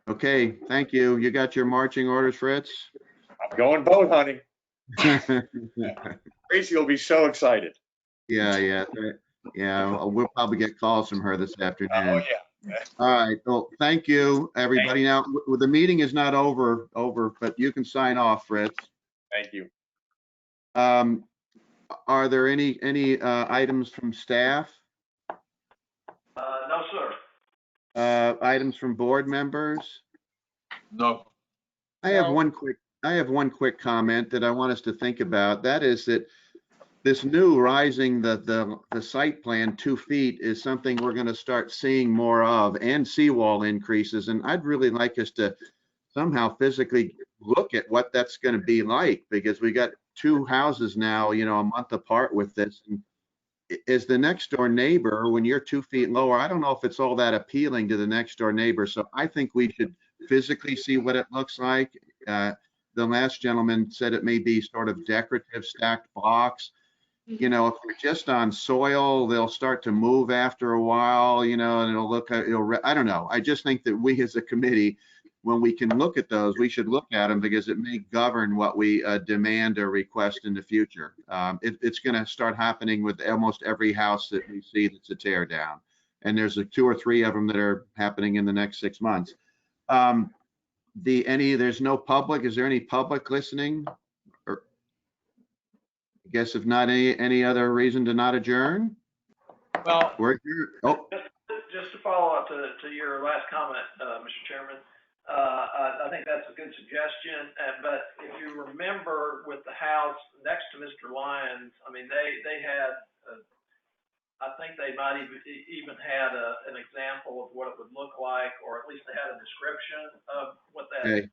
Okay, thank you. You got your marching orders, Fritz? I'm going boat hunting. Tracy will be so excited. Yeah. We'll probably get calls from her this afternoon. Oh, yeah. All right. Well, thank you, everybody. Now, the meeting is not over, but you can sign off, Fritz. Thank you. Are there any items from staff? No, sir. Items from board members? No. I have one quick comment that I want us to think about. That is that this new rising the site plan 2 feet is something we're going to start seeing more of, and seawall increases. And I'd really like us to somehow physically look at what that's going to be like, because we got 2 houses now, a month apart with this. And as the next door neighbor, when you're 2 feet lower, I don't know if it's all that appealing to the next door neighbor. So I think we should physically see what it looks like. The last gentleman said it may be sort of decorative stacked blocks. If we're just on soil, they'll start to move after a while, and I don't know. I just think that we as a committee, when we can look at those, we should look at them, because it may govern what we demand or request in the future. It's going to start happening with almost every house that we see that's a tear down. And there's 2 or 3 of them that are happening in the next 6 months. There's no public. Is there any public listening? Or I guess if not, any other reason to not adjourn? Well, We're here. Oh, Just to follow up to your last comment, Mr. Chairman, I think that's a good suggestion, but if you remember with the house next to Mr. Lyons, I mean, they had, I think they might even had an example of what it would look like, or at least they had a description of what that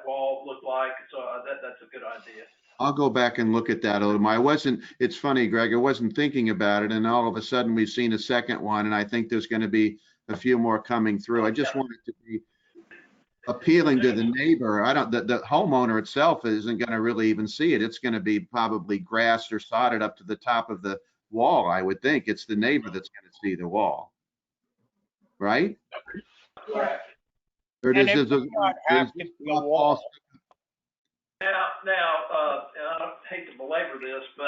wall looked like, so that's a good idea. I'll go back and look at that a little more. It's funny, Greg, I wasn't thinking about it, and all of a sudden we've seen a second one, and I think there's going to be a few more coming through. I just want it to be appealing to the neighbor. The homeowner itself isn't going to really even see it. It's going to be probably grassed or sodded up to the top of the wall, I would think. It's the neighbor that's going to see the wall. Right? Correct. Or And does it this, would not have to be a wall. Now, and I don't hate to belabor this, but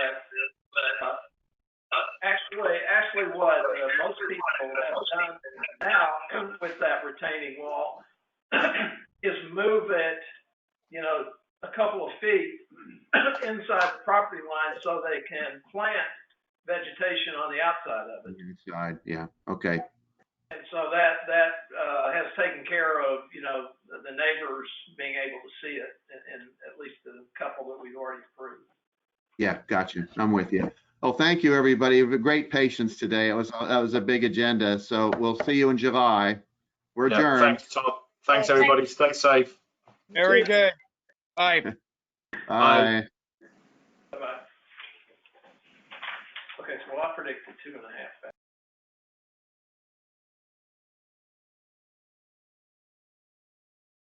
actually what most people have done now with that retaining wall is move it, you know, a couple of feet inside the property line so they can plant vegetation on the outside of it. inside? Yeah. Okay. And so that has taken care of, you know, the neighbors being able to see it, and at least the couple that we've already approved. Yeah, gotcha. I'm with you. Oh, thank you, everybody. You have great patience today. That was a big agenda. So we'll see you in July. We're Yeah, adjourned. thanks, Todd. Thanks, everybody. Stay safe. Very good. Bye. Bye. Bye-bye. Okay, so I predicted 2.5.